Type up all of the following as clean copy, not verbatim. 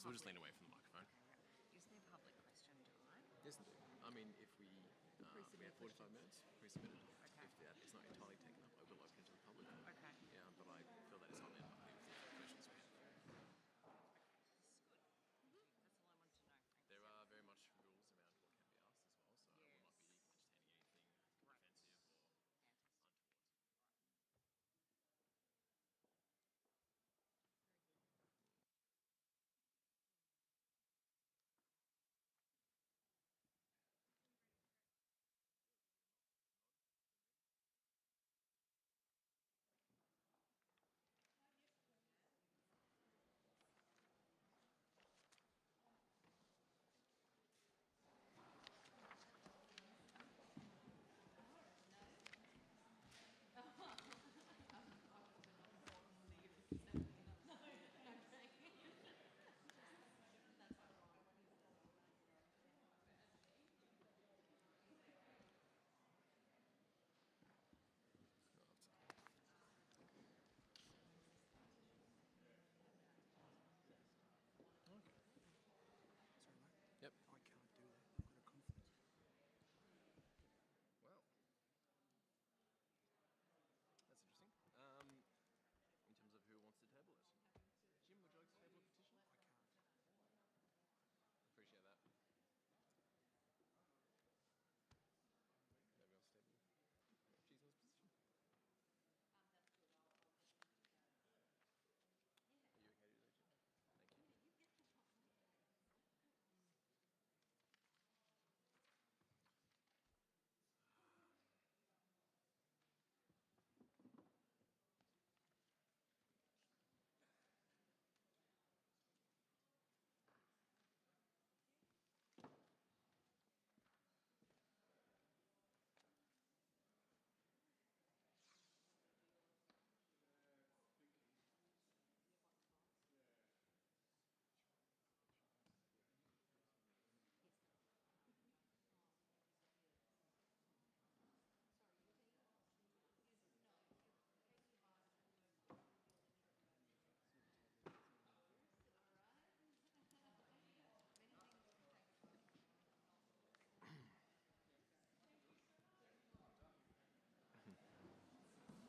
we'll just lean away from the microphone. Is there public question time? Yes, indeed. I mean, if we have 45 minutes pre-submitted, Okay. if that is not entirely taken up, I will open it to the public. Okay. Yeah, but I feel that it's not unlikely with the questions we have. This is good. That's all I wanted to know. Thanks. There are very much rules around what can be asked as well, so I will not be entertaining anything offensive or untoward. Yep. I can't do that. I've got a conflict. Well, that's interesting. In terms of who wants to table it, Jim, would you like to table a petition? I can't. Appreciate that. Nobody else table Jesus' position?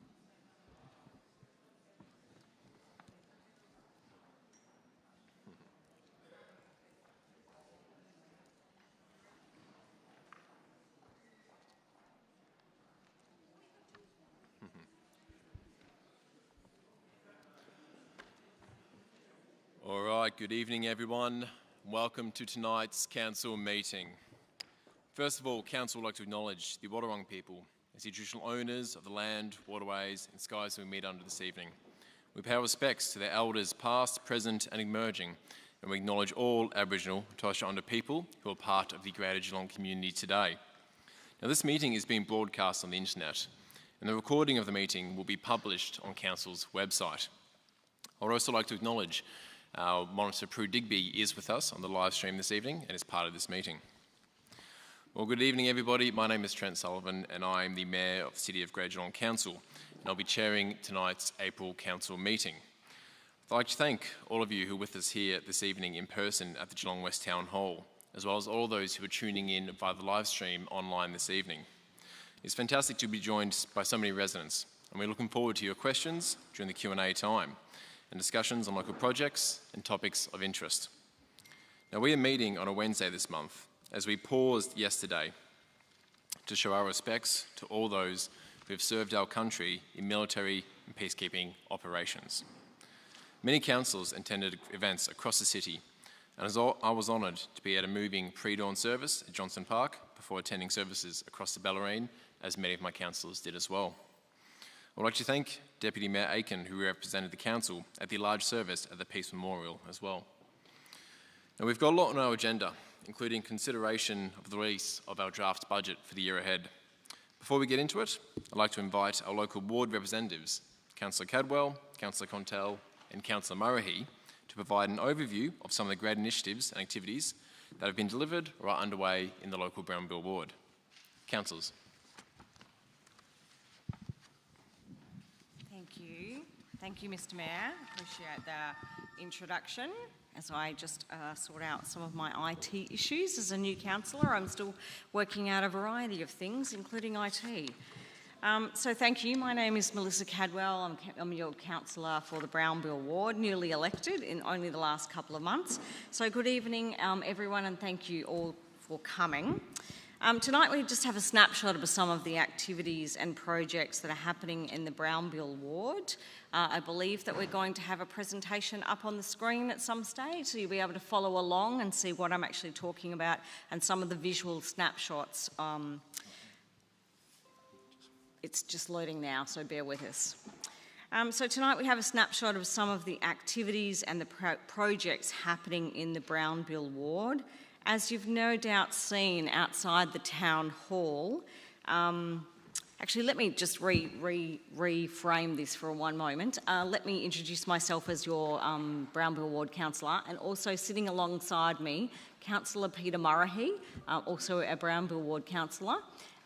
Are you okay to do that, Jim? Thank you. All right, good evening everyone. Welcome to tonight's council meeting. First of all, council would like to acknowledge the Wadawurrung people as the traditional owners of the land, waterways and skies we meet under this evening. We pay our respects to their elders past, present and emerging, and we acknowledge all Aboriginal and Torres Strait Islander people who are part of the Greater Geelong community today. Now this meeting is being broadcast on the internet and the recording of the meeting will be published on council's website. I would also like to acknowledge our Monitor Prue Digby is with us on the live stream this evening and is part of this meeting. Well, good evening everybody. My name is Trent Sullivan and I am the Mayor of the City of Greater Geelong Council and I'll be chairing tonight's April Council meeting. I'd like to thank all of you who are with us here this evening in person at the Geelong West Town Hall, as well as all those who are tuning in via the live stream online this evening. It's fantastic to be joined by so many residents and we're looking forward to your questions during the Q&A time and discussions on local projects and topics of interest. Now we are meeting on a Wednesday this month as we paused yesterday to show our respects to all those who have served our country in military and peacekeeping operations. Many councils attended events across the city and I was honoured to be at a moving pre-dawn service at Johnson Park before attending services across the Bellarine, as many of my councillors did as well. I would like to thank Deputy Mayor Aiken, who represented the council at the large service at the Peace Memorial as well. Now we've got a lot on our agenda, including consideration of the release of our draft budget for the year ahead. Before we get into it, I'd like to invite our local ward representatives, Councillor Cadwell, Councillor Contell and Councillor Murrahy, to provide an overview of some of the great initiatives and activities that have been delivered or are underway in the local Brownbill ward. Councillors. Thank you. Thank you, Mr. Mayor. Appreciate the introduction as I just sort out some of my IT issues. As a new councillor, I'm still working out a variety of things, including IT. So thank you. My name is Melissa Cadwell. I'm your councillor for the Brownbill ward, newly elected in only the last couple of months. So good evening, everyone, and thank you all for coming. Tonight we just have a snapshot of some of the activities and projects that are happening in the Brownbill ward. I believe that we're going to have a presentation up on the screen at some stage, so you'll be able to follow along and see what I'm actually talking about and some of the visual snapshots. It's just loading now, so bear with us. So tonight we have a snapshot of some of the activities and the projects happening in the Brownbill ward. As you've no doubt seen outside the town hall, actually let me just reframe this for one moment. Let me introduce myself as your Brownbill ward councillor, and also sitting alongside me, Councillor Peter Murrahy, also a Brownbill ward councillor,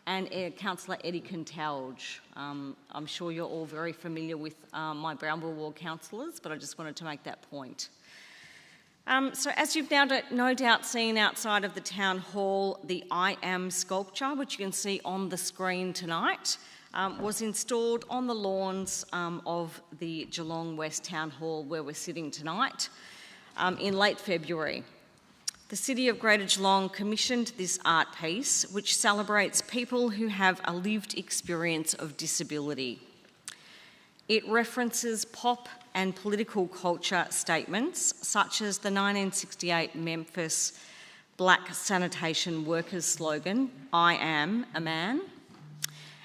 and Councillor Eddie Contalge. I'm sure you're all very familiar with my Brownbill ward councillors, but I just wanted to make that point. So as you've now no doubt seen outside of the town hall, the I Am sculpture, which you can see on the screen tonight, was installed on the lawns of the Geelong West Town Hall where we're sitting tonight in late February. The City of Greater Geelong commissioned this art piece, which celebrates people who have a lived experience of disability. It references pop and political culture statements such as the 1968 Memphis Black Sanitation Workers slogan, "I am a man,"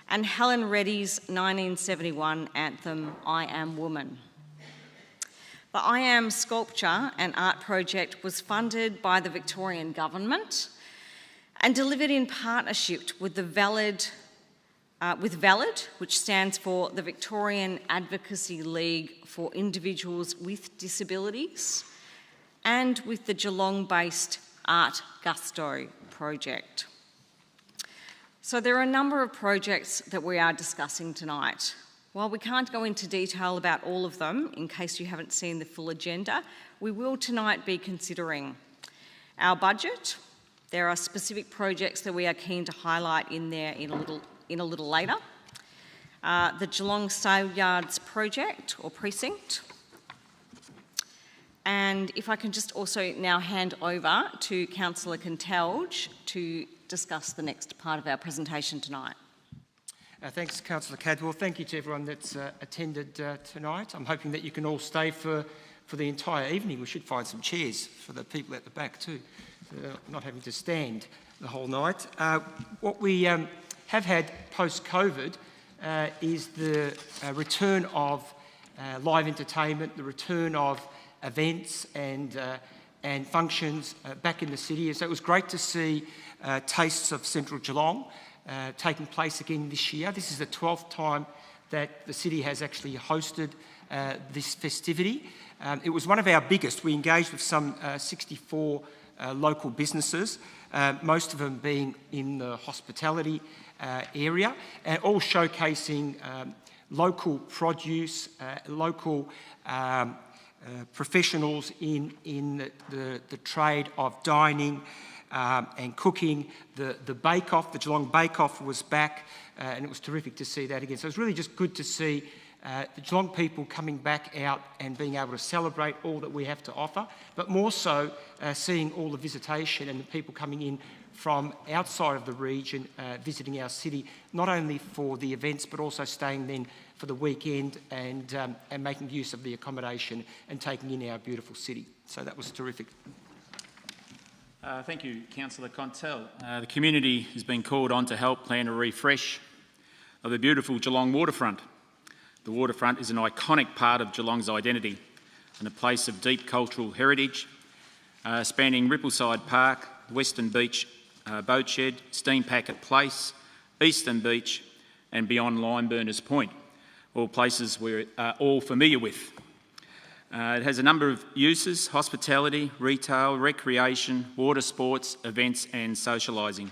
and Helen Reddy's 1971 anthem, "I am woman." The I Am sculpture and art project was funded by the Victorian Government and delivered in partnership with the VALID, which stands for the Victorian Advocacy League for Individuals with Disabilities, and with the Geelong-based Art Gusto project. So there are a number of projects that we are discussing tonight. While we can't go into detail about all of them, in case you haven't seen the full agenda, we will tonight be considering our budget. There are specific projects that we are keen to highlight in there in a little later. The Geelong Sale Yards project or precinct. And if I can just also now hand over to Councillor Contalge to discuss the next part of our presentation tonight. Thanks, Councillor Cadwell. Thank you to everyone that's attended tonight. I'm hoping that you can all stay for the entire evening. We should find some chairs for the people at the back too, so they're not having to stand the whole night. What we have had post-COVID is the return of live entertainment, the return of events and functions back in the city. So it was great to see Tastes of Central Geelong taking place again this year. This is the 12th time that the city has actually hosted this festivity. It was one of our biggest. We engaged with some 64 local businesses, most of them being in the hospitality area, and all showcasing local produce, local professionals in the trade of dining and cooking. The bake-off, the Geelong bake-off was back, and it was terrific to see that again. So it was really just good to see the Geelong people coming back out and being able to celebrate all that we have to offer, but more so seeing all the visitation and the people coming in from outside of the region visiting our city, not only for the events but also staying then for the weekend and making use of the accommodation and taking in our beautiful city. So that was terrific. Thank you, Councillor Contel. The community has been called on to help plan a refresh of the beautiful Geelong waterfront. The waterfront is an iconic part of Geelong's identity and a place of deep cultural heritage, spanning Rippleside Park, Western Beach Boat Shed, Steam Packet Place, Eastern Beach and beyond Limeburners Point, all places we're all familiar with. It has a number of uses: hospitality, retail, recreation, water sports, events and socialising.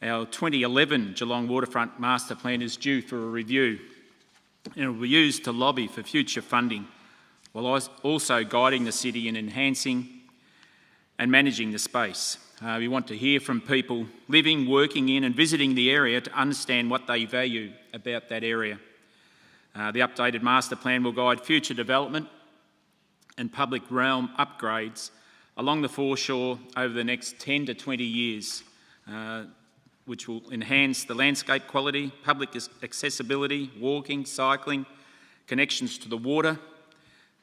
Our 2011 Geelong Waterfront Master Plan is due for a review and it will be used to lobby for future funding while also guiding the city in enhancing and managing the space. We want to hear from people living, working in and visiting the area to understand what they value about that area. The updated master plan will guide future development and public realm upgrades along the foreshore over the next 10 to 20 years, which will enhance the landscape quality, public accessibility, walking, cycling, connections to the water,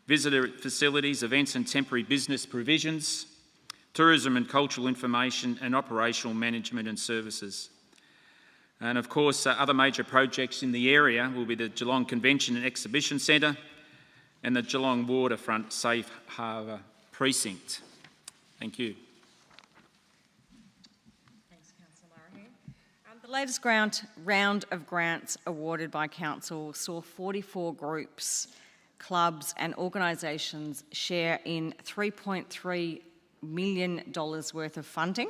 visitor facilities, events and temporary business provisions, tourism and cultural information and operational management and services. And of course, other major projects in the area will be the Geelong Convention and Exhibition Centre and the Geelong Waterfront Safe Harbour Precinct. Thank you. Thanks, Councillor Murray. The latest round of grants awarded by Council saw 44 groups, clubs and organisations share in $3.3 million worth of funding,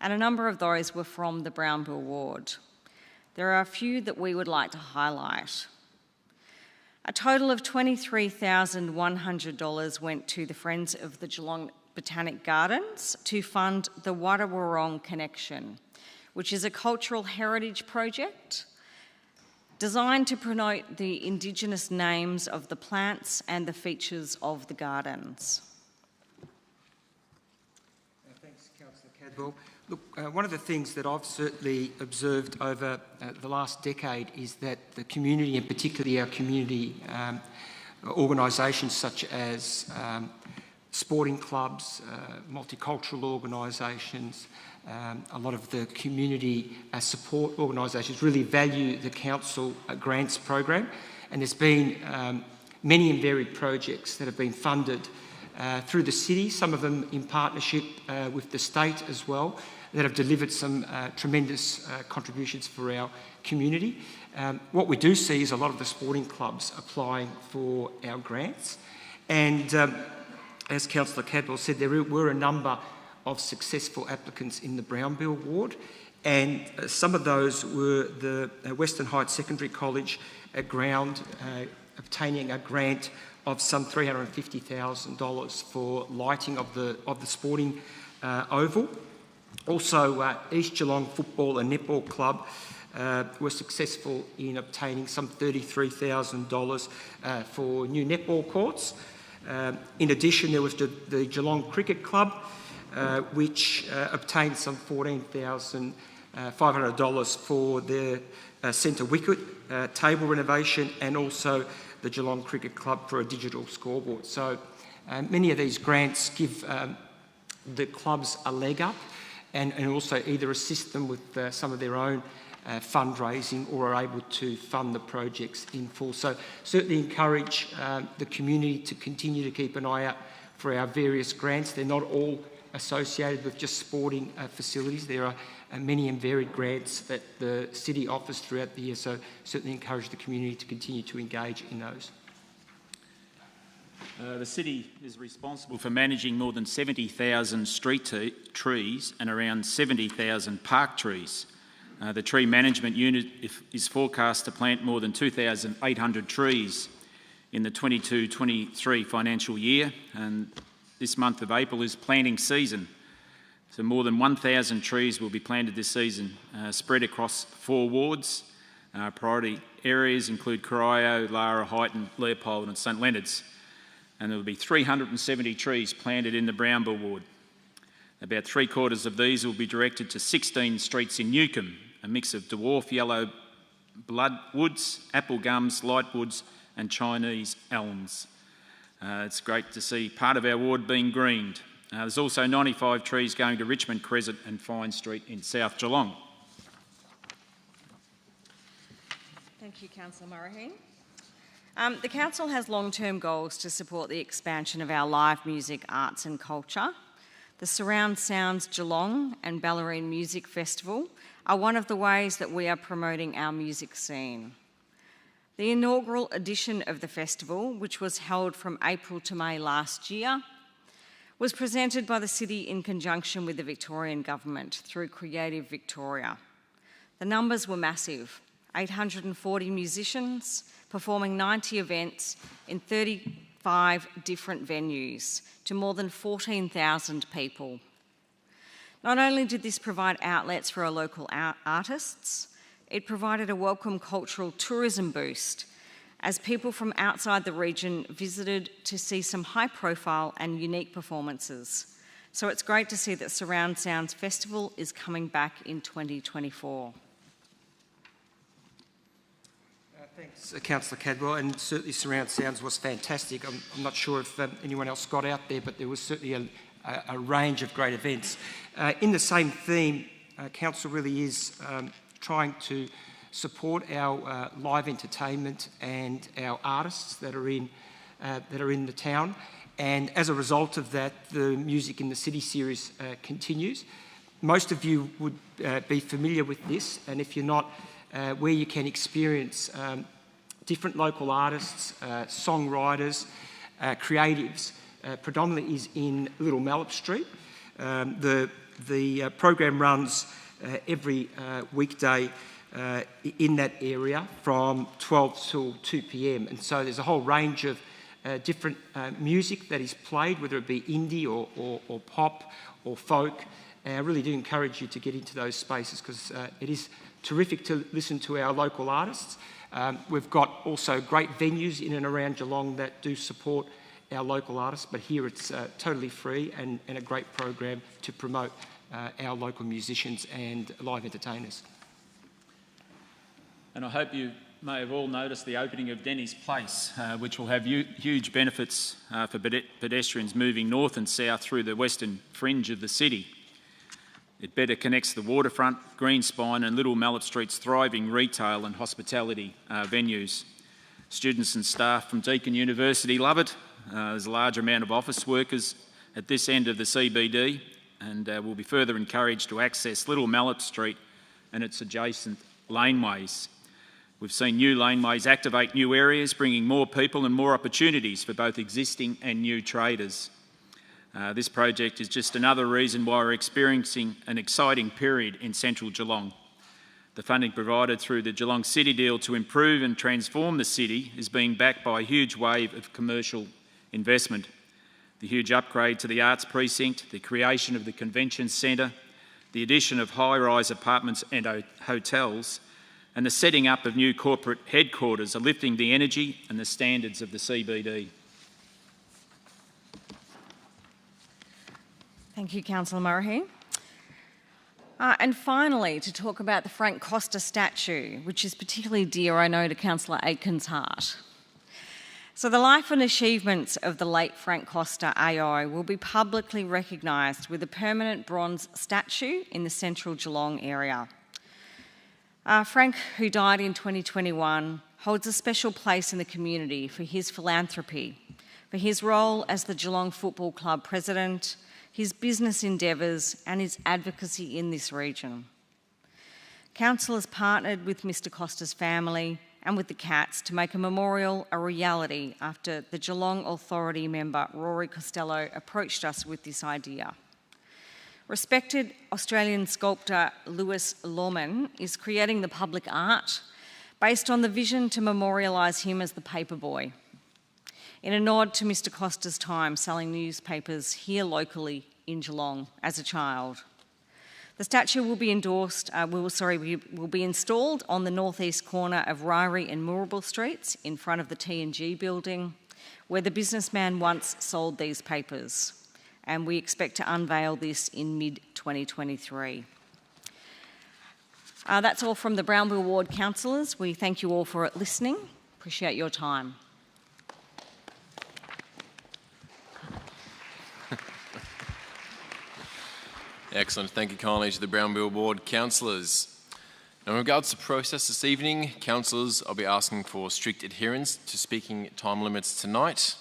and a number of those were from the Brownbill ward. There are a few that we would like to highlight. A total of $23,100 went to the Friends of the Geelong Botanic Gardens to fund the Wadawurrung Connection, which is a cultural heritage project designed to promote the Indigenous names of the plants and the features of the gardens. Thanks, Councillor Cadwell. Look, one of the things that I've certainly observed over the last decade is that the community, and particularly our community organisations such as sporting clubs, multicultural organisations, a lot of the community support organisations really value the council grants program, and there's been many and varied projects that have been funded through the city, some of them in partnership with the state as well, that have delivered some tremendous contributions for our community. What we do see is a lot of the sporting clubs applying for our grants, and as Councillor Cadwell said, there were a number of successful applicants in the Brownbill ward, and some of those were the Western Heights Secondary College obtaining a grant of some $350,000 for lighting of the sporting oval. Also, East Geelong Football and Netball Club were successful in obtaining some $33,000 for new netball courts. In addition, there was the Geelong Cricket Club, which obtained some $14,500 for their centre wicket table renovation, and also the Geelong Cricket Club for a digital scoreboard. So many of these grants give the clubs a leg up, and also either assist them with some of their own fundraising, or are able to fund the projects in full. So certainly encourage the community to continue to keep an eye out for our various grants. They're not all associated with just sporting facilities. There are many and varied grants that the city offers throughout the year, so certainly encourage the community to continue to engage in those. The city is responsible for managing more than 70,000 street trees and around 70,000 park trees. The tree management unit is forecast to plant more than 2,800 trees in the 22-23 financial year, and this month of April is planting season. So more than 1,000 trees will be planted this season, spread across 4 wards. Priority areas include Corio, Lara, Highton, Leopold and St Leonard's. And there will be 370 trees planted in the Brownbill ward. About 3/4 of these will be directed to 16 streets in Newcombe, a mix of dwarf yellow bloodwoods, apple gums, lightwoods and Chinese elms. It's great to see part of our ward being greened. There's also 95 trees going to Richmond Crescent and Fine Street in South Geelong. Thank you, Councillor Murray. The Council has long-term goals to support the expansion of our live music, arts and culture. The Surround Sounds Geelong and Ballerine Music Festival are one of the ways that we are promoting our music scene. The inaugural edition of the festival, which was held from April to May last year, was presented by the city in conjunction with the Victorian Government through Creative Victoria. The numbers were massive: 840 musicians performing 90 events in 35 5 different venues to more than 14,000 people. Not only did this provide outlets for our local artists, it provided a welcome cultural tourism boost as people from outside the region visited to see some high-profile and unique performances. So it's great to see that Surround Sounds Festival is coming back in 2024. Thanks, Councillor Cadwell, and certainly Surround Sounds was fantastic. I'm not sure if anyone else got out there, but there was certainly a range of great events. In the same theme, Council really is trying to support our live entertainment and our artists that are in the town. And as a result of that, the Music in the City series continues. Most of you would be familiar with this, and if you're not, where you can experience different local artists, songwriters, creatives, predominantly is in Little Mallet Street. The program runs every weekday in that area from 12 till 2 p.m. And so there's a whole range of different music that is played, whether it be indie or pop or folk. And I really do encourage you to get into those spaces because it is terrific to listen to our local artists. We've got also great venues in and around Geelong that do support our local artists, but here it's totally free and a great program to promote our local musicians and live entertainers. And I hope you may have all noticed the opening of Denny's Place, which will have huge benefits for pedestrians moving north and south through the western fringe of the city. It better connects the waterfront, Greenspine and Little Mallet Street's thriving retail and hospitality venues. Students and staff from Deakin University love it. There's a large amount of office workers at this end of the CBD and will be further encouraged to access Little Mallet Street and its adjacent laneways. We've seen new laneways activate new areas, bringing more people and more opportunities for both existing and new traders. This project is just another reason why we're experiencing an exciting period in central Geelong. The funding provided through the Geelong City deal to improve and transform the city is being backed by a huge wave of commercial investment. The huge upgrade to the arts precinct, the creation of the convention centre, the addition of high-rise apartments and hotels, and the setting up of new corporate headquarters are lifting the energy and the standards of the CBD. Thank you, Councillor Murray. And finally, to talk about the Frank Costa statue, which is particularly dear, I know, to Councillor Aitken's heart. So the life and achievements of the late Frank Costa AI will be publicly recognised with a permanent bronze statue in the central Geelong area. Frank, who died in 2021, holds a special place in the community for his philanthropy, for his role as the Geelong Football Club president, his business endeavours and his advocacy in this region. Council has partnered with Mr Costa's family and with the Cats to make a memorial a reality after the Geelong Authority member Rory Costello approached us with this idea. Respected Australian sculptor Lewis Lawman is creating the public art based on the vision to memorialise him as the paper boy, in a nod to Mr Costa's time selling newspapers here locally in Geelong as a child. The statue will be will be installed on the northeast corner of Ryrie and Moorabool Streets in front of the T&G building, where the businessman once sold these papers. And we expect to unveil this in mid-2023. That's all from the Brownbill Ward councillors. We thank you all for listening. Appreciate your time. Excellent. Thank you kindly to the Brownbill Ward councillors. Now, in regards to process this evening, councillors, I'll be asking for strict adherence to speaking time limits tonight.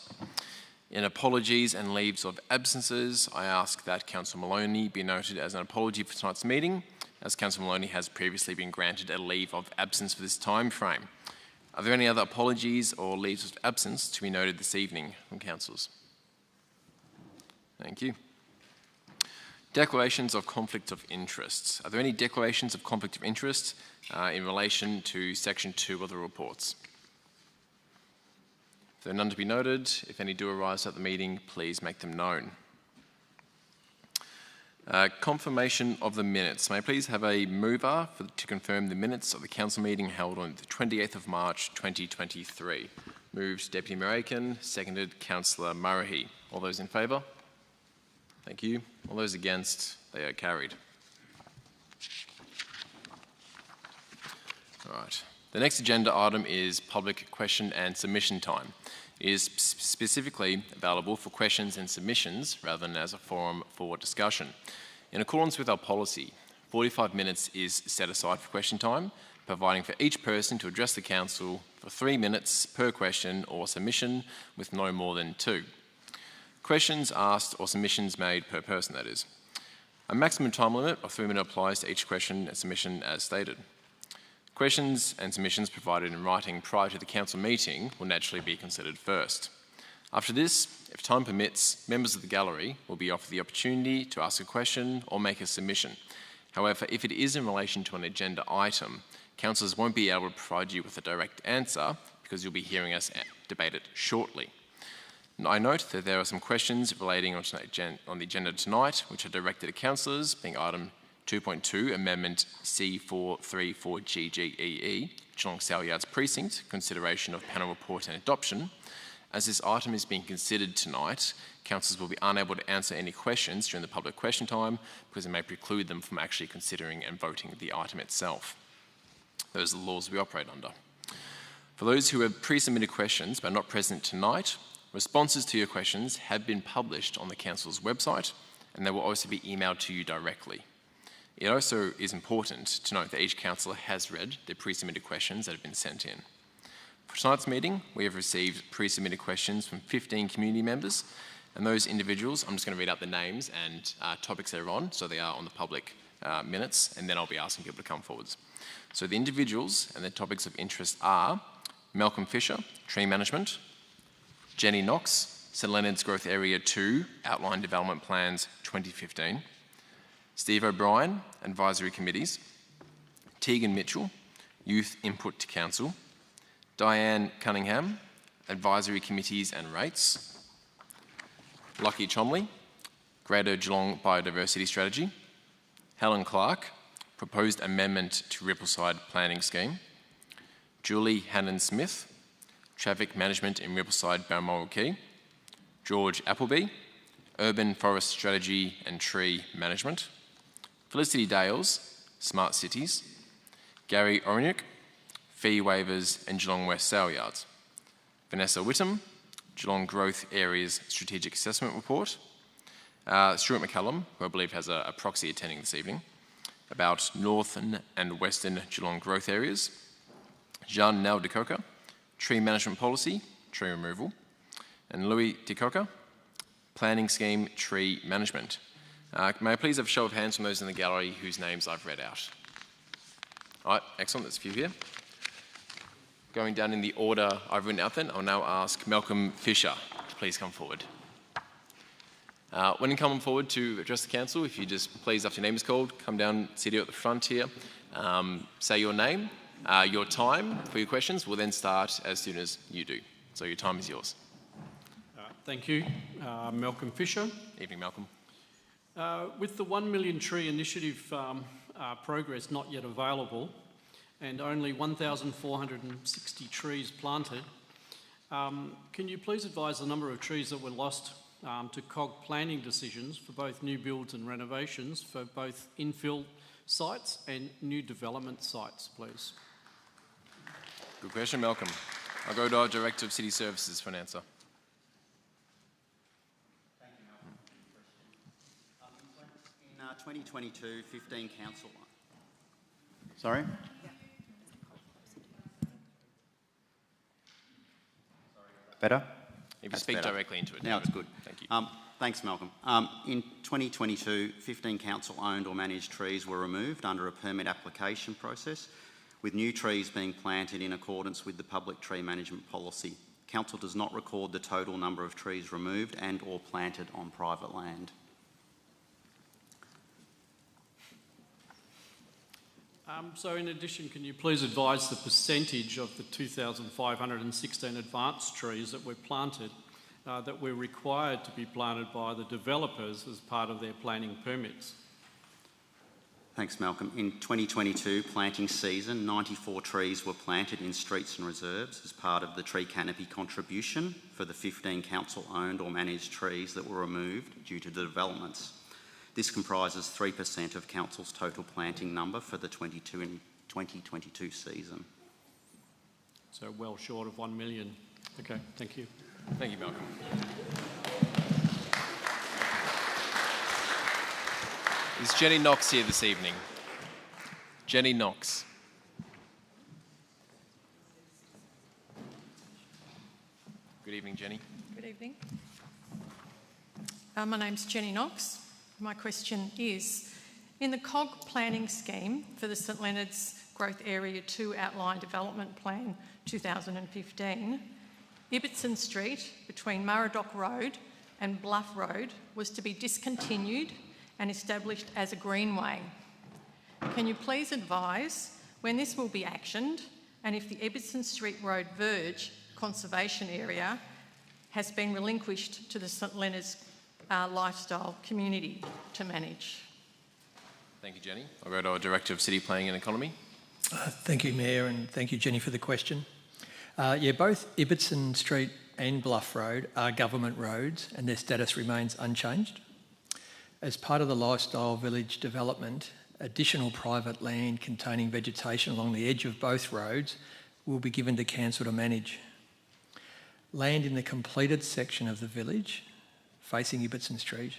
In apologies and leaves of absences, I ask that Councillor Maloney be noted as an apology for tonight's meeting, as Councillor Maloney has previously been granted a leave of absence for this time frame. Are there any other apologies or leaves of absence to be noted this evening from councillors? Thank you. Declarations of conflict of interest. Are there any declarations of conflict of interest in relation to section 2 of the reports? There are none to be noted. If any do arise at the meeting, please make them known. Confirmation of the minutes. May I please have a mover to confirm the minutes of the council meeting held on the 28th of March 2023. Moved Deputy Mayor Aiken, seconded Councillor Murray. All those in favour? Thank you. All those against? They are carried. All right. The next agenda item is public question and submission time. It is specifically available for questions and submissions rather than as a forum for discussion. In accordance with our policy, 45 minutes is set aside for question time, providing for each person to address the council for 3 minutes per question or submission with no more than 2. Questions asked or submissions made per person, that is. A maximum time limit of 3 minutes applies to each question and submission as stated. Questions and submissions provided in writing prior to the council meeting will naturally be considered first. After this, if time permits, members of the gallery will be offered the opportunity to ask a question or make a submission. However, if it is in relation to an agenda item, councillors won't be able to provide you with a direct answer because you'll be hearing us debate it shortly. I note that there are some questions relating on the agenda tonight which are directed at councillors, being item 2.2, Amendment C434GGEE, Geelong Saleyards Precinct, consideration of panel report and adoption. As this item is being considered tonight, councillors will be unable to answer any questions during the public question time because it may preclude them from actually considering and voting the item itself. Those are the laws we operate under. For those who have pre-submitted questions but not present tonight, responses to your questions have been published on the council's website and they will also be emailed to you directly. It also is important to note that each councillor has read the pre-submitted questions that have been sent in. For tonight's meeting, we have received pre-submitted questions from 15 community members, and those individuals, I'm just going to read out the names and topics they're on, so they are on the public minutes, and then I'll be asking people to come forwards. So the individuals and their topics of interest are Malcolm Fisher, Tree Management; Jenny Knox, St Leonard's Growth Area 2, Outline Development Plans 2015; Steve O'Brien, Advisory Committees; Tegan Mitchell, Youth Input to Council; Diane Cunningham, Advisory Committees and Rates; Lucky Chomley, Greater Geelong Biodiversity Strategy; Helen Clark, Proposed Amendment to Rippleside Planning Scheme; Julie Hannon-Smith, Traffic Management in Rippleside Balmoral Quay; George Appleby, Urban Forest Strategy and Tree Management; Felicity Dales, Smart Cities; Gary Ornyuk, Fee Waivers and Geelong West Saleyards; Vanessa Whittam, Geelong Growth Areas Strategic Assessment Report; Stuart McCallum, who I believe has a proxy attending this evening, about Northern and Western Geelong Growth Areas; Jean Nel de Coca, Tree Management Policy, Tree Removal; and Louis de Coca, Planning Scheme, Tree Management. May I please have a show of hands from those in the gallery whose names I've read out? All right, excellent, there's a few here. Going down in the order I've written out then, I'll now ask Malcolm Fisher to please come forward. When you come forward to address the council, if you just please, after your name is called, come down, sit here at the front here, say your name, your time for your questions. We'll then start as soon as you do. So your time is yours. Thank you. Malcolm Fisher. Evening, Malcolm. With the 1 million tree initiative progress not yet available and only 1,460 trees planted, can you please advise the number of trees that were lost to COG planning decisions for both new builds and renovations for both infill sites and new development sites, please? Good question, Malcolm. I'll go to our Director of City Services for an answer. Thank you, Malcolm. In 2022, 15 council... Sorry? Better? If you speak directly into it. Now it's good. Thank you. Thanks, Malcolm. In 2022, 15 council-owned or managed trees were removed under a permit application process, with new trees being planted in accordance with the public tree management policy. Council does not record the total number of trees removed and or planted on private land. So in addition, can you please advise the percentage of the 2,516 advanced trees that were planted that were required to be planted by the developers as part of their planning permits? Thanks, Malcolm. In 2022 planting season, 94 trees were planted in streets and reserves as part of the tree canopy contribution for the 15 council-owned or managed trees that were removed due to the developments. This comprises 3% of council's total planting number for the 2022 season. So well short of 1 million. Okay, thank you. Thank you, Malcolm. Is Jenny Knox here this evening? Jenny Knox. Good evening, Jenny. Good evening. My name's Jenny Knox. My question is, in the COG planning scheme for the St Leonard's Growth Area 2 Outline Development Plan 2015, Ibbotson Street between Murradock Road and Bluff Road was to be discontinued and established as a greenway. Can you please advise when this will be actioned and if the Ibbotson Street Road Verge conservation area has been relinquished to the St Leonard's lifestyle community to manage? Thank you, Jenny. I'll go to our Director of City Planning and Economy. Thank you, Mayor, and thank you, Jenny, for the question. Both Ibbotson Street and Bluff Road are government roads and their status remains unchanged. As part of the Lifestyle Village development, additional private land containing vegetation along the edge of both roads will be given to Council to manage. Land in the completed section of the village facing Ibbotson Street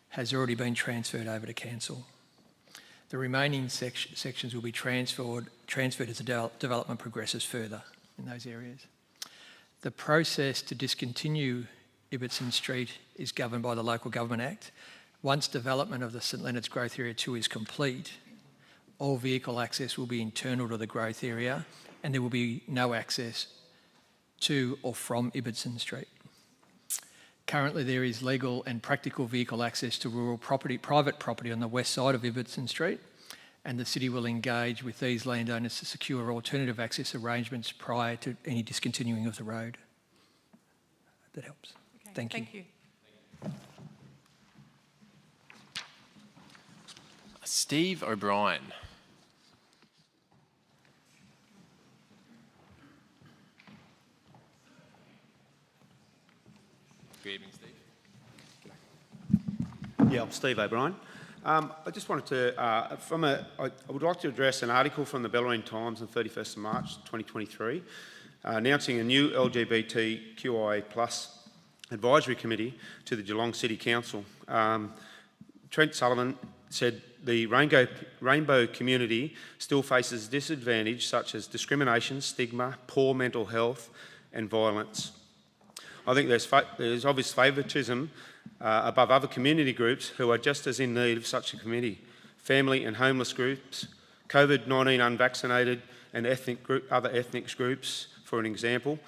has already been transferred over to Council. The remaining sections will be transferred as the development progresses further in those areas. The process to discontinue Ibbotson Street is governed by the Local Government Act. Once development of the St Leonard's Growth Area 2 is complete, all vehicle access will be internal to the growth area and there will be no access to or from Ibbotson Street. Currently, there is legal and practical vehicle access to rural property, private property on the west side of Ibbotson Street, and the City will engage with these landowners to secure alternative access arrangements prior to any discontinuing of the road. That helps. Okay, thank you. Thank you. Steve O'Brien. Good evening, Steve. Yeah, I'm Steve O'Brien. I just wanted to, I would like to address an article from the Bellarine Times on 31st of March 2023 announcing a new LGBTQIA+ advisory committee to the Geelong City Council. Trent Sullivan said the rainbow community still faces disadvantage such as discrimination, stigma, poor mental health and violence. I think there's obvious favouritism above other community groups who are just as in need of such a committee. Family and homeless groups, COVID-19 unvaccinated and other ethnic groups, for an example,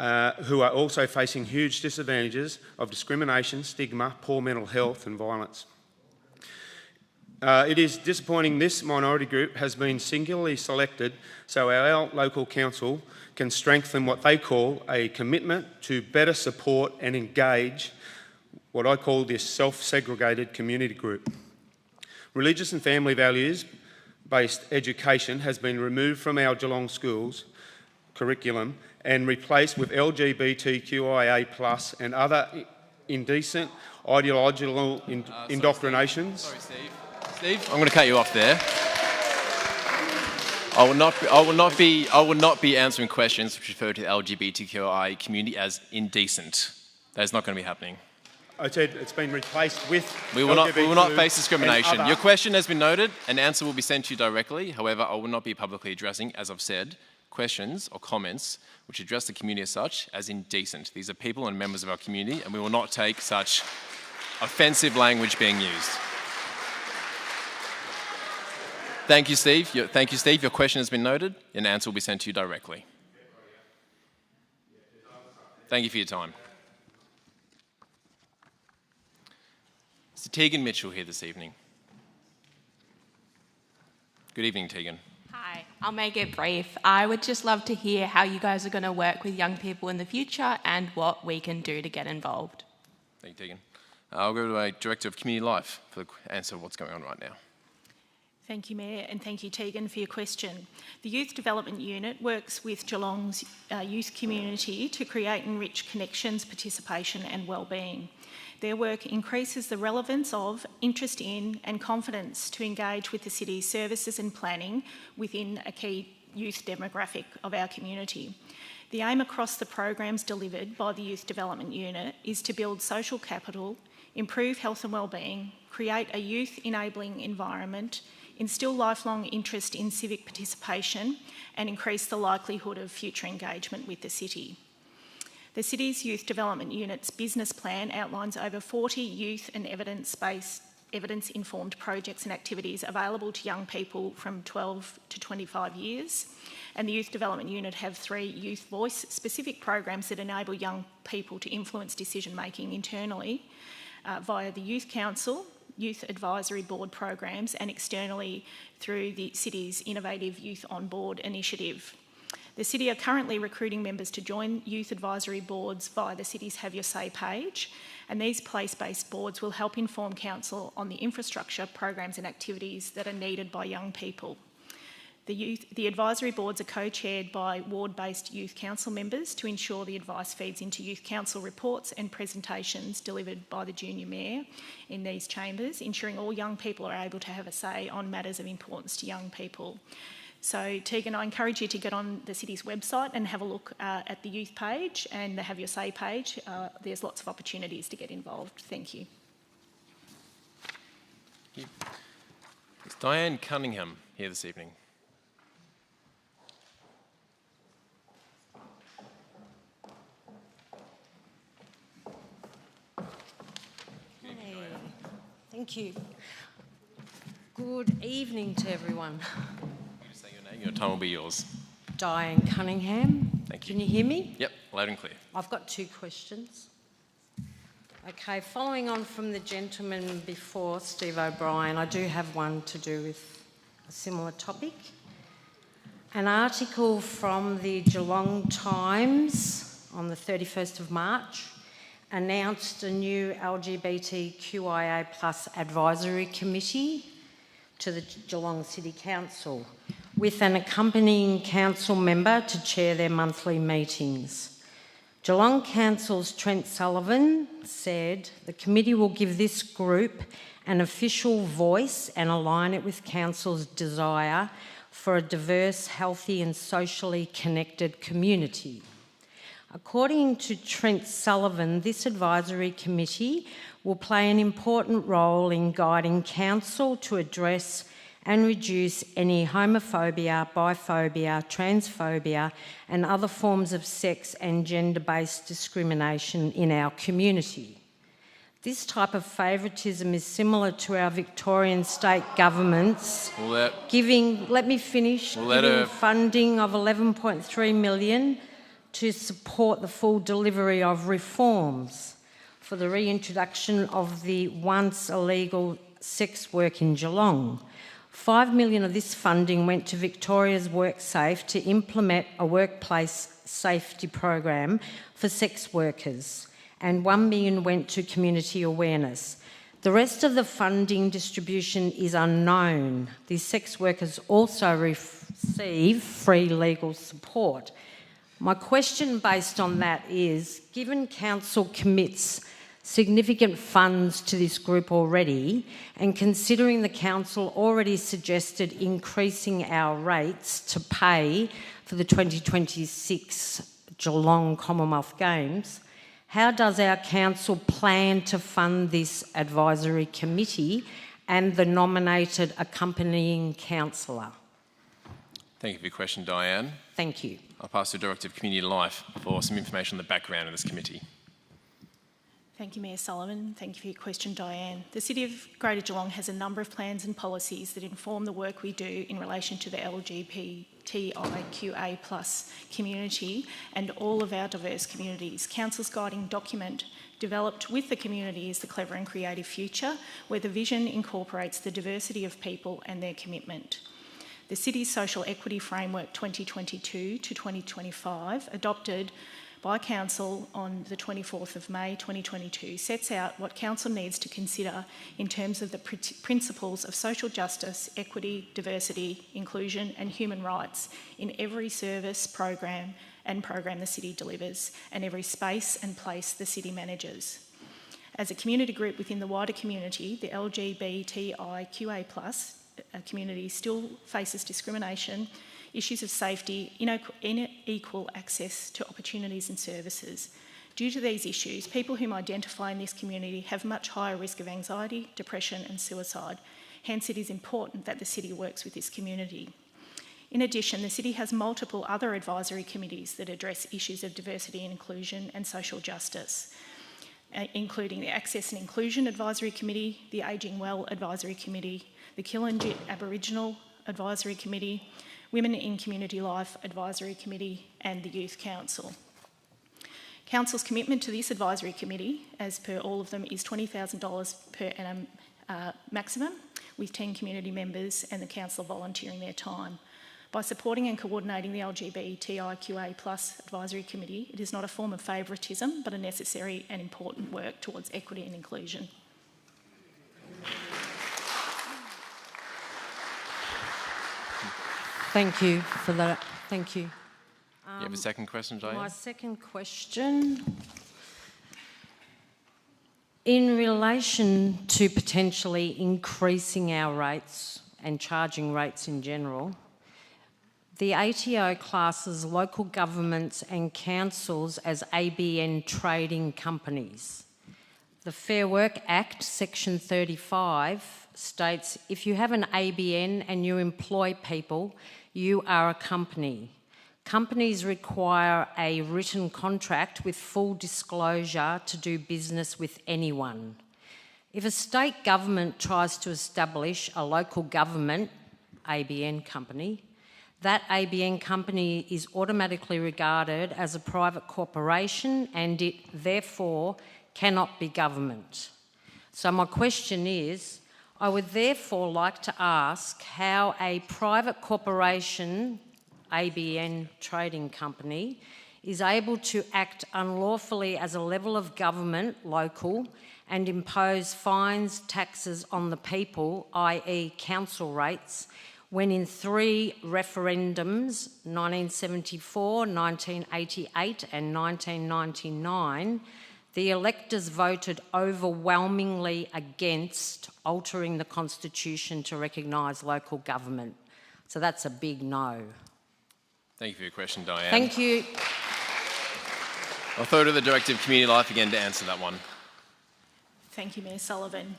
who are also facing huge disadvantages of discrimination, stigma, poor mental health and violence. It is disappointing this minority group has been singularly selected so our local council can strengthen what they call a commitment to better support and engage what I call this self-segregated community group. Religious and family values-based education has been removed from our Geelong schools curriculum and replaced with LGBTQIA+ and other indecent ideological indoctrinations. Sorry, Steve. Steve, I'm going to cut you off there. I will not be answering questions which refer to the LGBTQI community as indecent. That is not going to be happening. I said it's been replaced with we will not face discrimination. Your question has been noted. An answer will be sent to you directly. However, I will not be publicly addressing, as I've said, questions or comments which address the community as such as indecent. These are people and members of our community, and we will not take such offensive language being used. Thank you, Steve. Thank you, Steve. Your question has been noted. An answer will be sent to you directly. Thank you for your time. Mr. Tegan Mitchell here this evening. Good evening, Tegan. Hi, I'll make it brief. I would just love to hear how you guys are going to work with young people in the future and what we can do to get involved. Thank you, Tegan. I'll go to my Director of Community Life for the answer of what's going on right now. Thank you, Mayor, and thank you, Tegan, for your question. The Youth Development Unit works with Geelong's youth community to create and enrich connections, participation and wellbeing. Their work increases the relevance of, interest in and confidence to engage with the city's services and planning within a key youth demographic of our community. The aim across the programs delivered by the Youth Development Unit is to build social capital, improve health and wellbeing, create a youth-enabling environment, instill lifelong interest in civic participation and increase the likelihood of future engagement with the city. The City's Youth Development Unit's business plan outlines over 40 youth and evidence-informed projects and activities available to young people from 12 to 25 years. And the Youth Development Unit have 3 youth voice-specific programs that enable young people to influence decision-making internally via the Youth Council, Youth Advisory Board programs and externally through the City's innovative Youth on Board initiative. The City are currently recruiting members to join Youth Advisory Boards via the City's Have Your Say page, and these place-based boards will help inform Council on the infrastructure, programs and activities that are needed by young people. The advisory boards are co-chaired by ward-based youth council members to ensure the advice feeds into youth council reports and presentations delivered by the junior mayor in these chambers, ensuring all young people are able to have a say on matters of importance to young people. So Tegan, I encourage you to get on the city's website and have a look at the youth page and the Have Your Say page. There's lots of opportunities to get involved. Thank you. Thank you. Is Diane Cunningham here this evening? Thank you. Good evening to everyone. You say your name, your time will be yours. Diane Cunningham. Thank you. Can you hear me? Yep, loud and clear. I've got 2 questions. Okay, following on from the gentleman before, Steve O'Brien, I do have one to do with a similar topic. An article from the Geelong Times on the 31st of March announced a new LGBTQIA+ advisory committee to the Geelong City Council, with an accompanying council member to chair their monthly meetings. Geelong Council's Trent Sullivan said the committee will give this group an official voice and align it with Council's desire for a diverse, healthy and socially connected community. According to Trent Sullivan, this advisory committee will play an important role in guiding Council to address and reduce any homophobia, biphobia, transphobia and other forms of sex and gender-based discrimination in our community. This type of favouritism is similar to our Victorian state governments giving funding of $11.3 million to support the full delivery of reforms for the reintroduction of the once illegal sex work in Geelong. $5 million of this funding went to Victoria's WorkSafe to implement a workplace safety program for sex workers, and $1 million went to community awareness. The rest of the funding distribution is unknown. These sex workers also receive free legal support. My question based on that is, given Council commits significant funds to this group already, and considering the Council already suggested increasing our rates to pay for the 2026 Geelong Commonwealth Games, how does our Council plan to fund this advisory committee and the nominated accompanying councillor? Thank you for your question, Diane. Thank you. I'll pass to the Director of Community Life for some information on the background of this committee. Thank you, Mayor Sullivan. Thank you for your question, Diane. The City of Greater Geelong has a number of plans and policies that inform the work we do in relation to the LGBTIQA+ community and all of our diverse communities. Council's guiding document developed with the community is the Clever and Creative Future, where the vision incorporates the diversity of people and their commitment. The City's Social Equity Framework 2022 to 2025, adopted by Council on the 24th of May 2022, sets out what Council needs to consider in terms of the principles of social justice, equity, diversity, inclusion and human rights in every service, program the City delivers, and every space and place the City manages. As a community group within the wider community, the LGBTIQA+ community still faces discrimination, issues of safety, unequal access to opportunities and services. Due to these issues, people whom identify in this community have much higher risk of anxiety, depression and suicide. Hence, it is important that the City works with this community. In addition, the City has multiple other advisory committees that address issues of diversity and inclusion and social justice, including the Access and Inclusion Advisory Committee, the Ageing Well Advisory Committee, the Killinjit Aboriginal Advisory Committee, Women in Community Life Advisory Committee and the Youth Council. Council's commitment to this advisory committee, as per all of them, is $20,000 per annum maximum, with 10 community members and the council volunteering their time. By supporting and coordinating the LGBTIQA+ advisory committee, it is not a form of favouritism, but a necessary and important work towards equity and inclusion. Thank you for that. Thank you. You have a second question, Diane? My second question, in relation to potentially increasing our rates and charging rates in general, the ATO classes local governments and councils as ABN trading companies. The Fair Work Act, Section 35, states if you have an ABN and you employ people, you are a company. Companies require a written contract with full disclosure to do business with anyone. If a state government tries to establish a local government ABN company, that ABN company is automatically regarded as a private corporation and it therefore cannot be government. So my question is, I would therefore like to ask how a private corporation, ABN trading company, is able to act unlawfully as a level of government, local, and impose fines, taxes on the people, i.e. council rates, when in 3 referendums, 1974, 1988 and 1999, the electors voted overwhelmingly against altering the Constitution to recognise local government. So that's a big no. Thank you for your question, Diane. Thank you. I'll throw to the Director of Community Life again to answer that one. Thank you, Mayor Sullivan.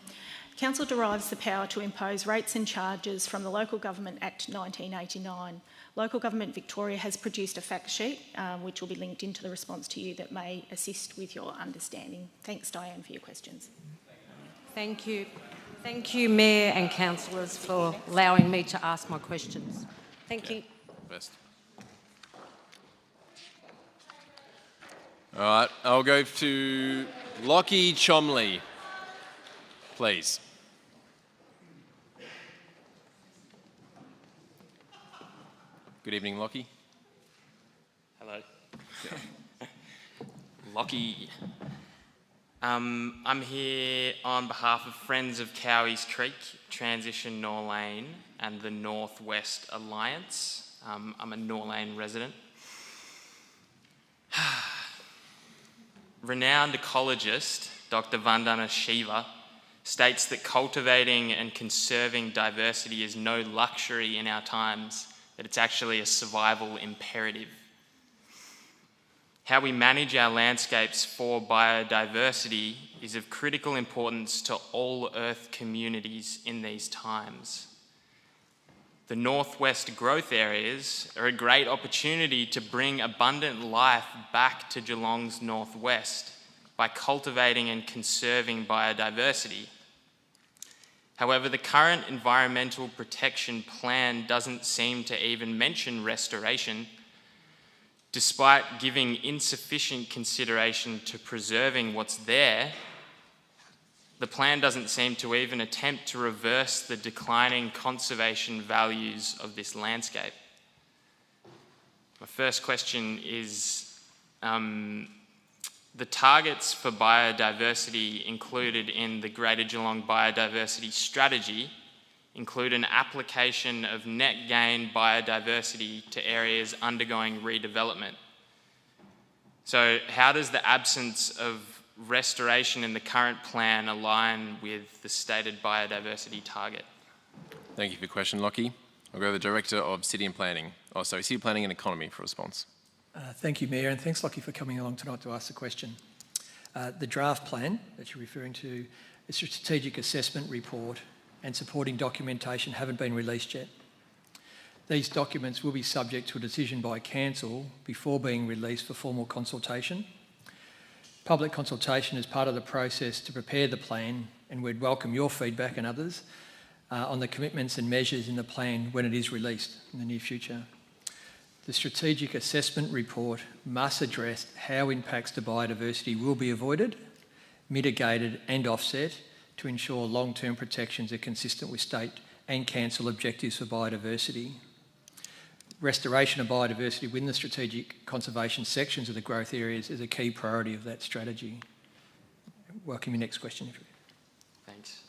Council derives the power to impose rates and charges from the Local Government Act 1989. Local Government Victoria has produced a fact sheet which will be linked into the response to you that may assist with your understanding. Thanks, Diane, for your questions. Thank you. Thank you, Mayor and councillors, for allowing me to ask my questions. Thank you. Best. All right, I'll go to Lockie Chomley, please. Good evening, Lockie. Hello. Lockie. I'm here on behalf of Friends of Cowies Creek, Transition Norlane and the Northwest Alliance. I'm a Norlane resident. Renowned ecologist Dr. Vandana Shiva states that cultivating and conserving diversity is no luxury in our times, that it's actually a survival imperative. How we manage our landscapes for biodiversity is of critical importance to all Earth communities in these times. The Northwest growth areas are a great opportunity to bring abundant life back to Geelong's Northwest by cultivating and conserving biodiversity. However, the current Environmental Protection Plan doesn't seem to even mention restoration, despite giving insufficient consideration to preserving what's there. the plan doesn't seem to even attempt to reverse the declining conservation values of this landscape. My first question is, the targets for biodiversity included in the Greater Geelong Biodiversity Strategy include an application of net gain biodiversity to areas undergoing redevelopment. So how does the absence of restoration in the current plan align with the stated biodiversity target? Thank you for your question, Lockie. I'll go to the Director of City Planning and Economy for a response. Thank you, Mayor, and thanks, Lockie, for coming along tonight to ask the question. The draft plan that you're referring to, the strategic assessment report and supporting documentation haven't been released yet. These documents will be subject to a decision by Council before being released for formal consultation. Public consultation is part of the process to prepare the plan, and we'd welcome your feedback and others on the commitments and measures in the plan when it is released in the near future. The strategic assessment report must address how impacts to biodiversity will be avoided, mitigated and offset to ensure long-term protections are consistent with state and council objectives for biodiversity. Restoration of biodiversity within the strategic conservation sections of the growth areas is a key priority of that strategy. Welcome your next question. Thanks.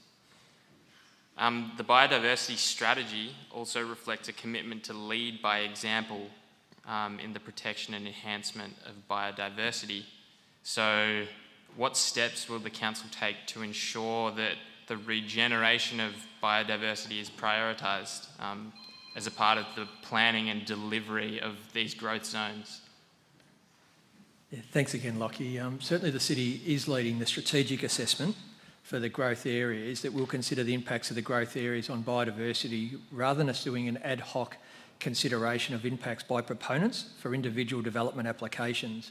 The biodiversity strategy also reflects a commitment to lead by example in the protection and enhancement of biodiversity. So what steps will the Council take to ensure that the regeneration of biodiversity is prioritised as a part of the planning and delivery of these growth zones? Yeah, thanks again, Lockie. Certainly the City is leading the strategic assessment for the growth areas that will consider the impacts of the growth areas on biodiversity rather than us doing an ad hoc consideration of impacts by proponents for individual development applications.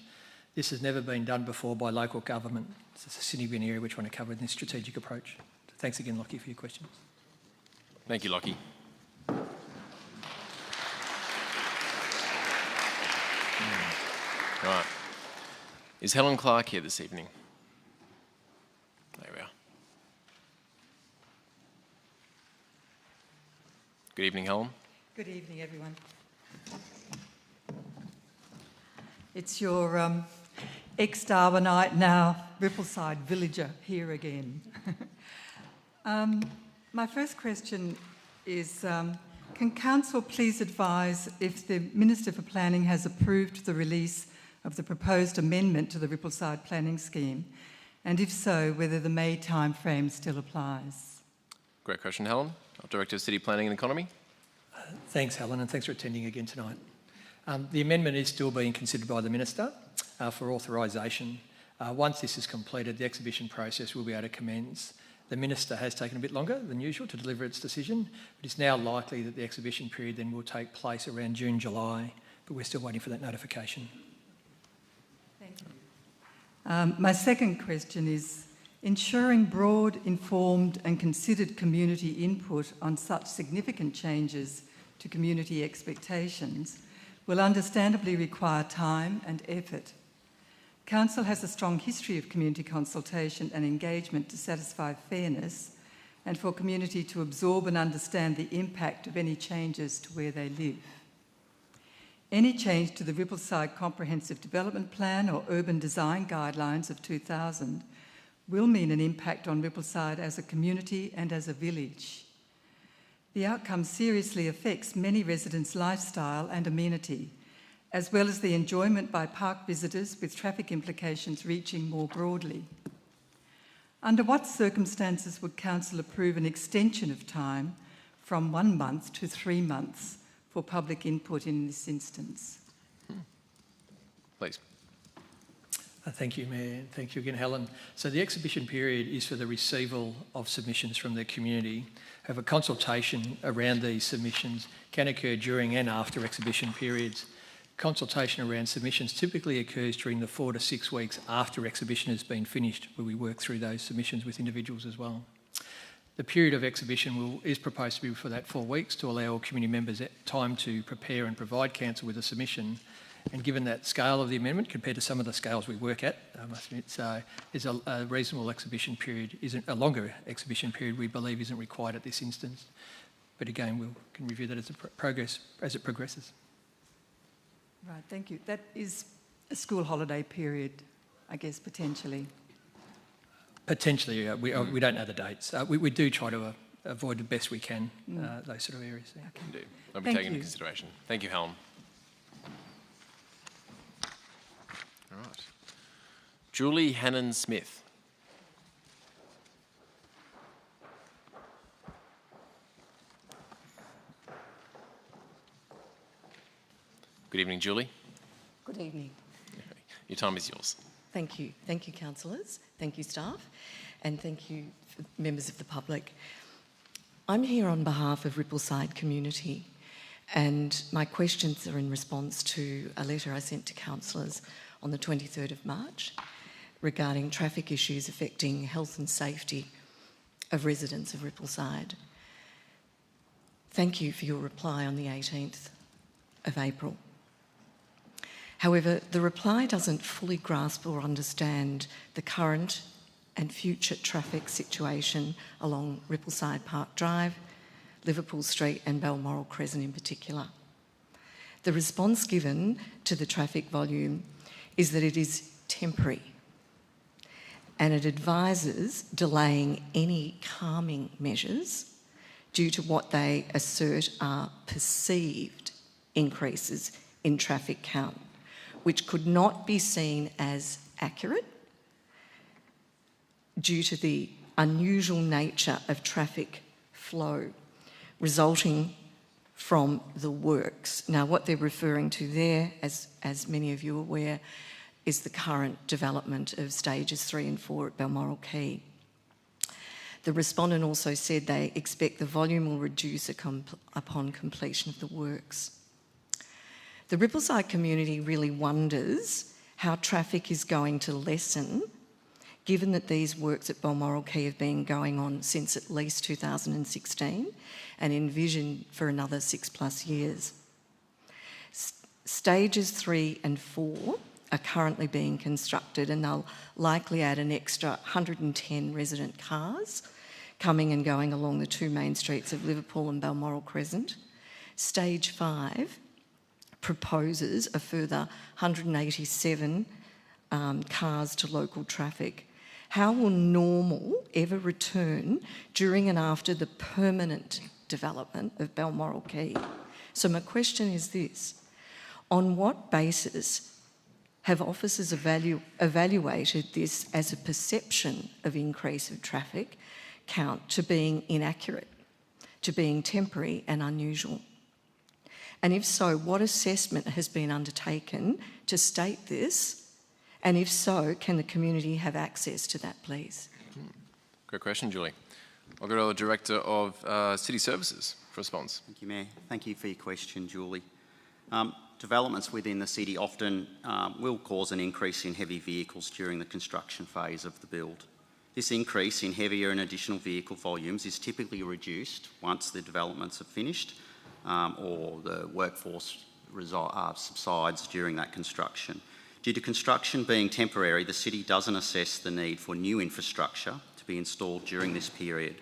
This has never been done before by local government. It's a significant area we're trying to cover in this strategic approach. Thanks again, Lockie, for your questions. Thank you, Lockie. Right. Is Helen Clark here this evening? There we are. Good evening, Helen. Good evening, everyone. It's your ex-Darwinite, now Rippleside villager here again. My first question is, can Council please advise if the Minister for Planning has approved the release of the proposed amendment to the Rippleside planning scheme, and if so, whether the May timeframe still applies? Great question, Helen. Director of City Planning and Economy. Thanks, Helen, and thanks for attending again tonight. The amendment is still being considered by the Minister for authorisation. Once this is completed, the exhibition process will be able to commence. The Minister has taken a bit longer than usual to deliver its decision, but it's now likely that the exhibition period then will take place around June, July, but we're still waiting for that notification. Thank you. My second question is, ensuring broad, informed and considered community input on such significant changes to community expectations will understandably require time and effort. Council has a strong history of community consultation and engagement to satisfy fairness and for community to absorb and understand the impact of any changes to where they live. Any change to the Rippleside Comprehensive Development Plan or Urban Design Guidelines of 2000 will mean an impact on Rippleside as a community and as a village. The outcome seriously affects many residents' lifestyle and amenity, as well as the enjoyment by park visitors, with traffic implications reaching more broadly. Under what circumstances would Council approve an extension of time from 1 month to 3 months for public input in this instance? Please. Thank you, Mayor. Thank you again, Helen. So the exhibition period is for the receival of submissions from the community. However, consultation around these submissions can occur during and after exhibition periods. Consultation around submissions typically occurs during the 4 to 6 weeks after exhibition has been finished, where we work through those submissions with individuals as well. The period of exhibition is proposed to be for that 4 weeks to allow all community members time to prepare and provide Council with a submission, And given that scale of the amendment compared to some of the scales we work at, I must admit, so is a reasonable exhibition period, a longer exhibition period we believe isn't required at this instance. But again, we can review that as it progresses. Right, thank you. That is a school holiday period, I guess, potentially. Potentially, we don't know the dates. We do try to avoid the best we can those sort of areas. Yeah. Okay. Indeed. That'll be taken into consideration. Thank you, Helen. All right. Julie Hannon-Smith. Good evening, Julie. Good evening. Your time is yours. Thank you. Thank you, councillors. Thank you, staff. And thank you, members of the public. I'm here on behalf of Rippleside community, and my questions are in response to a letter I sent to councillors on the 23rd of March regarding traffic issues affecting health and safety of residents of Rippleside. Thank you for your reply on the 18th of April. However, the reply doesn't fully grasp or understand the current and future traffic situation along Rippleside Park Drive, Liverpool Street and Balmoral Crescent in particular. The response given to the traffic volume is that it is temporary, and it advises delaying any calming measures due to what they assert are perceived increases in traffic count, which could not be seen as accurate due to the unusual nature of traffic flow resulting from the works. Now, what they're referring to there, as many of you are aware, is the current development of stages 3 and 4 at Balmoral Quay. The respondent also said they expect the volume will reduce upon completion of the works. The Rippleside community really wonders how traffic is going to lessen given that these works at Balmoral Quay have been going on since at least 2016 and envisioned for another 6+ years. Stages 3 and 4 are currently being constructed, and they'll likely add an extra 110 resident cars coming and going along the two main streets of Liverpool and Balmoral Crescent. Stage 5 proposes a further 187 cars to local traffic. How will normal ever return during and after the permanent development of Balmoral Quay? So my question is this: on what basis have officers evaluated this as a perception of increase of traffic count to being inaccurate, to being temporary and unusual? And if so, what assessment has been undertaken to state this? And if so, can the community have access to that, please? Great question, Julie. I'll go to the Director of City Services for response. Thank you, Mayor. Thank you for your question, Julie. Developments within the city often will cause an increase in heavy vehicles during the construction phase of the build. This increase in heavier and additional vehicle volumes is typically reduced once the developments are finished or the workforce subsides during that construction. Due to construction being temporary, the city doesn't assess the need for new infrastructure to be installed during this period.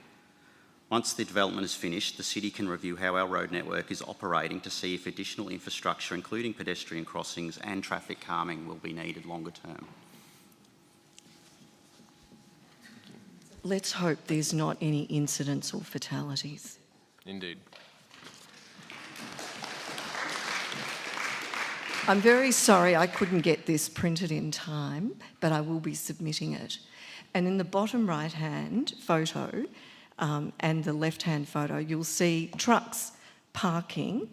Once the development is finished, the city can review how our road network is operating to see if additional infrastructure, including pedestrian crossings and traffic calming, will be needed longer term. Let's hope there's not any incidents or fatalities. Indeed. I'm very sorry I couldn't get this printed in time, but I will be submitting it. And in the bottom right-hand photo and the left-hand photo, you'll see trucks parking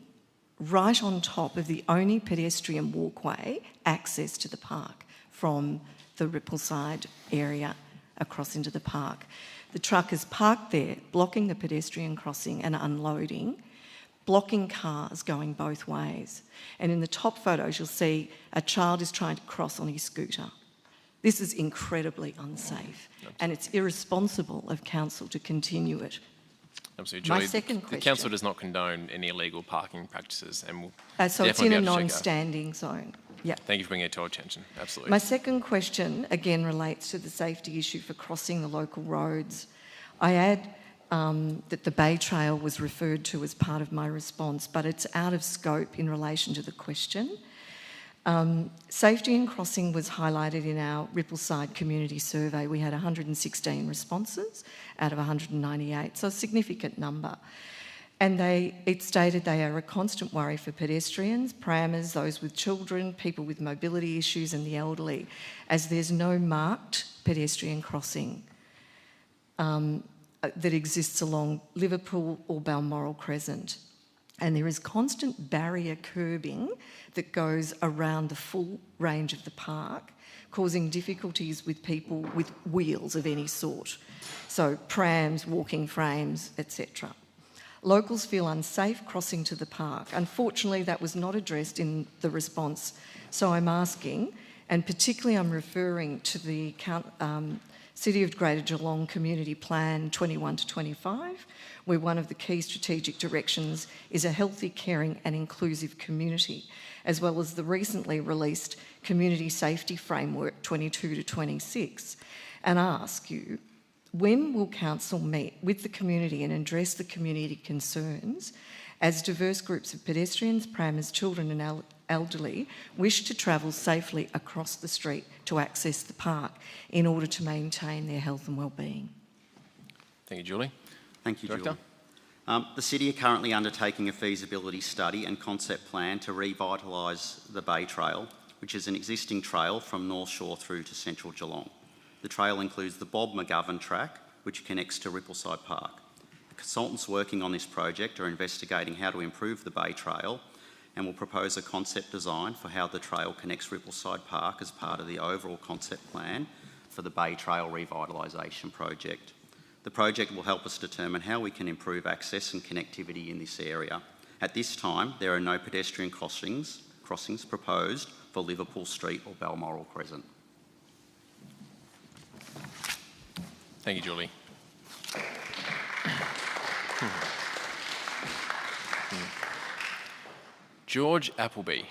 right on top of the only pedestrian walkway access to the park from the Rippleside area across into the park. The truck is parked there, blocking the pedestrian crossing and unloading, blocking cars going both ways. And in the top photos, you'll see a child is trying to cross on his scooter. This is incredibly unsafe, and it's irresponsible of council to continue it. Absolutely, My Julie. second The question. council does not condone any illegal parking practices, and will So it's definitely in a be able to check out. non-standing zone. Yep. Thank you for bringing it to our attention. Absolutely. My second question again relates to the safety issue for crossing the local roads. I add that the Bay Trail was referred to as part of my response, but it's out of scope in relation to the question. Safety in crossing was highlighted in our Rippleside community survey. We had 116 responses out of 198, so a significant number. And it stated they are a constant worry for pedestrians, prammers, those with children, people with mobility issues and the elderly, as there's no marked pedestrian crossing that exists along Liverpool or Balmoral Crescent. And there is constant barrier curbing that goes around the full range of the park, causing difficulties with people with wheels of any sort. So prams, walking frames, etc. Locals feel unsafe crossing to the park. Unfortunately, that was not addressed in the response. So I'm asking, and particularly I'm referring to the City of Greater Geelong Community Plan 21 to 25, where one of the key strategic directions is a healthy, caring and inclusive community, as well as the recently released Community Safety Framework 22 to 26, and ask you, when will Council meet with the community and address the community concerns as diverse groups of pedestrians, prammers, children and elderly wish to travel safely across the street to access the park in order to maintain their health and well-being? Thank you, Julie. Thank you, Director. Julie. The City are currently undertaking a feasibility study and concept plan to revitalise the Bay Trail, which is an existing trail from North Shore through to central Geelong. The trail includes the Bob McGovern track, which connects to Rippleside Park. The consultants working on this project are investigating how to improve the Bay Trail and will propose a concept design for how the trail connects Rippleside Park as part of the overall concept plan for the Bay Trail Revitalisation Project. The project will help us determine how we can improve access and connectivity in this area. At this time, there are no pedestrian crossings proposed for Liverpool Street or Balmoral Crescent. Thank you, Julie. George Appleby.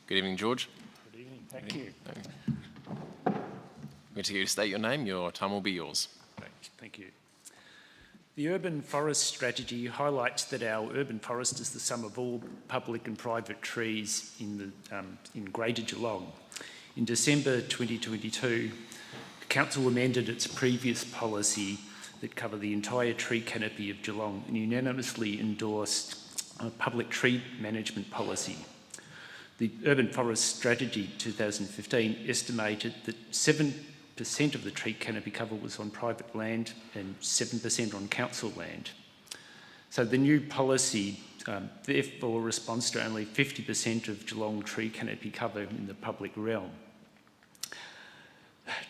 Good evening, George. Good evening, thank you. I'm going to get you to state your name. Your time will be yours. Thank you. The urban forest strategy highlights that our urban forest is the sum of all public and private trees in Greater Geelong. In December 2022, the Council amended its previous policy that covered the entire tree canopy of Geelong and unanimously endorsed a public tree management policy. The Urban Forest Strategy 2015 estimated that 7% of the tree canopy cover was on private land and 7% on council land. So the new policy therefore responds to only 50% of Geelong tree canopy cover in the public realm.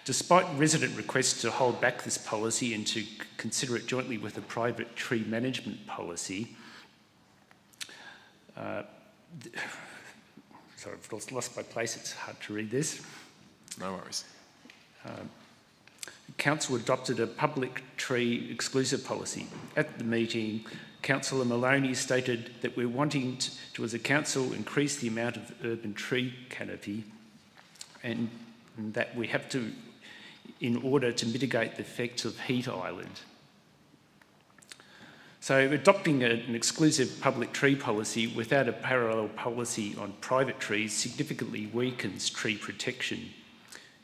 Despite resident requests to hold back this policy and to consider it jointly with a private tree management policy, sorry, I've lost my place, it's hard to read this. No worries. Council adopted a public tree exclusive policy. At the meeting, Councillor Maloney stated that we're wanting to, as a council, increase the amount of urban tree canopy and that we have to, in order to mitigate the effects of heat island. So adopting an exclusive public tree policy without a parallel policy on private trees significantly weakens tree protection.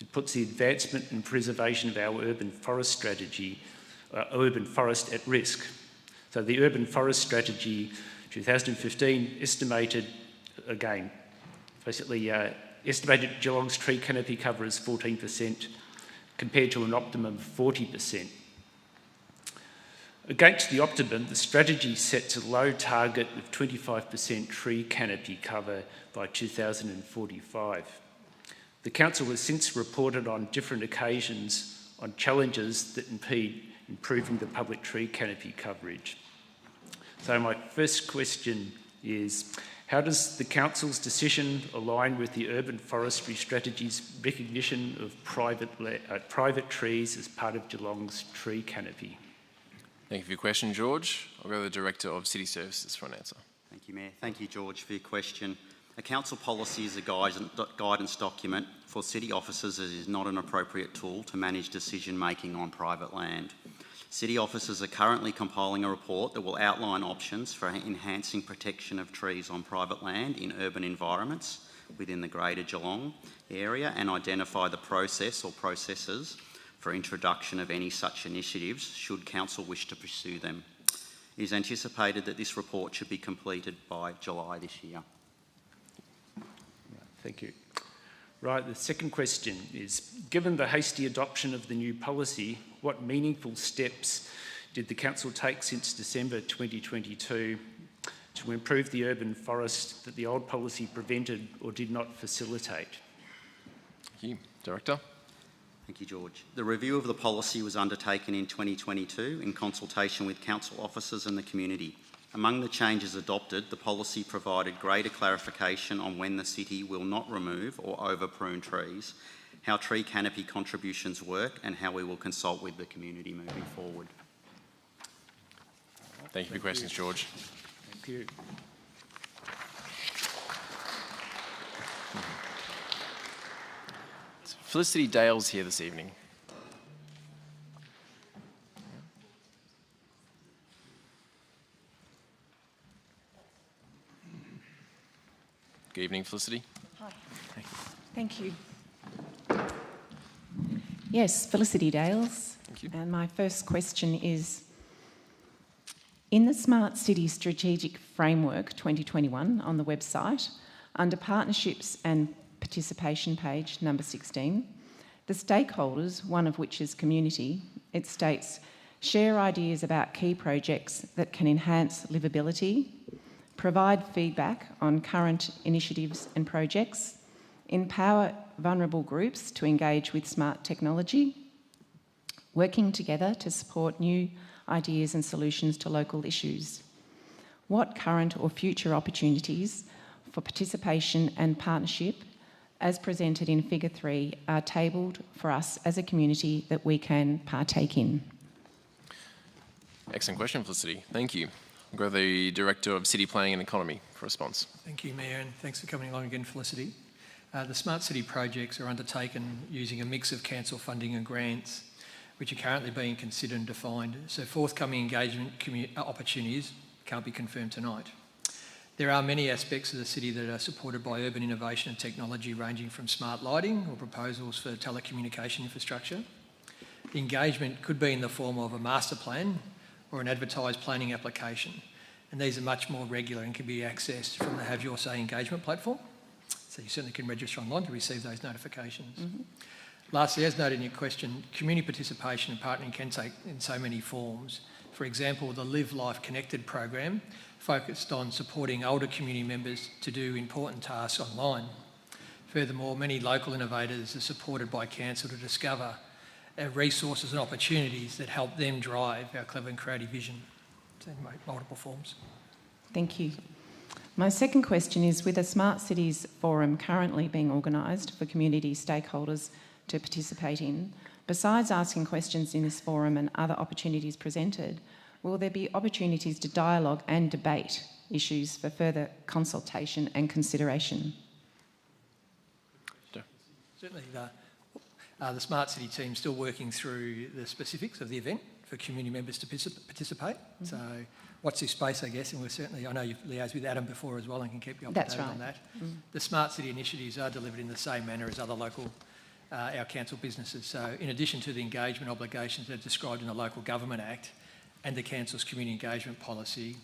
It puts the advancement and preservation of our urban forest strategy, urban forest at risk. So the Urban Forest Strategy 2015 estimated, again, basically estimated Geelong's tree canopy cover as 14% compared to an optimum of 40%. Against the optimum, the strategy sets a low target of 25% tree canopy cover by 2045. The Council has since reported on different occasions on challenges that impede improving the public tree canopy coverage. So my first question is, How does the Council's decision align with the urban forestry strategy's recognition of private trees as part of Geelong's tree canopy? Thank you for your question, George. I'll go to the Director of City Services for an answer. Thank you, Mayor. Thank you, George, for your question. A council policy is a guidance document for city officers as it is not an appropriate tool to manage decision-making on private land. City officers are currently compiling a report that will outline options for enhancing protection of trees on private land in urban environments within the Greater Geelong area and identify the process or processes for introduction of any such initiatives should council wish to pursue them. It is anticipated that this report should be completed by July this year. Thank you. Right, the second question is, given the hasty adoption of the new policy, what meaningful steps did the Council take since December 2022 to improve the urban forest that the old policy prevented or did not facilitate? Thank you. Director. Thank you, George. The review of the policy was undertaken in 2022 in consultation with council officers and the community. Among the changes adopted, the policy provided greater clarification on when the city will not remove or over-prune trees, how tree canopy contributions work, and how we will consult with the community moving forward. Thank you for your questions, George. Thank you. Felicity Dale's here this evening. Good evening, Felicity. Hi. Thank you. Yes, Felicity Dales. Thank you. And my first question is, in the Smart City Strategic Framework 2021 on the website, under Partnerships and Participation page number 16, the stakeholders, one of which is community, it states, share ideas about key projects that can enhance livability, provide feedback on current initiatives and projects, empower vulnerable groups to engage with smart technology, working together to support new ideas and solutions to local issues. What current or future opportunities for participation and partnership, as presented in Figure 3, are tabled for us as a community that we can partake in? Excellent question, Felicity. Thank you. I'll go to the Director of City Planning and Economy for a response. Thank you, Mayor, and thanks for coming along again, Felicity. The Smart City projects are undertaken using a mix of council funding and grants, which are currently being considered and defined, so forthcoming engagement opportunities can't be confirmed tonight. There are many aspects of the city that are supported by urban innovation and technology, ranging from smart lighting or proposals for telecommunication infrastructure. The engagement could be in the form of a master plan or an advertised planning application, and these are much more regular and can be accessed from the Have Your Say engagement platform, so you certainly can register online to receive those notifications. Mm-hmm. Lastly, as noted in your question, community participation and partnering can take in so many forms. For example, the Live Life Connected program focused on supporting older community members to do important tasks online. Furthermore, many local innovators are supported by council to discover resources and opportunities that help them drive our clever and creative vision in multiple forms. Thank you. My second question is, with a Smart Cities Forum currently being organised for community stakeholders to participate in, besides asking questions in this forum and other opportunities presented, will there be opportunities to dialogue and debate issues for further consultation and consideration? Certainly, the Smart City team is still working through the specifics of the event for community members to participate. Mm-hmm. So watch this space, I guess, and we're certainly, I know you've liaised with Adam before as well and can keep you up to date on that. Mm. The Smart City initiatives are delivered in the same manner as other local, our council businesses. So in addition to the engagement obligations that are described in the Local Government Act and the council's community engagement policy,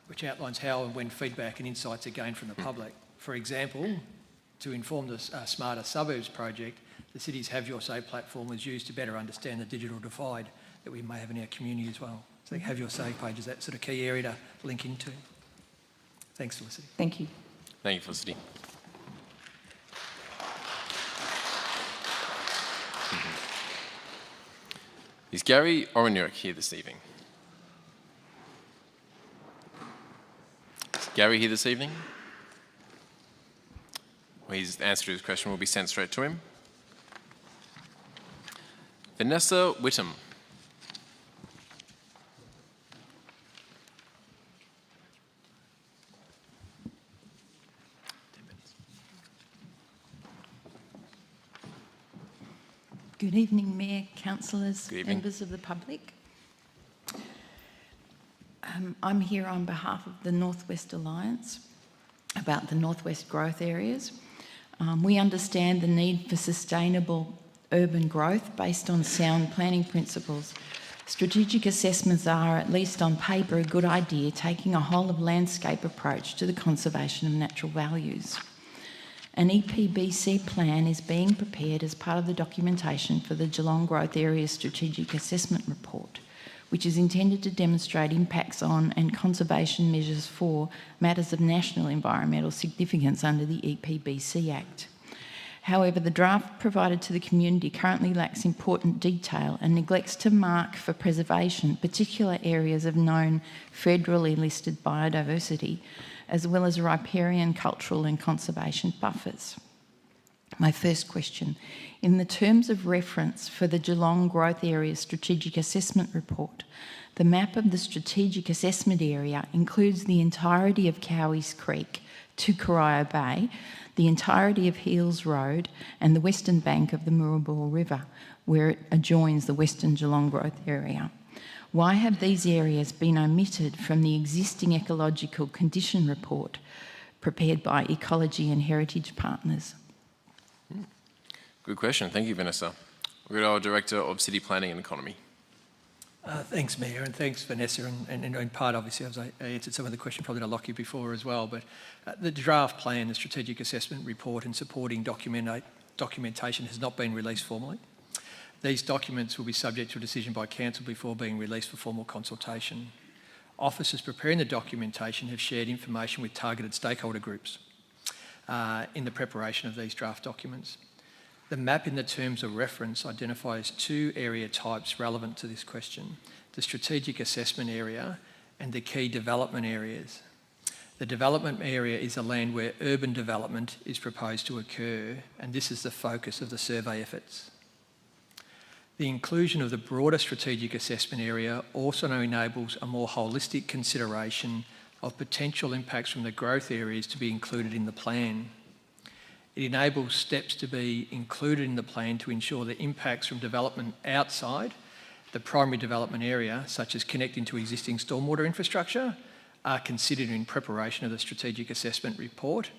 which outlines how and when feedback and insights are gained from the public. For example, to inform the Smarter Suburbs project, the city's Have Your Say platform was used to better understand the digital divide that we may have in our community as well. So the Have Your Say page is that sort of key area to link into. Thanks, Felicity. Thank you. Thank you, Felicity. Is Gary Orenurek here this evening? Gary here this evening? Well, his answer to his question will be sent straight to him. Vanessa Whittam. Good evening, Mayor, councillors, Good evening. members of the public. I'm here on behalf of the North West Alliance about the North West growth areas. We understand the need for sustainable urban growth based on sound planning principles. Strategic assessments are, at least on paper, a good idea, taking a whole of landscape approach to the conservation of natural values. An EPBC plan is being prepared as part of the documentation for the Geelong Growth Area Strategic Assessment Report, which is intended to demonstrate impacts on and conservation measures for matters of national environmental significance under the EPBC Act. However, the draft provided to the community currently lacks important detail and neglects to mark for preservation particular areas of known federally listed biodiversity, as well as riparian, cultural and conservation buffers. My first question, in the terms of reference for the Geelong Growth Area Strategic Assessment Report, the map of the strategic assessment area includes the entirety of Cowies Creek to Corio Bay, the entirety of Heels Road and the western bank of the Moorabool River, where it adjoins the Western Geelong Growth Area. Why have these areas been omitted from the existing ecological condition report prepared by Ecology and Heritage Partners? Good question. Thank you, Vanessa. We've got our Director of City Planning and Economy. Thanks, Mayor, and thanks, Vanessa. And in part, obviously, as I answered some of the questions probably to Lockie before as well, but the draft plan, the Strategic Assessment Report and supporting documentation has not been released formally. These documents will be subject to a decision by Council before being released for formal consultation. Officers preparing the documentation have shared information with targeted stakeholder groups in the preparation of these draft documents. The map in the terms of reference identifies two area types relevant to this question, the strategic assessment area and the key development areas. The development area is a land where urban development is proposed to occur, and this is the focus of the survey efforts. The inclusion of the broader strategic assessment area also enables a more holistic consideration of potential impacts from the growth areas to be included in the plan. It enables steps to be included in the plan to ensure the impacts from development outside the primary development area, such as connecting to existing stormwater infrastructure, are considered in preparation of the strategic assessment report,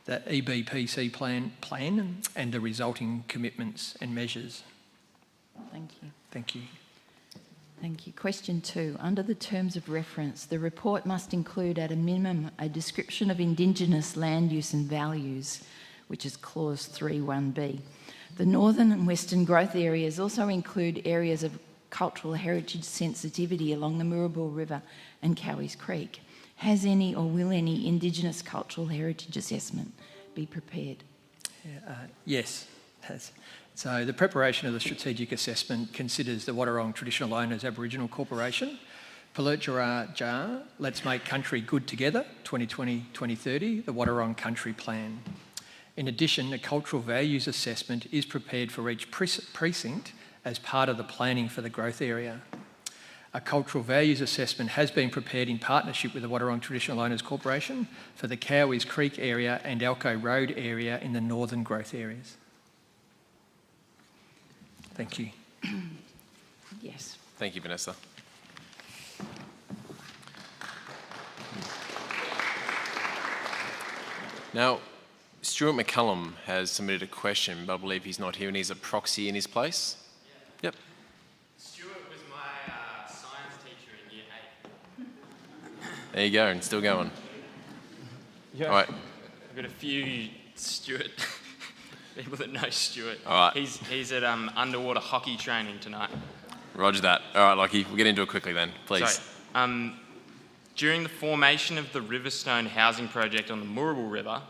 the EBPC plan and the resulting commitments and measures. Thank you. Thank you. Thank you. Question 2. Under the terms of reference, the report must include at a minimum a description of Indigenous land use and values, which is clause 3.1b. The northern and western growth areas also include areas of cultural heritage sensitivity along the Moorabool River and Cowies Creek. Has any or will any Indigenous cultural heritage assessment be prepared? Yes, it has. So the preparation of the strategic assessment considers the Wadawurrung Traditional Owners Aboriginal Corporation, Palutjara, Let's Make Country Good Together, 2020-2030, the Wadawurrung Country Plan. In addition, a cultural values assessment is prepared for each precinct as part of the planning for the growth area. A cultural values assessment has been prepared in partnership with the Wadawurrung Traditional Owners Corporation for the Cowies Creek area and Alco Road area in the northern growth areas. Thank you. Yes. Thank you, Vanessa. Now, Stuart McCullum has submitted a question, but I believe he's not here and he's a proxy in his place. Yep. Stuart was my science teacher in year 8. There you go, and still going. Yeah. All right. I've got a few Stuart people that know Stuart. All right. He's at underwater hockey training tonight. Roger that. All right, Lockie, we'll get into it quickly then, please. Sorry. During the formation of the Riverstone housing project on the Moorabool River,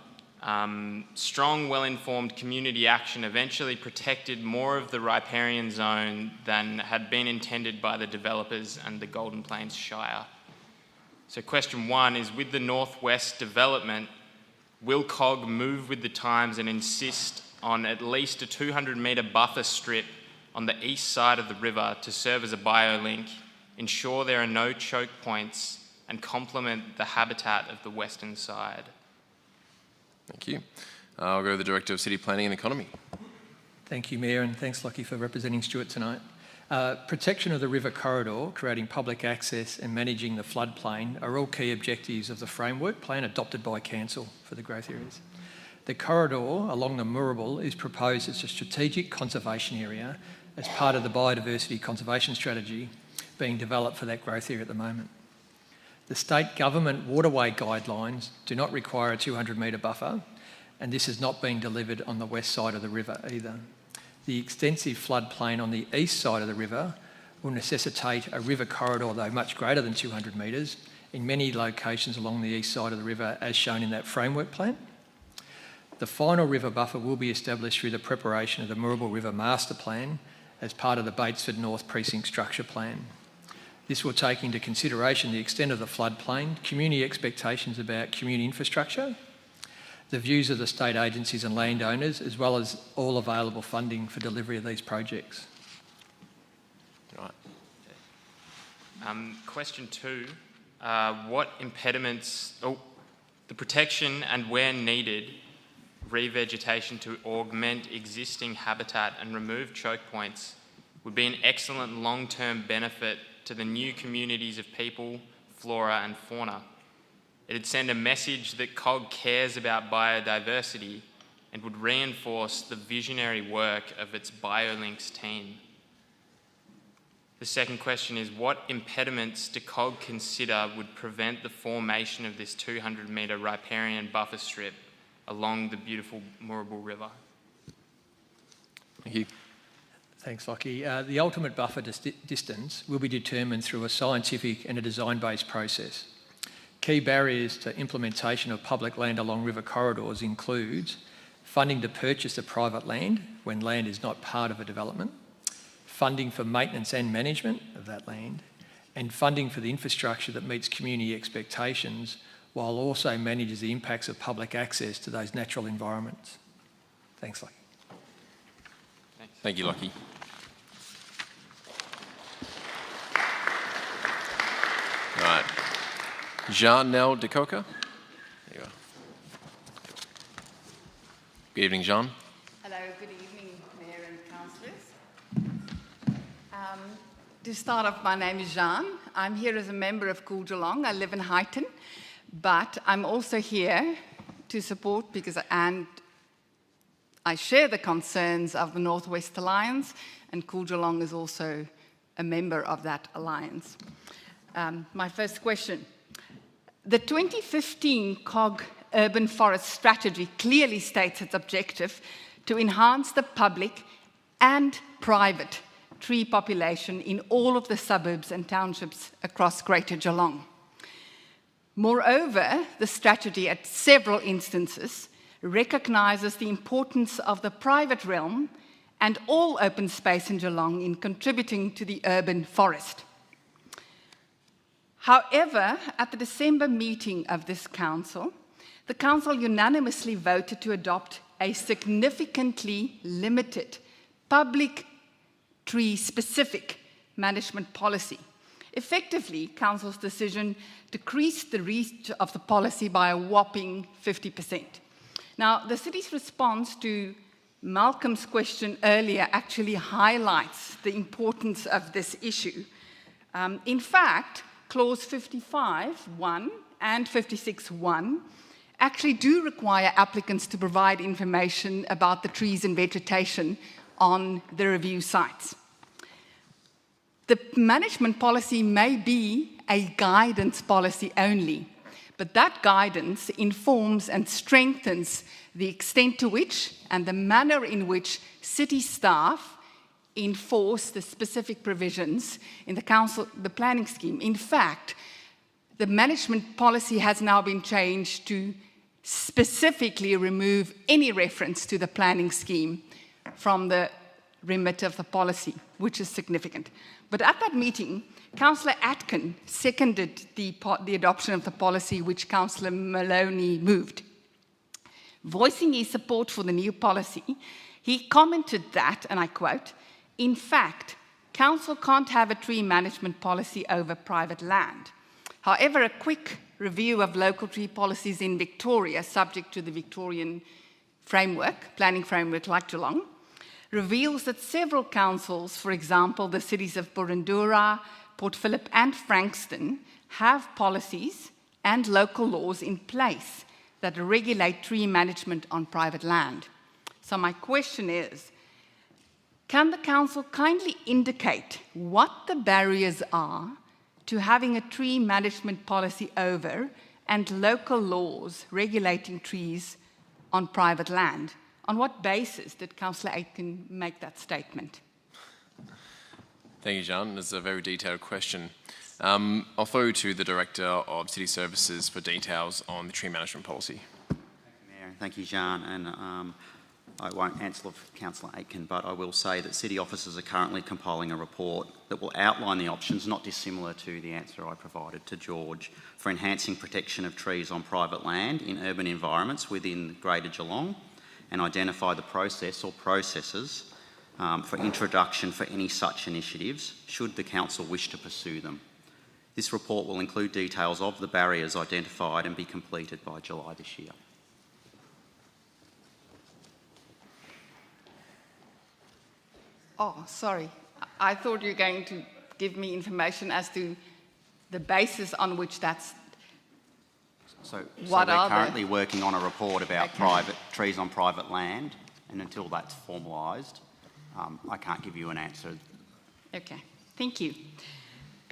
strong, well-informed community action eventually protected more of the riparian zone than had been intended by the developers and the Golden Plains Shire. So question 1 is, with the northwest development, will COG move with the times and insist on at least a 200-metre buffer strip on the east side of the river to serve as a biolink, ensure there are no choke points, and complement the habitat of the western side? Thank you. I'll go to the Director of City Planning and Economy. Thank you, Mayor, and thanks, Lockie, for representing Stuart tonight. Protection of the river corridor, creating public access and managing the floodplain are all key objectives of the framework plan adopted by Council for the growth areas. The corridor along the Moorabool is proposed as a strategic conservation area as part of the biodiversity conservation strategy being developed for that growth area at the moment. The state government waterway guidelines do not require a 200-metre buffer, and this is not being delivered on the west side of the river either. The extensive floodplain on the east side of the river will necessitate a river corridor, though much greater than 200 metres, in many locations along the east side of the river, as shown in that framework plan. The final river buffer will be established through the preparation of the Moorabool River Master Plan as part of the Batesford North Precinct Structure Plan. This will take into consideration the extent of the floodplain, community expectations about community infrastructure, the views of the state agencies and landowners, as well as all available funding for delivery of these projects. Right. Question 2, what impediments, the protection and where needed, revegetation to augment existing habitat and remove choke points would be an excellent long-term benefit to the new communities of people, flora and fauna. It'd send a message that COG cares about biodiversity and would reinforce the visionary work of its BioLinks team. The second question is, what impediments do COG consider would prevent the formation of this 200-metre riparian buffer strip along the beautiful Moorabool River? Thank you. Thanks, Lockie. The ultimate buffer distance will be determined through a scientific and a design-based process. Key barriers to implementation of public land along river corridors includes funding to purchase the private land when land is not part of a development, funding for maintenance and management of that land, and funding for the infrastructure that meets community expectations while also manages the impacts of public access to those natural environments. Thanks, Lockie. Thank you, Lockie. Right. Jean-Nel Decoca. There you go. Good evening, Jean. Hello, good evening, Mayor and Councillors. To start off, my name is Jean. I'm here as a member of Cool Geelong. I live in Highton, but I'm also here to support and I share the concerns of the North West Alliance, and Cool Geelong is also a member of that alliance. My first question. The 2015 COG Urban Forest Strategy clearly states its objective to enhance the public and private tree population in all of the suburbs and townships across Greater Geelong. Moreover, the strategy at several instances recognises the importance of the private realm and all open space in Geelong in contributing to the urban forest. However, at the December meeting of this council, the council unanimously voted to adopt a significantly limited public tree-specific management policy. Effectively, council's decision decreased the reach of the policy by a whopping 50%. Now, the city's response to Malcolm's question earlier actually highlights the importance of this issue. In fact, Clause 55(1) and 56(1) actually do require applicants to provide information about the trees and vegetation on the review sites. The management policy may be a guidance policy only, but that guidance informs and strengthens the extent to which and the manner in which city staff enforce the specific provisions in the planning scheme. In fact, the management policy has now been changed to specifically remove any reference to the planning scheme from the remit of the policy, which is significant. But at that meeting, Councillor Atkin seconded the adoption of the policy which Councillor Maloney moved. Voicing his support for the new policy, he commented that, and I quote, "In fact, Council can't have a tree management policy over private land. However, a quick review of local tree policies in Victoria, subject to the Victorian framework, planning framework like Geelong, reveals that several councils, for example, the cities of Burundura, Port Phillip and Frankston, have policies and local laws in place that regulate tree management on private land." So my question is, can the council kindly indicate what the barriers are to having a tree management policy over and local laws regulating trees on private land? On what basis did Councillor Aitken make that statement? Thank you, John. It's a very detailed question. I'll throw to the Director of City Services for details on the tree management policy. Thank you, Mayor. Thank you, Jean. And I won't answer for Councillor Aitken, but I will say that city officers are currently compiling a report that will outline the options, not dissimilar to the answer I provided to George, for enhancing protection of trees on private land in urban environments within Greater Geelong, and identify the process or processes for introduction for any such initiatives, should the council wish to pursue them. This report will include details of the barriers identified and be completed by July this year. Oh, sorry. I thought you were going to give me information as to the basis on which that's... So we're currently working on a report about private trees on private land, and until that's formalised, I can't give you an answer. Okay, thank you.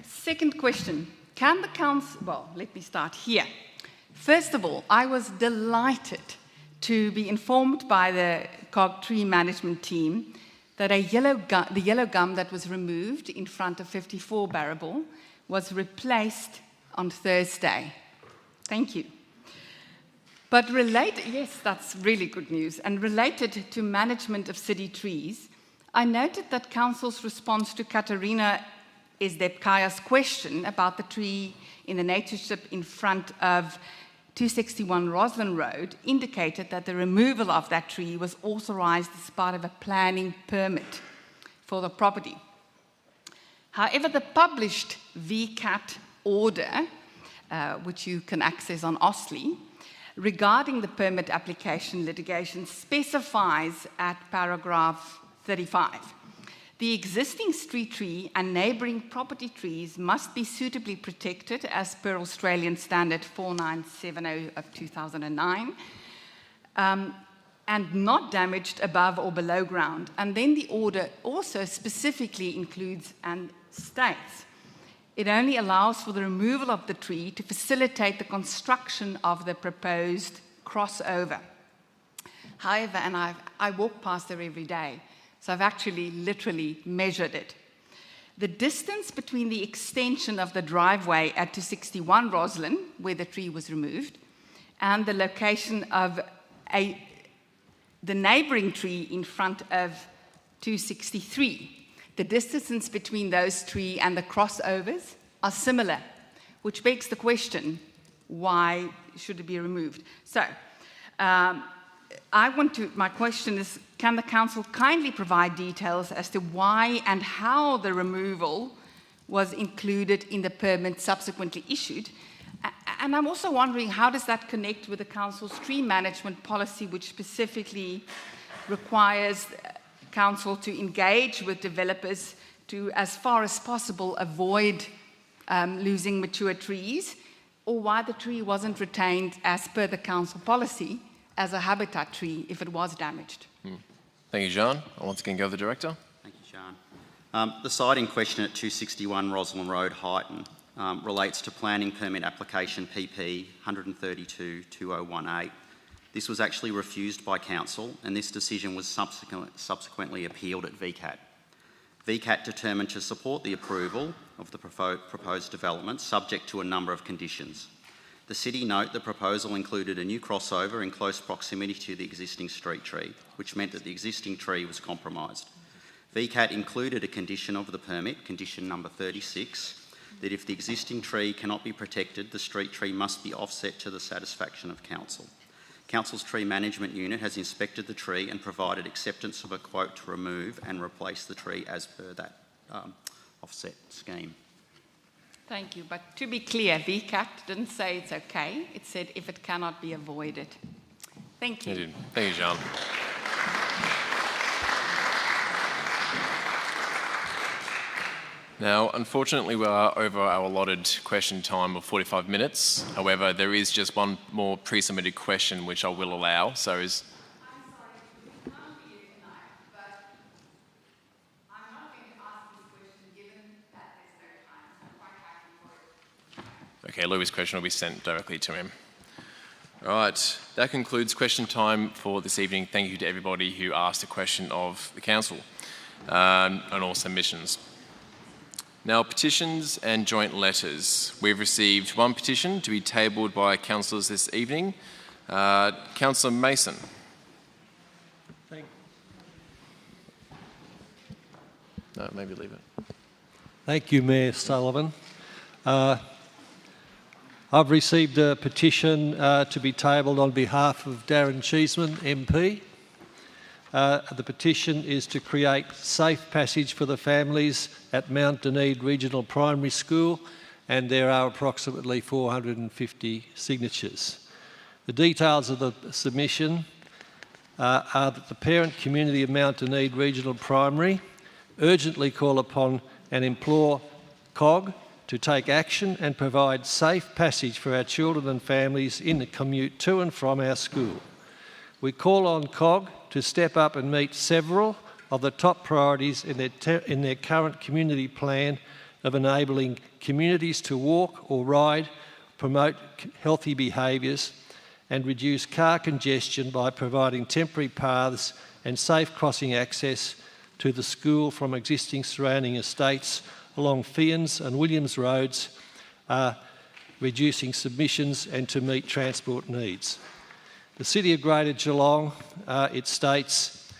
Second question. Can the council... Well, let me start here. First of all, I was delighted to be informed by the COG tree management team that the yellow gum that was removed in front of 54 Barrable was replaced on Thursday. Thank you. But related, yes, that's really good news. And related to management of city trees, I noted that Council's response to Katerina Esdebkaya's question about the tree in the nature strip in front of 261 Roslyn Road indicated that the removal of that tree was authorised as part of a planning permit for the property. However, the published VCAT order, which you can access on OSLI, regarding the permit application litigation specifies at paragraph 35, the existing street tree and neighbouring property trees must be suitably protected as per Australian Standard 4970 of 2009 and not damaged above or below ground. And then the order also specifically includes and states it only allows for the removal of the tree to facilitate the construction of the proposed crossover. However, and I walk past there every day, so I've actually literally measured it. The distance between the extension of the driveway at 261 Roslyn, where the tree was removed, and the location of the neighbouring tree in front of 263. The distance between those trees and the crossovers are similar, which begs the question, why should it be removed? So, my question is, can the council kindly provide details as to why and how the removal was included in the permit subsequently issued? And I'm also wondering, how does that connect with the council's tree management policy, which specifically requires council to engage with developers to, as far as possible, avoid losing mature trees, or why the tree wasn't retained as per the council policy as a habitat tree if it was damaged. Thank you, Jean. I'll once again go to the Director. Thank you, Jean. The site in question at 261 Roslyn Road, Highton, relates to planning permit application PP 132-2018. This was actually refused by Council, and this decision was subsequently appealed at VCAT. VCAT determined to support the approval of the proposed development subject to a number of conditions. The City note the proposal included a new crossover in close proximity to the existing street tree, which meant that the existing tree was compromised. VCAT included a condition of the permit, condition number 36, that if the existing tree cannot be protected, the street tree must be offset to the satisfaction of council. Council's tree management unit has inspected the tree and provided acceptance of a quote to remove and replace the tree as per that offset scheme. Thank you. But to be clear, VCAT didn't say it's okay. It said if it cannot be avoided. Thank you. Thank you, John. Now, unfortunately, we are over our allotted question time of 45 minutes. However, there is just one more pre-submitted question which I will allow. So is... Okay, Louis' question will be sent directly to him. All right, that concludes question time for this evening. Thank you to everybody who asked a question of the council and all submissions. Now, petitions and joint letters. We've received one petition to be tabled by councillors this evening. Councillor Mason. No, maybe leave it. Thank you, Mayor Sullivan. I've received a petition to be tabled on behalf of Darren Cheeseman, MP. The petition is to create safe passage for the families at Mount Dunedin Regional Primary School, and there are approximately 450 signatures. The details of the submission are that the parent community of Mount Dunedin Regional Primary urgently call upon and implore COG to take action and provide safe passage for our children and families in the commute to and from our school. We call on COG to step up and meet several of the top priorities in their current community plan of enabling communities to walk or ride, promote healthy behaviours and reduce car congestion by providing temporary paths and safe crossing access to the school from existing surrounding estates along Fians and Williams roads, reducing submissions and to meet transport needs. The City of Greater Geelong, it states,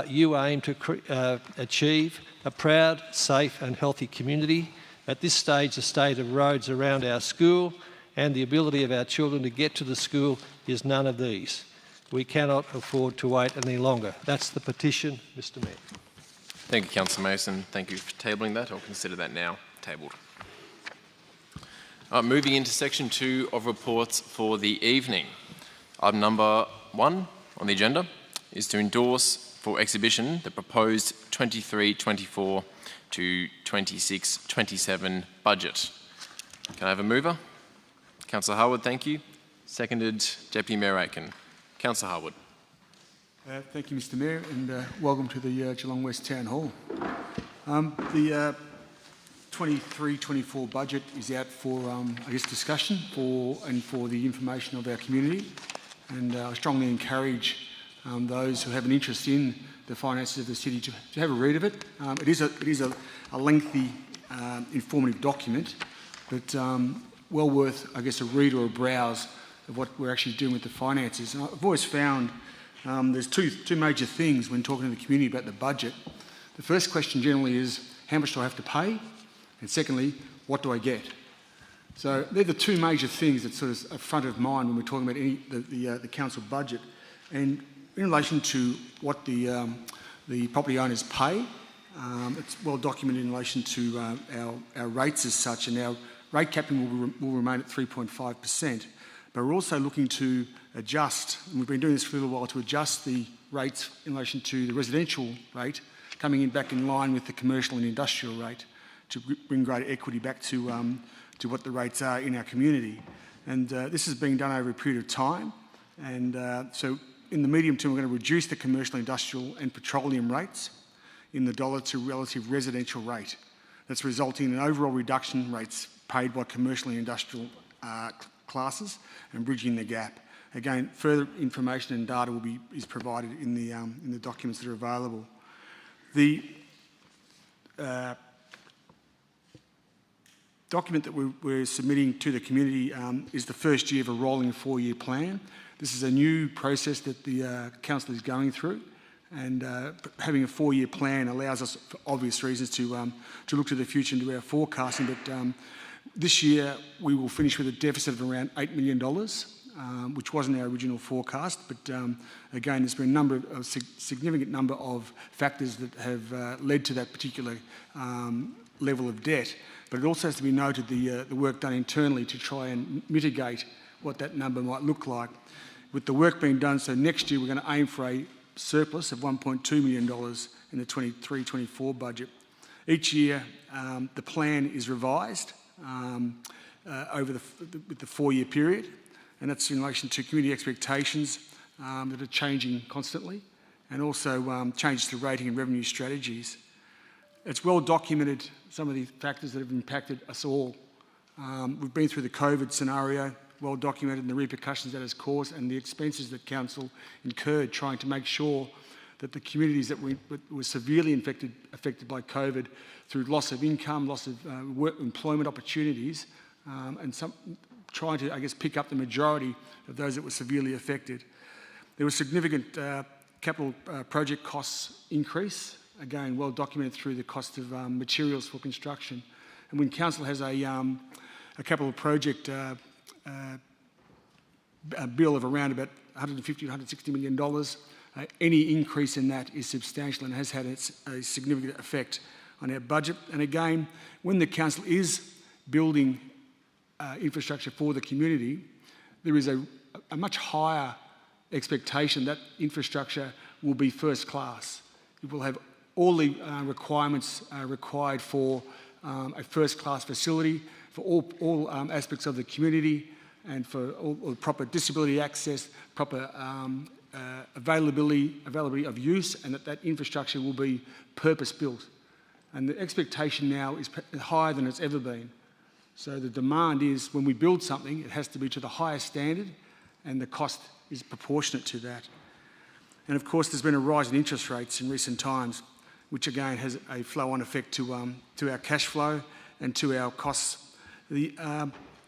you aim to achieve a proud, safe and healthy community. At this stage, the state of roads around our school and the ability of our children to get to the school is none of these. We cannot afford to wait any longer. That's the petition, Mr Mayor. Thank you, Councillor Mason. Thank you for tabling that. I'll consider that now tabled. Moving into section 2 of reports for the evening. Item number 1 on the agenda is to endorse for exhibition the proposed 23-24 to 26-27 budget. Can I have a mover? Councillor Harwood, thank you. Seconded, Deputy Mayor Aitken. Councillor Harwood. Thank you, Mr Mayor, and welcome to the Geelong West Town Hall. The 23-24 budget is out for, discussion for the information of our community, and I strongly encourage those who have an interest in the finances of the city to have a read of it. It is a lengthy, informative document, but well worth, a read or a browse of what we're actually doing with the finances. And I've always found there's two major things when talking to the community about the budget. The first question generally is, how much do I have to pay? And secondly, what do I get? So they're the two major things that sort of are front of mind when we're talking about the council budget. And in relation to what the property owners pay, it's well documented in relation to our rates as such, and our rate capping will remain at 3.5%. But we're also looking to adjust, and we've been doing this for a little while, to adjust the rates in relation to the residential rate, coming back in line with the commercial and industrial rate to bring greater equity back to what the rates are in our community. And this is being done over a period of time. And so in the medium term, we're going to reduce the commercial, industrial and petroleum rates in the dollar to relative residential rate. That's resulting in an overall reduction in rates paid by commercial and industrial classes and bridging the gap. Again, further information and data is provided in the documents that are available. The document that we're submitting to the community is the first year of a rolling 4-year plan. This is a new process that the council is going through, And having a 4-year plan allows us, for obvious reasons, to look to the future and do our forecasting. But this year we will finish with a deficit of around $8 million, which wasn't our original forecast. But again, there's been a significant number of factors that have led to that particular level of debt. But it also has to be noted the work done internally to try and mitigate what that number might look like. With the work being done, so next year we're going to aim for a surplus of $1.2 million in the 23-24 budget. Each year the plan is revised over with the 4-year period, and that's in relation to community expectations that are changing constantly, and also changes to rating and revenue strategies. It's well documented, some of the factors that have impacted us all. We've been through the COVID scenario, well documented, and the repercussions that has caused and the expenses that Council incurred trying to make sure that the communities that were severely affected by COVID through loss of income, loss of employment opportunities, and trying to, I guess, pick up the majority of those that were severely affected. There was significant capital project costs increase, again, well documented through the cost of materials for construction. And when Council has a capital project a bill of around about $150 to $160 million, any increase in that is substantial and has had a significant effect on our budget. And again, when the Council is building infrastructure for the community, there is a much higher expectation that infrastructure will be first class. It will have all the requirements required for a first class facility, for all aspects of the community, and for all proper disability access, proper availability of use, and that infrastructure will be purpose-built. And the expectation now is higher than it's ever been. So the demand is, when we build something, it has to be to the highest standard, and the cost is proportionate to that. And of course, there's been a rise in interest rates in recent times, which again has a flow-on effect to our cash flow and to our costs. The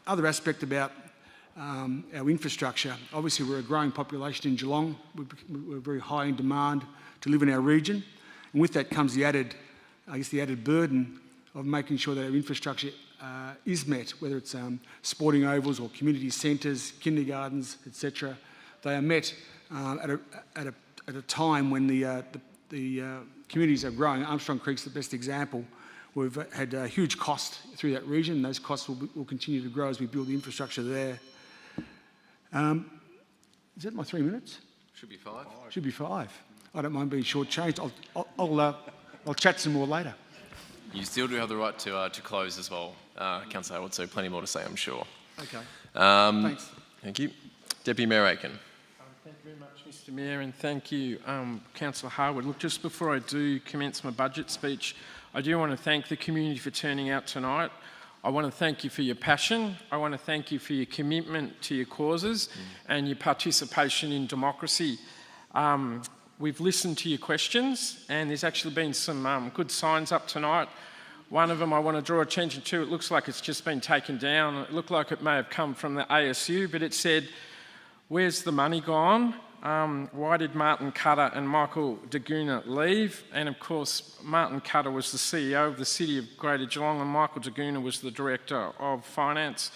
other aspect about our infrastructure, obviously we're a growing population in Geelong. We're very high in demand to live in our region, and with that comes the added burden of making sure that our infrastructure is met, whether it's sporting ovals or community centres, kindergartens, etc. They are met at a time when the communities are growing. Armstrong Creek's the best example. We've had a huge cost through that region, and those costs will continue to grow as we build the infrastructure there. Is that my 3 minutes? Should be 5. Should be 5. I don't mind being shortchanged. I'll chat some more later. You still do have the right to close as well, Councillor Hayward, so plenty more to say, I'm sure. Okay. Thanks. Thank you. Deputy Mayor Aitken. Thank you very much, Mr Mayor, and thank you, Councillor Harwood. Look, just before I do commence my budget speech, I do want to thank the community for turning out tonight. I want to thank you for your passion. I want to thank you for your commitment to your causes and your participation in democracy. We've listened to your questions, and there's actually been some good signs up tonight. One of them I want to draw attention to. It looks like it's just been taken down. It looked like it may have come from the ASU, but it said, "Where's the money gone? Why did Martin Cutter and Michael Daguna leave?" And of course, Martin Cutter was the CEO of the City of Greater Geelong, and Michael Daguna was the Director of Finance.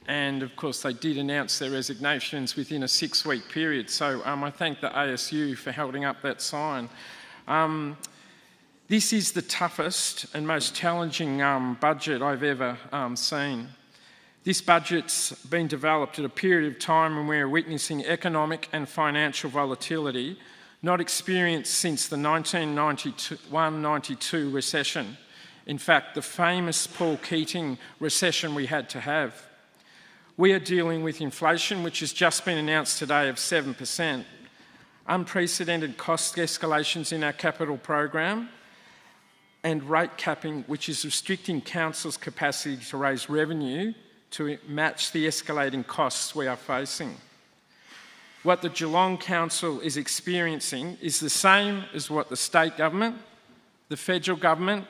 And of course, they did announce their resignations within a 6-week period. So I thank the ASU for holding up that sign. This is the toughest and most challenging budget I've ever seen. This budget's been developed at a period of time when we're witnessing economic and financial volatility not experienced since the 1991-92 recession. In fact, the famous Paul Keating recession we had to have. We are dealing with inflation, which has just been announced today, of 7%, unprecedented cost escalations in our capital program, and rate capping, which is restricting council's capacity to raise revenue to match the escalating costs we are facing. What the Geelong Council is experiencing is the same as what the state government, the federal government,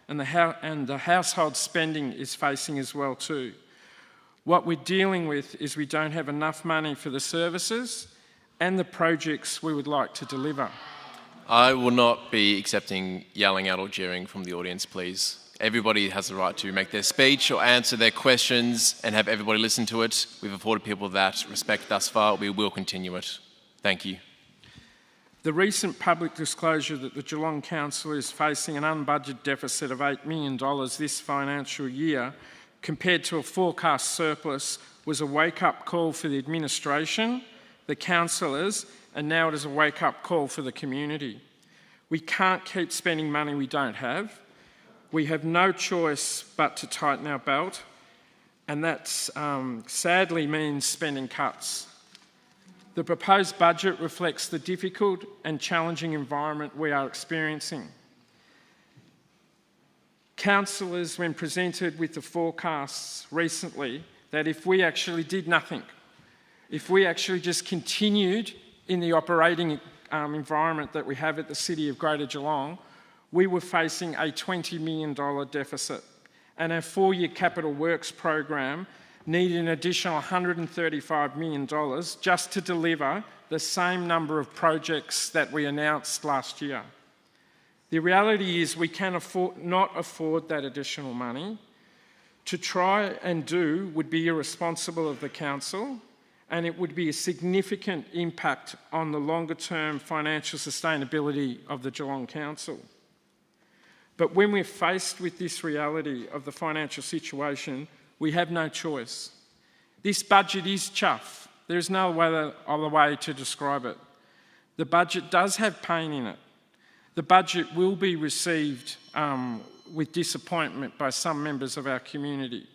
and the household spending is facing as well too. What we're dealing with is we don't have enough money for the services and the projects we would like to deliver. I will not be accepting yelling out or jeering from the audience, please. Everybody has the right to make their speech or answer their questions and have everybody listen to it. We've afforded people that respect thus far. We will continue it. Thank you. The recent public disclosure that the Geelong Council is facing an unbudgeted deficit of $8 million this financial year compared to a forecast surplus was a wake-up call for the administration, the councillors, and now it is a wake-up call for the community. We can't keep spending money we don't have. We have no choice but to tighten our belt, and that sadly means spending cuts. The proposed budget reflects the difficult and challenging environment we are experiencing. Councillors, when presented with the forecasts recently, that if we actually did nothing, if we actually just continued in the operating environment that we have at the City of Greater Geelong, we were facing a $20 million deficit, and our 4-year capital works program needed an additional $135 million just to deliver the same number of projects that we announced last year. The reality is we can not afford that additional money. To try and do would be irresponsible of the council, and it would be a significant impact on the longer-term financial sustainability of the Geelong Council. But when we're faced with this reality of the financial situation, we have no choice. This budget is chuff. There's no other way to describe it. The budget does have pain in it. The budget will be received with disappointment by some members of our community.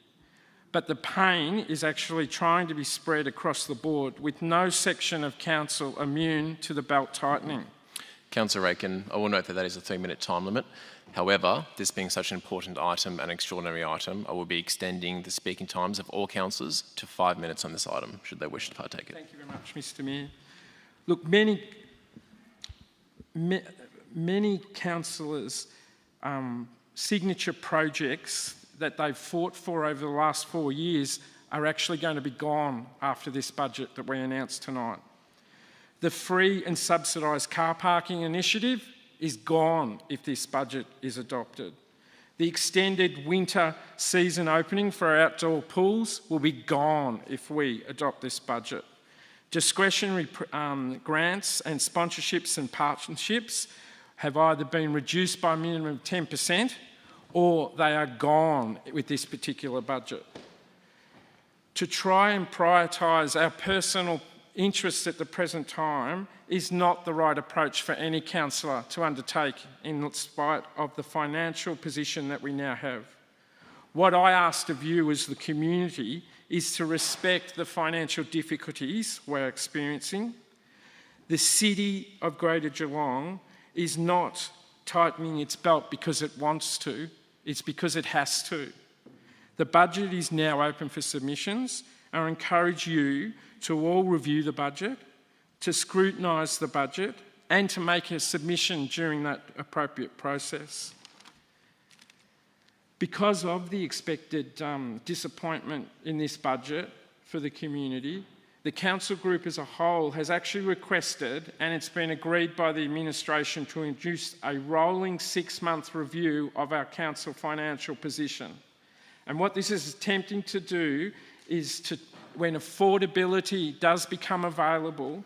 But the pain is actually trying to be spread across the board with no section of council immune to the belt tightening. Councillor Aiken, I will note that that is a 3-minute time limit. However, this being such an important item, an extraordinary item, I will be extending the speaking times of all councillors to 5 minutes on this item, should they wish to partake in it. Thank you very much, Mr Mayor. Look, many councillors' signature projects that they've fought for over the last 4 years are actually going to be gone after this budget that we announced tonight. The free and subsidised car parking initiative is gone if this budget is adopted. The extended winter season opening for our outdoor pools will be gone if we adopt this budget. Discretionary grants and sponsorships and partnerships have either been reduced by a minimum of 10% or they are gone with this particular budget. To try and prioritise our personal interests at the present time is not the right approach for any councillor to undertake in spite of the financial position that we now have. What I asked of you as the community is to respect the financial difficulties we're experiencing. The City of Greater Geelong is not tightening its belt because it wants to, it's because it has to. The budget is now open for submissions. I encourage you to all review the budget, to scrutinise the budget, and to make a submission during that appropriate process. Because of the expected disappointment in this budget for the community, the council group as a whole has actually requested, and it's been agreed by the administration, to introduce a rolling 6-month review of our council financial position. And what this is attempting to do is to, when affordability does become available,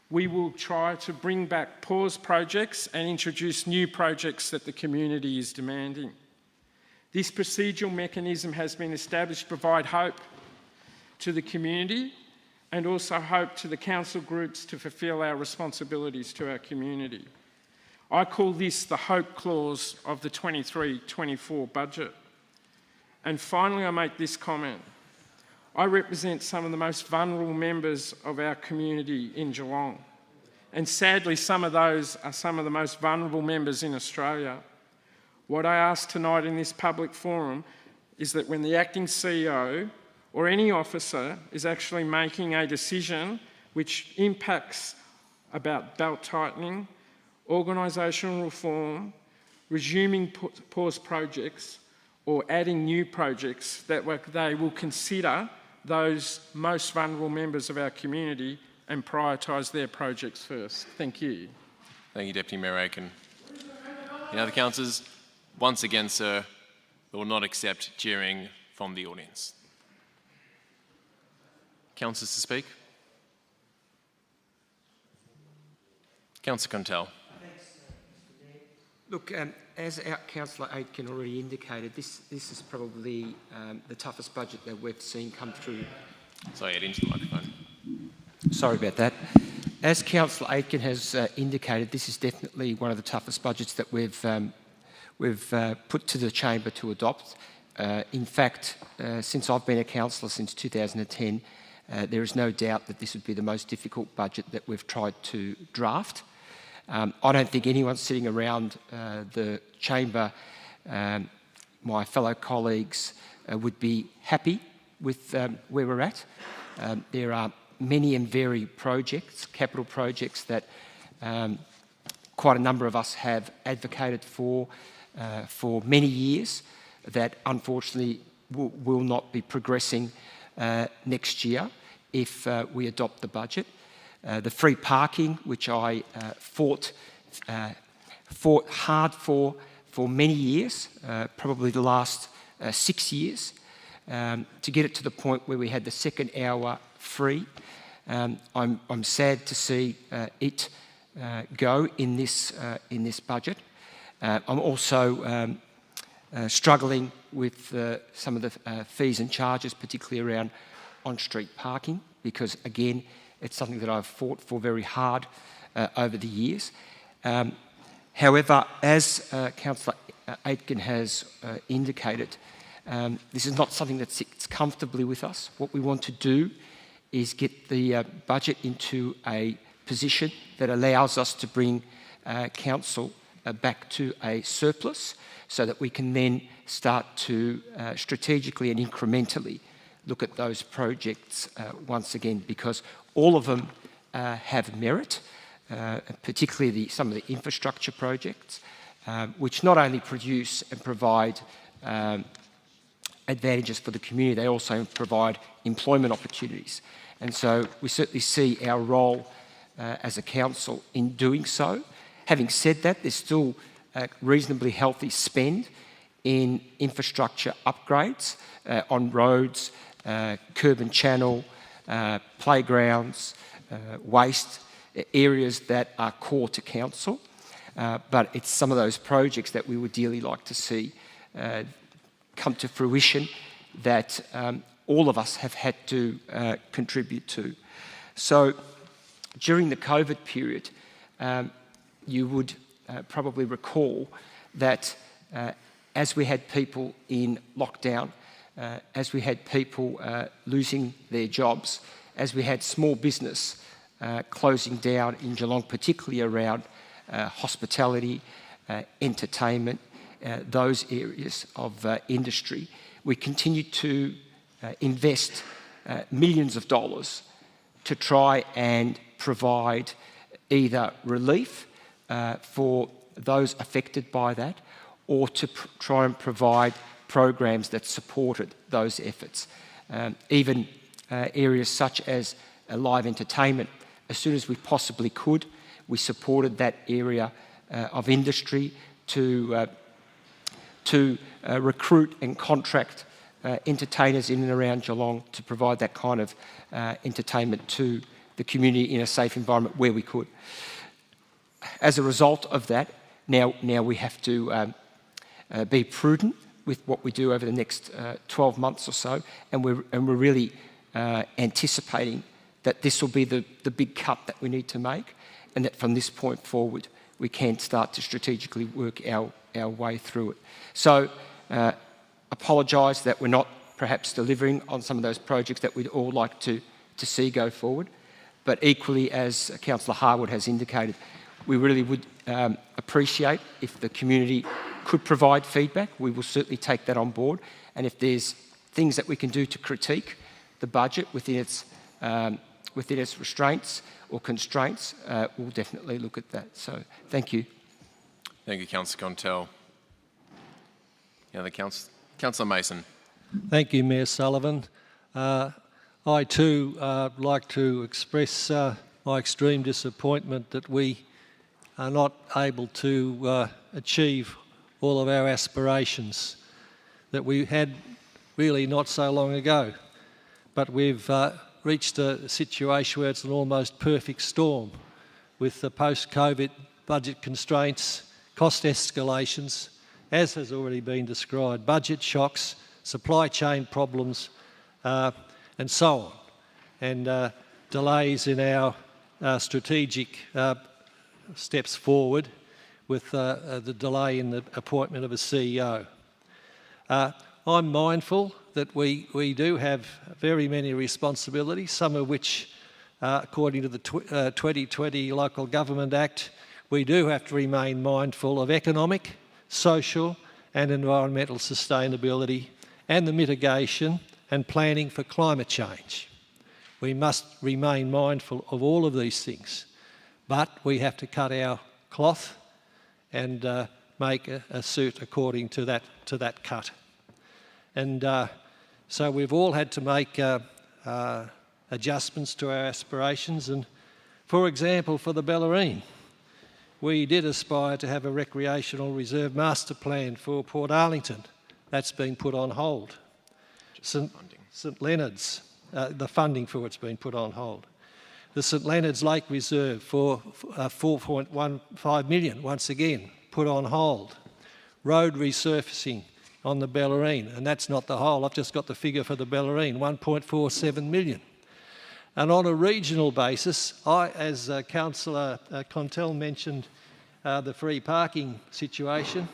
we will try to bring back paused projects and introduce new projects that the community is demanding. This procedural mechanism has been established to provide hope to the community and also hope to the council groups to fulfil our responsibilities to our community. I call this the hope clause of the 23-24 budget. And finally, I make this comment. I represent some of the most vulnerable members of our community in Geelong. And sadly, some of those are some of the most vulnerable members in Australia. What I ask tonight in this public forum is that when the acting CEO or any officer is actually making a decision which impacts about belt tightening, organisational reform, resuming paused projects, or adding new projects, that they will consider those most vulnerable members of our community and prioritise their projects first. Thank you. Thank you, Deputy Mayor Aiken. Any other councillors? Once again, sir, we will not accept cheering from the audience. Councillors to speak? Councillor Contell. Look, as our Councillor Aitken already indicated, this is probably the toughest budget that we've seen come through. Sorry, get into the microphone. Sorry about that. As Councillor Aitken has indicated, this is definitely one of the toughest budgets that we've put to the chamber to adopt. In fact, since I've been a councillor since 2010, there is no doubt that this would be the most difficult budget that we've tried to draft. I don't think anyone sitting around the chamber, my fellow colleagues, would be happy with where we're at. There are many and varied projects, capital projects, that quite a number of us have advocated for many years, that unfortunately will not be progressing next year if we adopt the budget. The free parking, which I fought hard for many years, probably the last 6 years, to get it to the point where we had the second hour free. I'm sad to see it go in this budget. I'm also struggling with some of the fees and charges, particularly around on-street parking, because again, it's something that I've fought for very hard over the years. However, as Councillor Aitken has indicated, this is not something that sits comfortably with us. What we want to do is get the budget into a position that allows us to bring council back to a surplus, so that we can then start to strategically and incrementally look at those projects once again, because all of them have merit, particularly some of the infrastructure projects, which not only produce and provide advantages for the community, they also provide employment opportunities. And so we certainly see our role as a council in doing so. Having said that, there's still a reasonably healthy spend in infrastructure upgrades on roads, curb and channel, playgrounds, waste, areas that are core to council. But it's some of those projects that we would dearly like to see come to fruition, that all of us have had to contribute to. So during the COVID period, you would probably recall that as we had people in lockdown, as we had people losing their jobs, as we had small business closing down in Geelong, particularly around hospitality, entertainment, those areas of industry, we continued to invest millions of dollars to try and provide either relief for those affected by that, or to try and provide programs that supported those efforts. Even areas such as live entertainment, as soon as we possibly could, we supported that area of industry to recruit and contract entertainers in and around Geelong to provide that kind of entertainment to the community in a safe environment where we could. As a result of that, now we have to be prudent with what we do over the next 12 months or so, and we're really anticipating that this will be the big cut that we need to make, and that from this point forward we can start to strategically work our way through it. So apologise that we're not perhaps delivering on some of those projects that we'd all like to see go forward, but equally, as Councillor Harwood has indicated, we really would appreciate if the community could provide feedback. We will certainly take that on board, and if there's things that we can do to critique the budget within its restraints or constraints, we'll definitely look at that. So thank you. Thank you, Councillor Contell. Any other Councillor Mason. Thank you, Mayor Sullivan. I too like to express my extreme disappointment that we are not able to achieve all of our aspirations that we had really not so long ago. But we've reached a situation where it's an almost perfect storm with the post-COVID budget constraints, cost escalations, as has already been described, budget shocks, supply chain problems, and so on, and delays in our strategic steps forward with the delay in the appointment of a CEO. I'm mindful that we do have very many responsibilities, some of which, according to the 2020 Local Government Act, we do have to remain mindful of economic, social and environmental sustainability and the mitigation and planning for climate change. We must remain mindful of all of these things, but we have to cut our cloth and make a suit according to that cut. And so we've all had to make adjustments to our aspirations. And for example, for the Bellarine, we did aspire to have a recreational reserve master plan for Port Arlington. That's been put on hold. St Leonard's, the funding for it's been put on hold. The St Leonard's Lake Reserve for 4.15 million, once again, put on hold. Road resurfacing on the Bellarine, and that's not the whole, I've just got the figure for the Bellarine, 1.47 million. And on a regional basis, as Councillor Contell mentioned the free parking situation,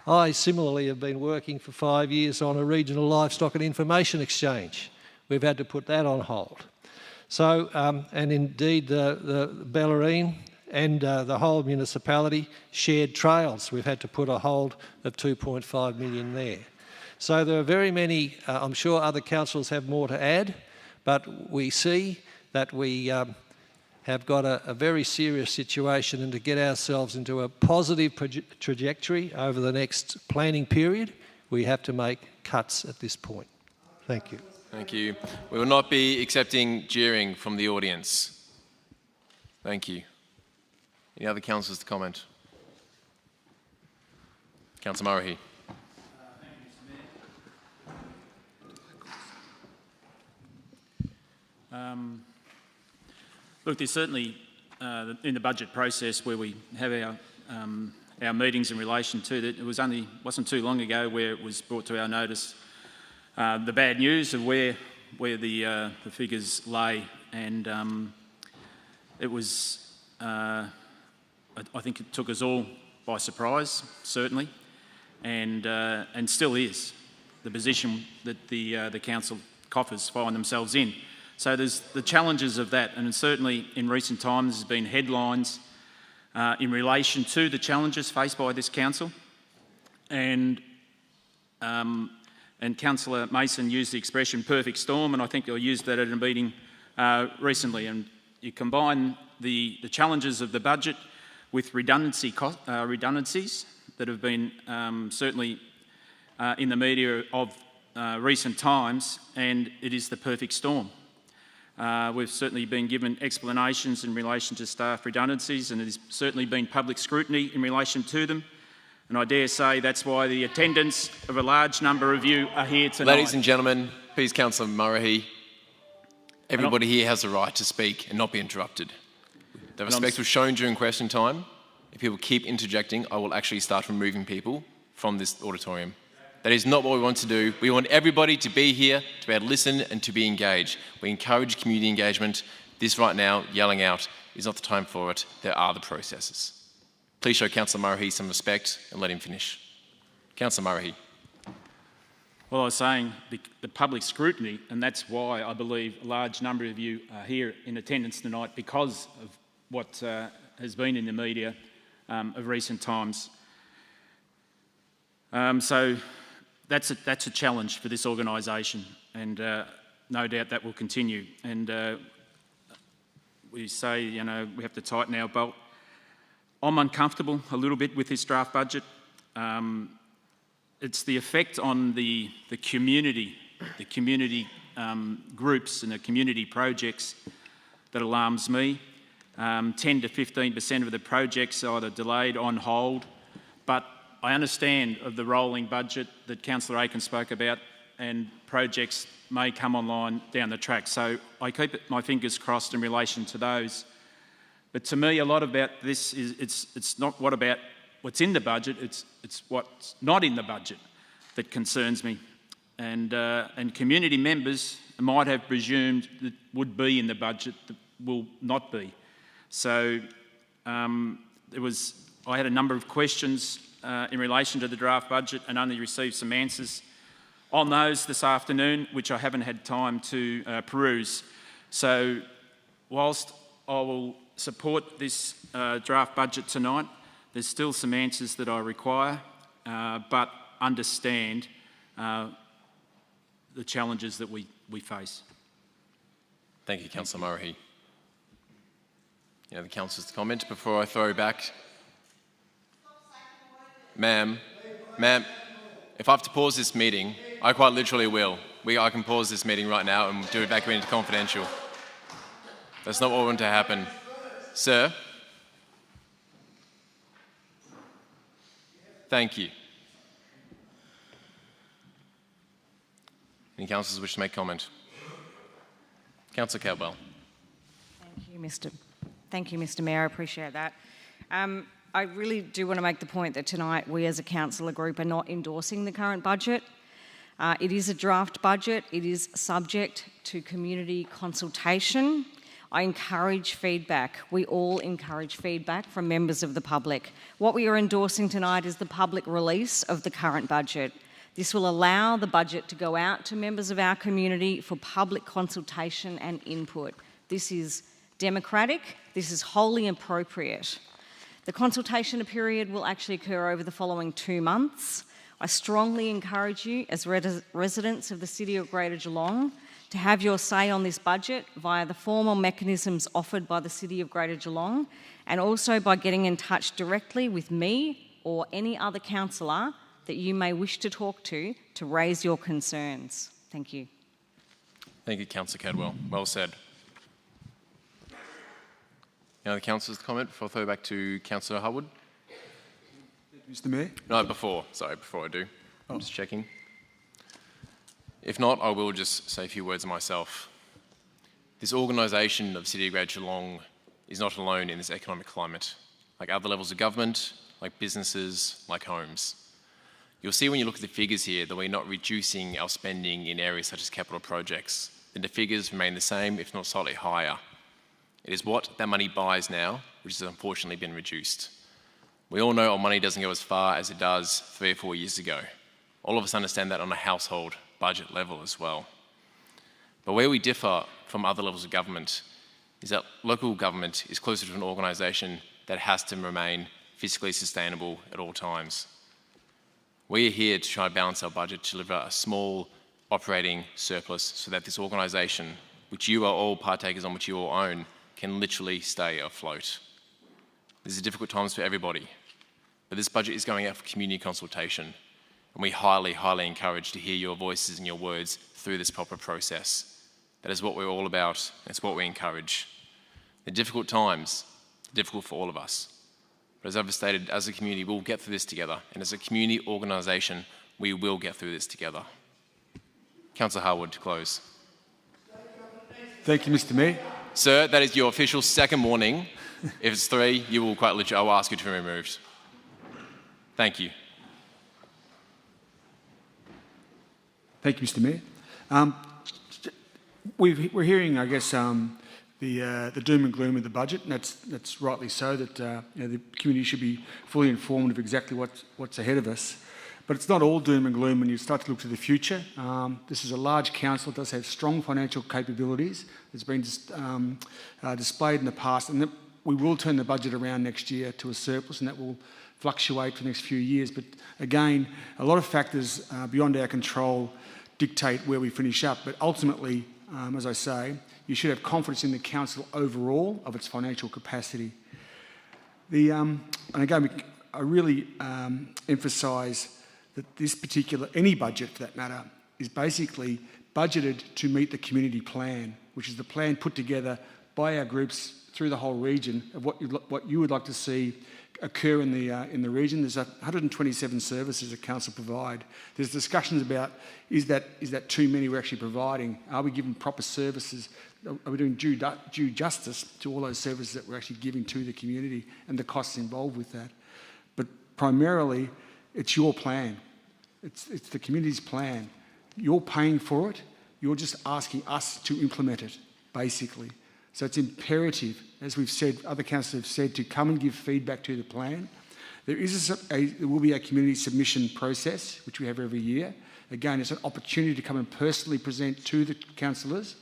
I similarly have been working for 5 years on a regional livestock and information exchange. We've had to put that on hold. So, and indeed the Bellarine and the whole municipality shared trails. We've had to put a hold of 2.5 million there. So there are very many, I'm sure other councils have more to add, but we see that we have got a very serious situation, and to get ourselves into a positive trajectory over the next planning period, we have to make cuts at this point. Thank you. Thank you. We will not be accepting jeering from the audience. Thank you. Any other councillors to comment? Councillor Murray. Look, there's certainly in the budget process where we have our meetings in relation to that. It wasn't too long ago where it was brought to our notice the bad news of where the figures lay, and it was I think it took us all by surprise, certainly, and still is the position that the council coffers find themselves in. So there's the challenges of that, and certainly in recent times there's been headlines in relation to the challenges faced by this council, and Councillor Mason used the expression "perfect storm," and I think I used that at a meeting recently. And you combine the challenges of the budget with redundancies that have been certainly in the media of recent times, and it is the perfect storm. We've certainly been given explanations in relation to staff redundancies, and there's certainly been public scrutiny in relation to them. And I dare say that's why the attendance of a large number of you are here tonight. Ladies and gentlemen, please, Councillor Murray, everybody here has the right to speak and not be interrupted. The respect was shown during question time. If people keep interjecting, I will actually start removing people from this auditorium. That is not what we want to do. We want everybody to be here, to be able to listen and to be engaged. We encourage community engagement. This right now, yelling out, is not the time for it. There are the processes. Please show Councillor Murray some respect and let him finish. Councillor Murray. Well, I was saying the public scrutiny, and that's why I believe a large number of you are here in attendance tonight, because of what has been in the media of recent times. So that's a challenge for this organisation, and no doubt that will continue. And we say, you know, we have to tighten our belt. I'm uncomfortable a little bit with this draft budget. It's the effect on the community groups and the community projects that alarms me. 10 to 15% of the projects are either delayed, on hold, but I understand of the rolling budget that Councillor Aiken spoke about, and projects may come online down the track. So I keep my fingers crossed in relation to those. But to me, a lot about this is it's not what about what's in the budget, it's what's not in the budget that concerns me. And community members might have presumed that would be in the budget that will not be. So I had a number of questions in relation to the draft budget and only received some answers on those this afternoon, which I haven't had time to peruse. So whilst I will support this draft budget tonight, there's still some answers that I require, but understand the challenges that we face. Thank you, Councillor Murray. The councillor's comment before I throw back. Ma'am, if I have to pause this meeting, I quite literally will. I can pause this meeting right now and do it back into confidential. That's not what I want to happen. Sir? Thank you. Any councillors wish to make comment? Councillor Caldwell. Thank you, Mr. Mayor. I appreciate that. I really do want to make the point that tonight we as a councillor group are not endorsing the current budget. It is a draft budget. It is subject to community consultation. I encourage feedback. We all encourage feedback from members of the public. What we are endorsing tonight is the public release of the current budget. This will allow the budget to go out to members of our community for public consultation and input. This is democratic. This is wholly appropriate. The consultation period will actually occur over the following 2 months. I strongly encourage you, as residents of the City of Greater Geelong, to have your say on this budget via the formal mechanisms offered by the City of Greater Geelong, and also by getting in touch directly with me or any other councillor that you may wish to talk to raise your concerns. Thank you. Thank you, Councillor Cadwell. Well said. Any other councillors to comment before I throw back to Councillor Harwood? Mr. Mayor? No, before I do. I'm just checking. If not, I will just say a few words myself. This organisation of City of Greater Geelong is not alone in this economic climate. Like other levels of government, like businesses, like homes. You'll see when you look at the figures here that we're not reducing our spending in areas such as capital projects. The figures remain the same, if not slightly higher. It is what that money buys now, which has unfortunately been reduced. We all know our money doesn't go as far as it does 3 or 4 years ago. All of us understand that on a household budget level as well. But where we differ from other levels of government is that local government is closer to an organisation that has to remain fiscally sustainable at all times. We are here to try to balance our budget to deliver a small operating surplus so that this organisation, which you are all partakers on, which you all own, can literally stay afloat. These are difficult times for everybody, but this budget is going out for community consultation, and we highly, highly encourage to hear your voices and your words through this proper process. That is what we're all about, it's what we encourage. The difficult times are difficult for all of us, but as I've stated, as a community, we'll get through this together, and as a community organisation, we will get through this together. Councillor Harwood, to close. Thank you, Mr. Mayor. Sir, that is your official second warning. If it's 3, you will quite literally, I will ask you to be removed. Thank you. Thank you, Mr. Mayor. We're hearing, I guess, the doom and gloom of the budget, and that's rightly so, that the community should be fully informed of exactly what's ahead of us. But it's not all doom and gloom when you start to look to the future. This is a large council. It does have strong financial capabilities. It's been displayed in the past, and we will turn the budget around next year to a surplus, and that will fluctuate for the next few years. But again, a lot of factors beyond our control dictate where we finish up. But ultimately, as I say, you should have confidence in the council overall of its financial capacity. And again, I really emphasise that this particular, any budget for that matter, is basically budgeted to meet the community plan, which is the plan put together by our groups through the whole region of what you would like to see occur in the region. There's 127 services that council provide. There's discussions about is that too many we're actually providing? Are we giving proper services? Are we doing due justice to all those services that we're actually giving to the community and the costs involved with that? But primarily, it's your plan. It's the community's plan. You're paying for it. You're just asking us to implement it, basically. So it's imperative, as we've said, other councillors have said, to come and give feedback to the plan. There will be a community submission process, which we have every year. Again, it's an opportunity to come and personally present to the councillors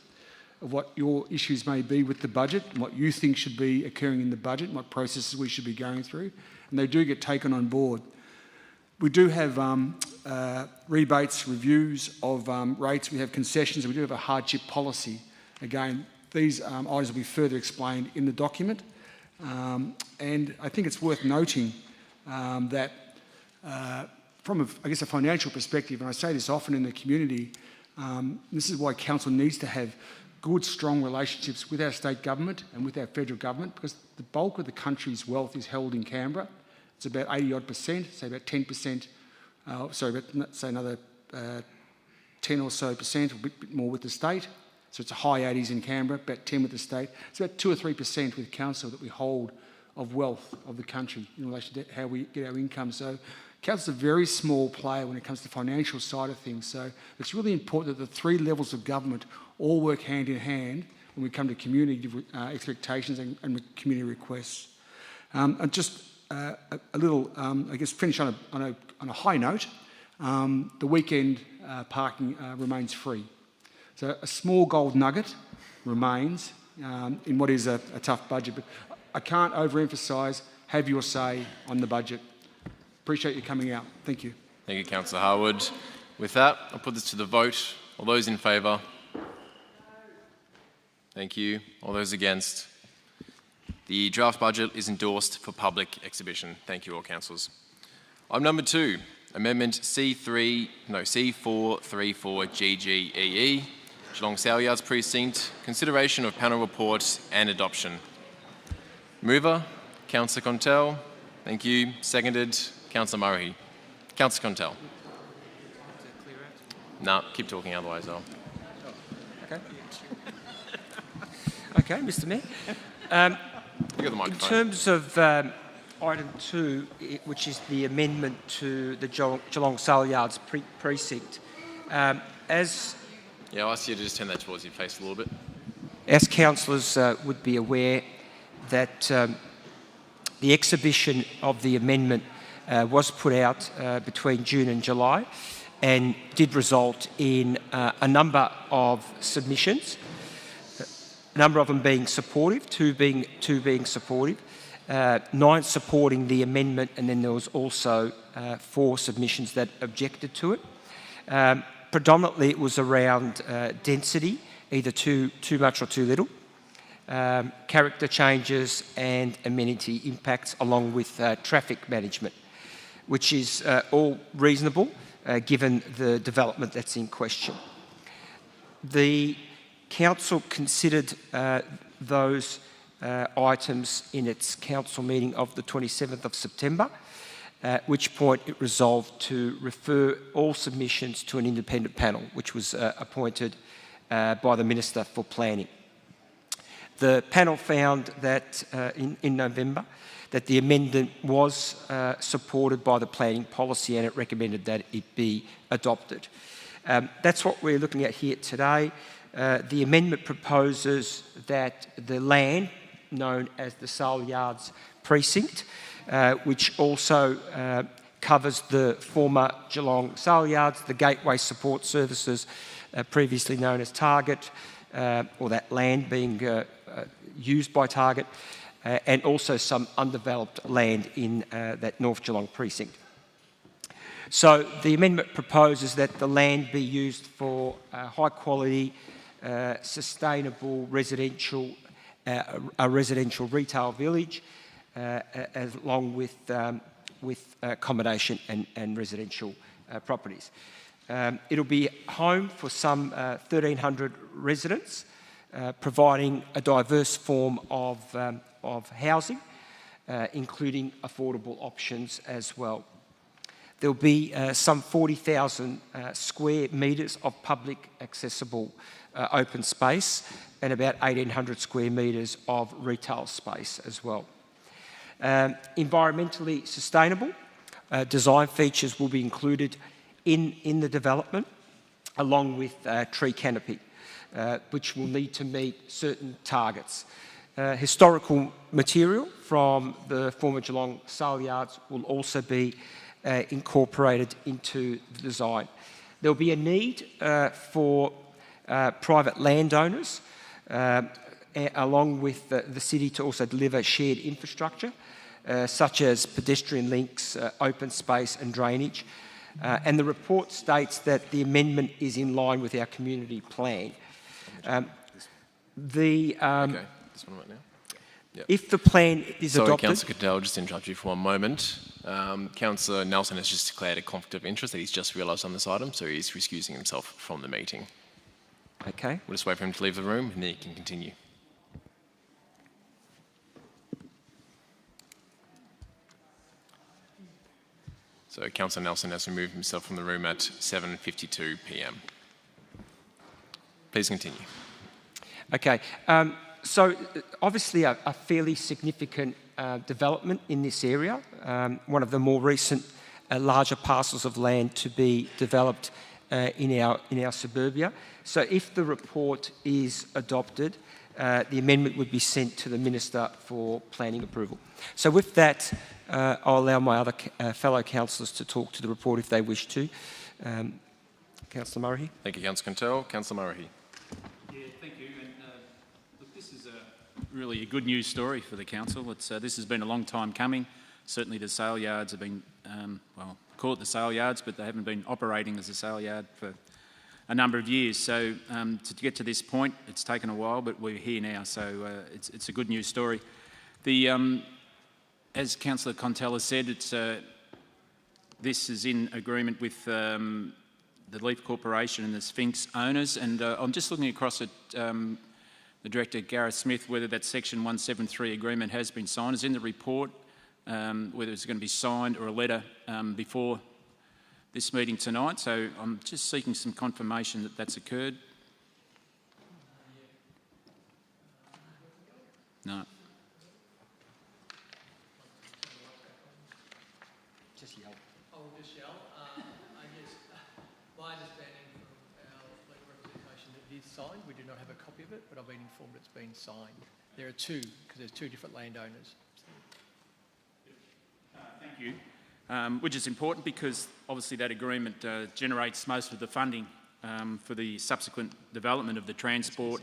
of what your issues may be with the budget, and what you think should be occurring in the budget, and what processes we should be going through. And they do get taken on board. We do have rebates, reviews of rates. We have concessions, and we do have a hardship policy. Again, these items will be further explained in the document. And I think it's worth noting that from, a financial perspective, and I say this often in the community, this is why council needs to have good, strong relationships with our state government and with our federal government, because the bulk of the country's wealth is held in Canberra. It's about 80-odd%, say about 10%, say another 10 or so percent, or a bit more with the state. So it's a high 80s in Canberra, about 10 with the state. It's about 2 or 3% with council that we hold of wealth of the country in relation to how we get our income. So council's a very small player when it comes to the financial side of things. So it's really important that the three levels of government all work hand in hand when we come to community expectations and community requests. And just a little, finish on a high note. The weekend parking remains free. So a small gold nugget remains in what is a tough budget. But I can't overemphasise, have your say on the budget. Appreciate you coming out. Thank you. Thank you, Councillor Harwood. With that, I'll put this to the vote. All those in favour? Thank you. All those against? The draft budget is endorsed for public exhibition. Thank you all, councillors. Item number 2, Amendment C434GGEE, Geelong Saleyards Precinct, consideration of panel reports and adoption. Mover, Councillor Contel. Thank you. Seconded, Councillor Murray. Councillor Contel. No, keep talking, otherwise I'll... Okay. Okay, Mr Mayor. You got the microphone. In terms of item 2, which is the amendment to the Geelong Saleyards precinct, as... Yeah, I'll ask you to just turn that towards your face a little bit. As councillors would be aware that the exhibition of the amendment was put out between June and July and did result in a number of submissions, a number of them being supportive, two being supportive, 9 supporting the amendment, and then there was also 4 submissions that objected to it. Predominantly it was around density, either too much or too little, character changes and amenity impacts, along with traffic management, which is all reasonable given the development that's in question. The council considered those items in its council meeting of the 27th of September, at which point it resolved to refer all submissions to an independent panel, which was appointed by the Minister for Planning. The panel found that in November that the amendment was supported by the planning policy, and it recommended that it be adopted. That's what we're looking at here today. The amendment proposes that the land known as the Saleyards Precinct, which also covers the former Geelong Saleyards, the Gateway Support Services, previously known as Target, or that land being used by Target, and also some undeveloped land in that North Geelong precinct. So the amendment proposes that the land be used for high quality, sustainable residential, a residential retail village, along with accommodation and residential properties. It'll be home for some 1,300 residents, providing a diverse form of housing, including affordable options as well. There'll be some 40,000 square metres of public accessible open space and about 1,800 square metres of retail space as well. Environmentally sustainable design features will be included in the development, along with tree canopy, which will need to meet certain targets. Historical material from the former Geelong sale yards will also be incorporated into the design. There'll be a need for private landowners, along with the city, to also deliver shared infrastructure, such as pedestrian links, open space and drainage. And the report states that the amendment is in line with our community plan. Okay, this one right now. Yep. If the plan is Sorry, adopted... Councillor Cadell, just to interrupt you for one moment. Councillor Nelson has just declared a conflict of interest that he's just realised on this item, so he's excusing himself from the meeting. Okay. We'll just wait for him to leave the room and then he can continue. So Councillor Nelson has removed himself from the room at 7:52 p.m. Please continue. Okay. So obviously a fairly significant development in this area, one of the more recent larger parcels of land to be developed in our suburbia. So if the report is adopted, the amendment would be sent to the Minister for Planning approval. So with that, I'll allow my other fellow councillors to talk to the report if they wish to. Councillor Murray. Thank you, Councillor Cantel. Councillor Murray. Yeah, thank you. And look, this is really a good news story for the council. This has been a long time coming. Certainly the sale yards have been, well, call it the sale yards, but they haven't been operating as a sale yard for a number of years. So to get to this point, it's taken a while, but we're here now. So it's a good news story. As Councillor Contella said, this is in agreement with the Leaf Corporation and the Sphinx owners. And I'm just looking across at the Director, Gareth Smith, whether that Section 173 agreement has been signed. It's in the report, whether it's going to be signed or a letter before this meeting tonight. So I'm just seeking some confirmation that that's occurred. No. Just yell. I will just yell. I guess my understanding from our legal representation that it is signed. We do not have a copy of it, but I've been informed it's been signed. There are two, because there's two different landowners. Thank you. Which is important because obviously that agreement generates most of the funding for the subsequent development of the transport,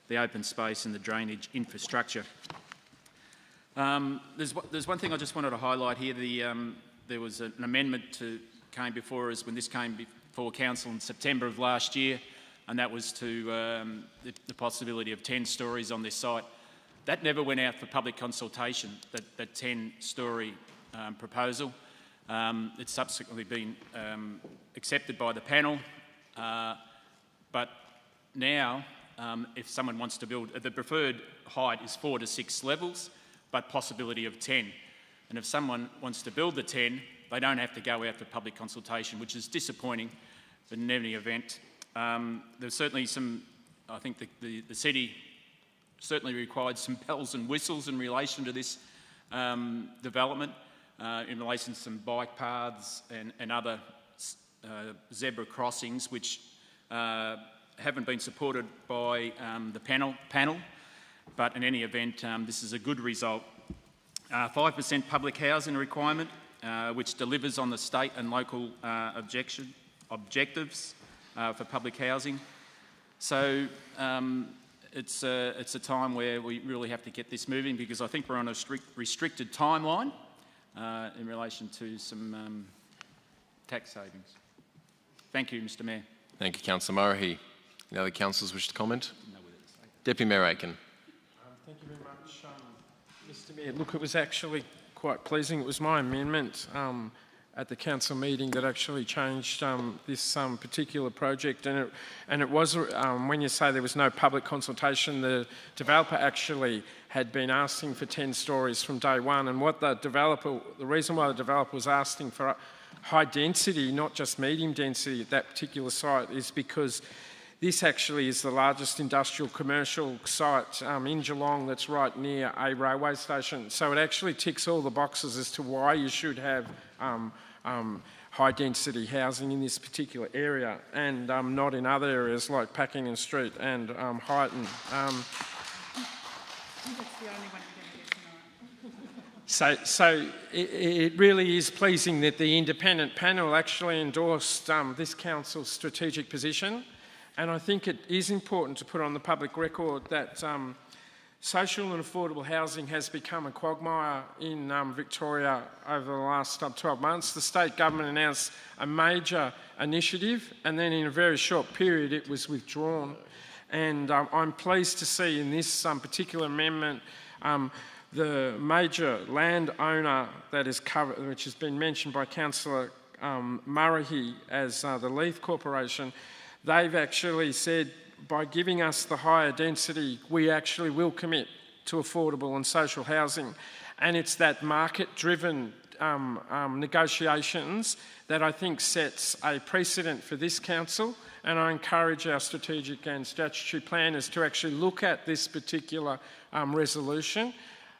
the open space and the drainage infrastructure. There's one thing I just wanted to highlight here. There was an amendment came before us when this came before Council in September of last year, and that was to the possibility of 10 stories on this site. That never went out for public consultation, that 10-storey proposal. It's subsequently been accepted by the panel, but now if someone wants to build, the preferred height is 4 to 6 levels, but possibility of 10. And if someone wants to build the 10, they don't have to go out for public consultation, which is disappointing, but in any event, there's certainly some, I think the city certainly required some bells and whistles in relation to this development, in relation to some bike paths and other zebra crossings, which haven't been supported by the panel. But in any event, this is a good result. 5% public housing requirement, which delivers on the state and local objectives for public housing. So it's a time where we really have to get this moving, because I think we're on a restricted timeline in relation to some tax savings. Thank you, Mr Mayor. Thank you, Councillor Murray. Any other councillors wish to comment? Deputy Mayor Aiken. Thank you very much, Mr Mayor. Look, it was actually quite pleasing. It was my amendment at the council meeting that actually changed this particular project. And it was, when you say there was no public consultation, the developer actually had been asking for 10 stories from day one. And what the reason why the developer was asking for high density, not just medium density at that particular site, is because this actually is the largest industrial commercial site in Geelong that's right near a railway station. So it actually ticks all the boxes as to why you should have high density housing in this particular area and not in other areas like Pakenham Street and Highton. So it really is pleasing that the independent panel actually endorsed this council's strategic position. And I think it is important to put on the public record that social and affordable housing has become a quagmire in Victoria over the last 12 months. The state government announced a major initiative, and then in a very short period it was withdrawn. And I'm pleased to see in this particular amendment the major landowner that is covered, which has been mentioned by Councillor Murray as the Leith Corporation. They've actually said, by giving us the higher density, we actually will commit to affordable and social housing. And it's that market-driven negotiations that I think sets a precedent for this council. And I encourage our strategic and statutory planners to actually look at this particular resolution,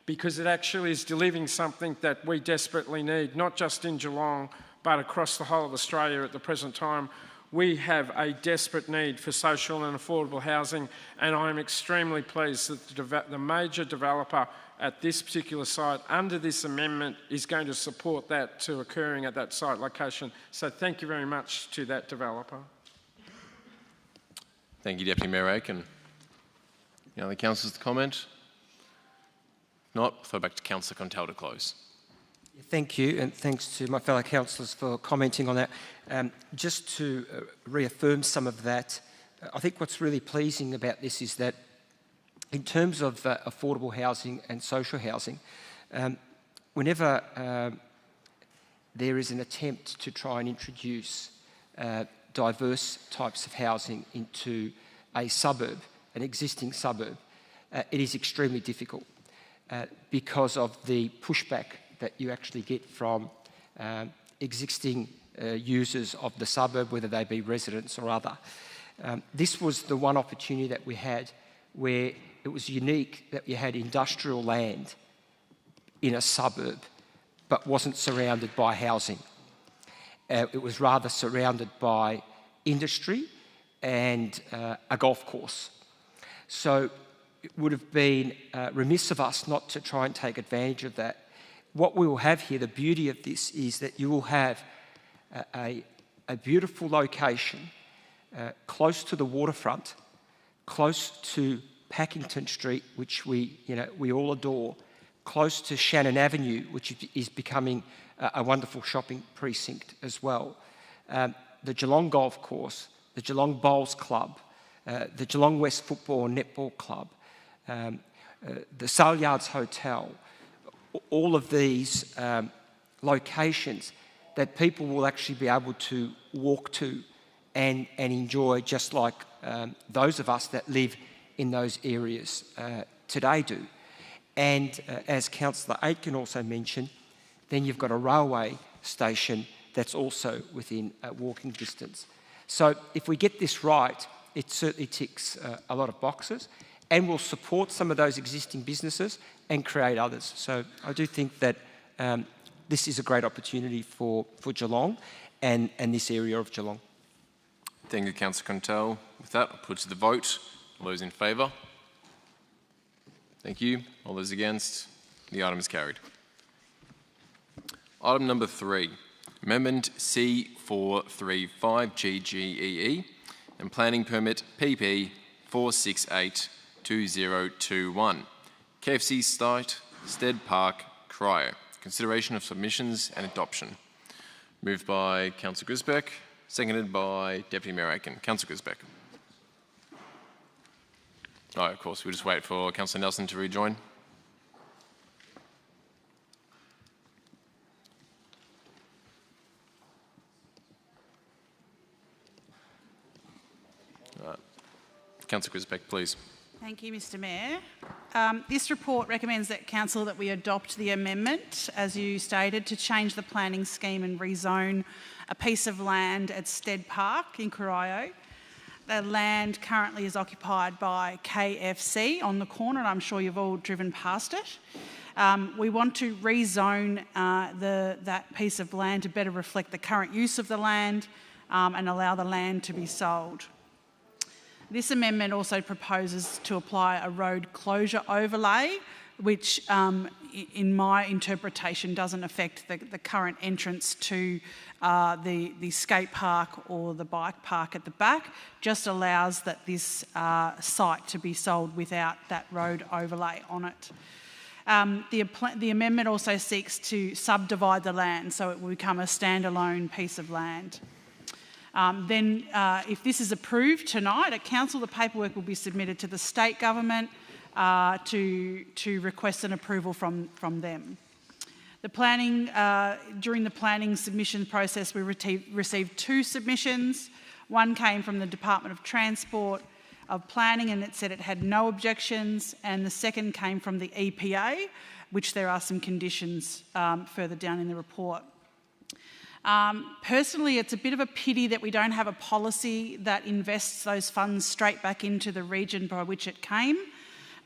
because it actually is delivering something that we desperately need, not just in Geelong, but across the whole of Australia at the present time. We have a desperate need for social and affordable housing, and I'm extremely pleased that the major developer at this particular site under this amendment is going to support that to occurring at that site location. So thank you very much to that developer. Thank you, Deputy Mayor Aiken. Any other councillors to comment? If not, I'll throw back to Councillor Contell to close. Thank you, and thanks to my fellow councillors for commenting on that. Just to reaffirm some of that, I think what's really pleasing about this is that in terms of affordable housing and social housing, whenever there is an attempt to try and introduce diverse types of housing into a suburb, an existing suburb, it is extremely difficult because of the pushback that you actually get from existing users of the suburb, whether they be residents or other. This was the one opportunity that we had where it was unique that you had industrial land in a suburb but wasn't surrounded by housing. It was rather surrounded by industry and a golf course. So it would have been remiss of us not to try and take advantage of that. What we will have here, the beauty of this, is that you will have a beautiful location close to the waterfront, close to Packington Street, which we all adore, close to Shannon Avenue, which is becoming a wonderful shopping precinct as well. The Geelong Golf Course, the Geelong Bowls Club, the Geelong West Football and Netball Club, the Sale Yards Hotel, all of these locations that people will actually be able to walk to and enjoy, just like those of us that live in those areas today do. And as Councillor Aitken also mentioned, then you've got a railway station that's also within walking distance. So if we get this right, it certainly ticks a lot of boxes and will support some of those existing businesses and create others. So I do think that this is a great opportunity for Geelong and this area of Geelong. Thank you, Councillor Contell. With that, I'll put to the vote. All those in favour? Thank you. All those against? The item is carried. Item number 3, Amendment C435GGEE and Planning Permit PP 4682021. KFC site, Stead Park, Cryo. Consideration of submissions and adoption. Moved by Councillor Grisbeck, seconded by Deputy Mayor Aiken. Councillor Grisbeck. Oh, of course, we'll just wait for Councillor Nelson to rejoin. Councillor Grisbeck, please. Thank you, Mr Mayor. This report recommends that Council that we adopt the amendment, as you stated, to change the planning scheme and rezone a piece of land at Stead Park in Corio. The land currently is occupied by KFC on the corner, and I'm sure you've all driven past it. We want to rezone that piece of land to better reflect the current use of the land and allow the land to be sold. This amendment also proposes to apply a road closure overlay, which in my interpretation doesn't affect the current entrance to the skate park or the bike park at the back, just allows that this site to be sold without that road overlay on it. The amendment also seeks to subdivide the land so it will become a standalone piece of land. If this is approved tonight at Council, the paperwork will be submitted to the state government to request an approval from them. During the planning submission process, we received 2 submissions. One came from the Department of Transport of Planning, and it said it had no objections, and the second came from the EPA, which there are some conditions further down in the report. Personally, it's a bit of a pity that we don't have a policy that invests those funds straight back into the region by which it came.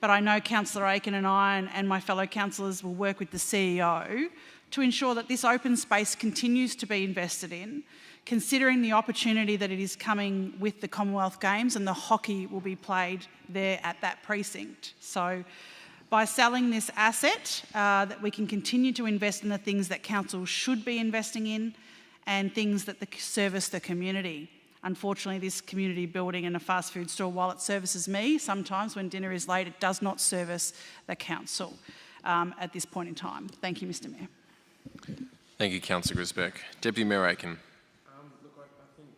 But I know Councillor Aiken and I and my fellow councillors will work with the CEO to ensure that this open space continues to be invested in, considering the opportunity that it is coming with the Commonwealth Games, and the hockey will be played there at that precinct. So by selling this asset, that we can continue to invest in the things that council should be investing in and things that service the community. Unfortunately, this community building and a fast food store, while it services me, sometimes when dinner is late, it does not service the council at this point in time. Thank you, Mr Mayor. Thank you, Councillor Grisbeck. Deputy Mayor Aiken. Look, I think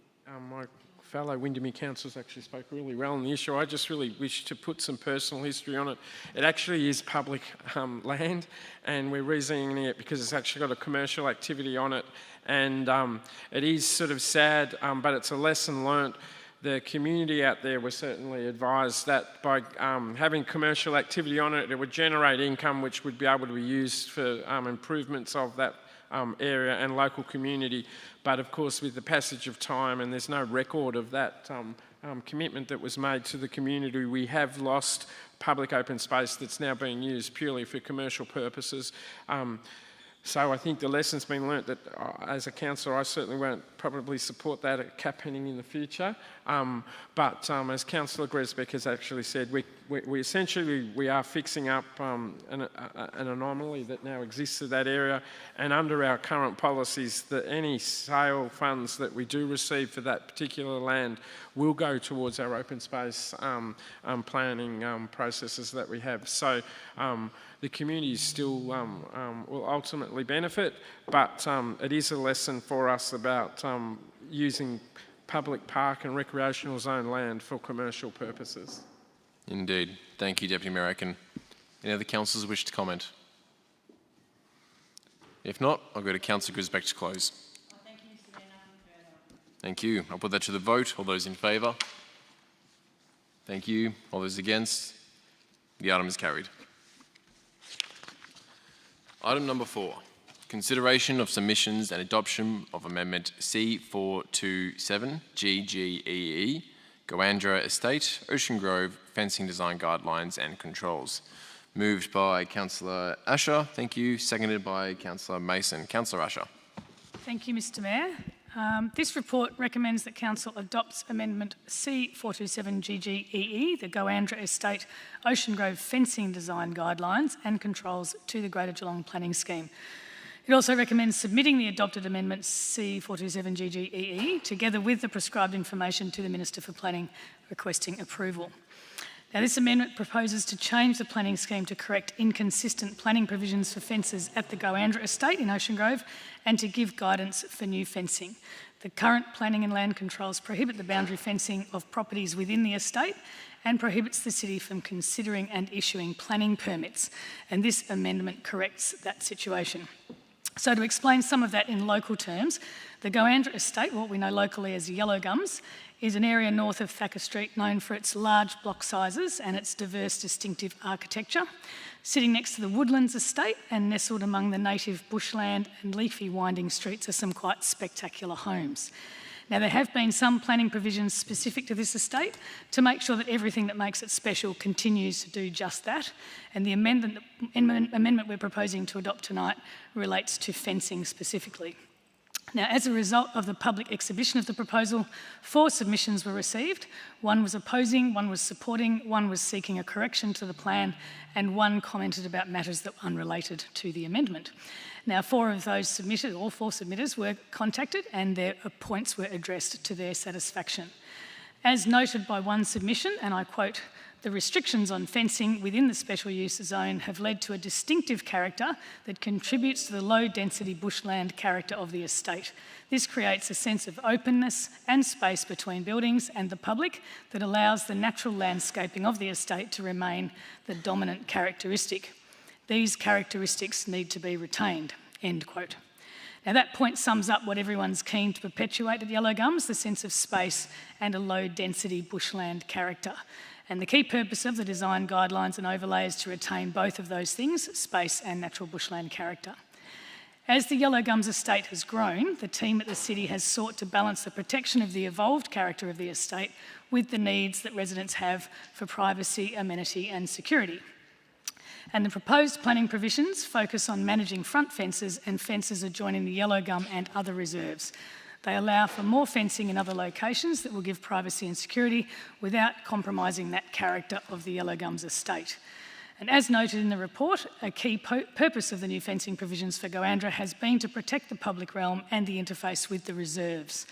my fellow Windermere councillors actually spoke really well on the issue. I just really wish to put some personal history on it. It actually is public land, and we're rezoning it because it's actually got a commercial activity on it. And it is sort of sad, but it's a lesson learnt. The community out there were certainly advised that by having commercial activity on it, it would generate income which would be able to be used for improvements of that area and local community. But of course, with the passage of time, and there's no record of that commitment that was made to the community, we have lost public open space that's now being used purely for commercial purposes. So I think the lesson's been learnt that as a councillor, I certainly won't probably support that happening in the future. But as Councillor Grisbeck has actually said, we essentially are fixing up an anomaly that now exists in that area. And under our current policies, that any sale funds that we do receive for that particular land will go towards our open space planning processes that we have. So the community still will ultimately benefit, but it is a lesson for us about using public park and recreational zone land for commercial purposes. Indeed. Thank you, Deputy Mayor Aiken. Any other councillors wish to comment? If not, I'll go to Councillor Grisbeck to close. Thank you. I'll put that to the vote. All those in favour? Thank you. All those against? The item is carried. Item number 4, consideration of submissions and adoption of Amendment C427 GGEE, Goandra Estate, Ocean Grove, Fencing Design Guidelines and Controls. Moved by Councillor Asher, thank you. Seconded by Councillor Mason. Councillor Asher. Thank you, Mr Mayor. This report recommends that Council adopts Amendment C427 GGEE, the Goandra Estate Ocean Grove Fencing Design Guidelines and Controls to the Greater Geelong Planning Scheme. It also recommends submitting the adopted Amendment C427 GGEE together with the prescribed information to the Minister for Planning requesting approval. Now, this amendment proposes to change the planning scheme to correct inconsistent planning provisions for fences at the Goandra Estate in Ocean Grove and to give guidance for new fencing. The current planning and land controls prohibit the boundary fencing of properties within the estate and prohibits the city from considering and issuing planning permits, and this amendment corrects that situation. So to explain some of that in local terms, the Goandra Estate, what we know locally as Yellow Gums, is an area north of Thacker Street known for its large block sizes and its diverse, distinctive architecture. Sitting next to the Woodlands Estate and nestled among the native bushland and leafy winding streets are some quite spectacular homes. Now, there have been some planning provisions specific to this estate to make sure that everything that makes it special continues to do just that, and the amendment we're proposing to adopt tonight relates to fencing specifically. Now, as a result of the public exhibition of the proposal, 4 submissions were received. 1 was opposing, 1 was supporting, 1 was seeking a correction to the plan, and 1 commented about matters that were unrelated to the amendment. Now, 4 of those submitted, all 4 submitters were contacted and their points were addressed to their satisfaction. As noted by 1 submission, and I quote, "The restrictions on fencing within the special use zone have led to a distinctive character that contributes to the low-density bushland character of the estate. This creates a sense of openness and space between buildings and the public that allows the natural landscaping of the estate to remain the dominant characteristic. These characteristics need to be retained," end quote. Now that point sums up what everyone's keen to perpetuate at Yellow Gums, the sense of space and a low-density bushland character. And the key purpose of the design guidelines and overlay is to retain both of those things, space and natural bushland character. As the Yellow Gums estate has grown, the team at the city has sought to balance the protection of the evolved character of the estate with the needs that residents have for privacy, amenity and security. And the proposed planning provisions focus on managing front fences and fences adjoining the Yellow Gum and other reserves. They allow for more fencing in other locations that will give privacy and security without compromising that character of the Yellow Gums estate. And as noted in the report, a key purpose of the new fencing provisions for Goandra has been to protect the public realm and the interface with the reserves.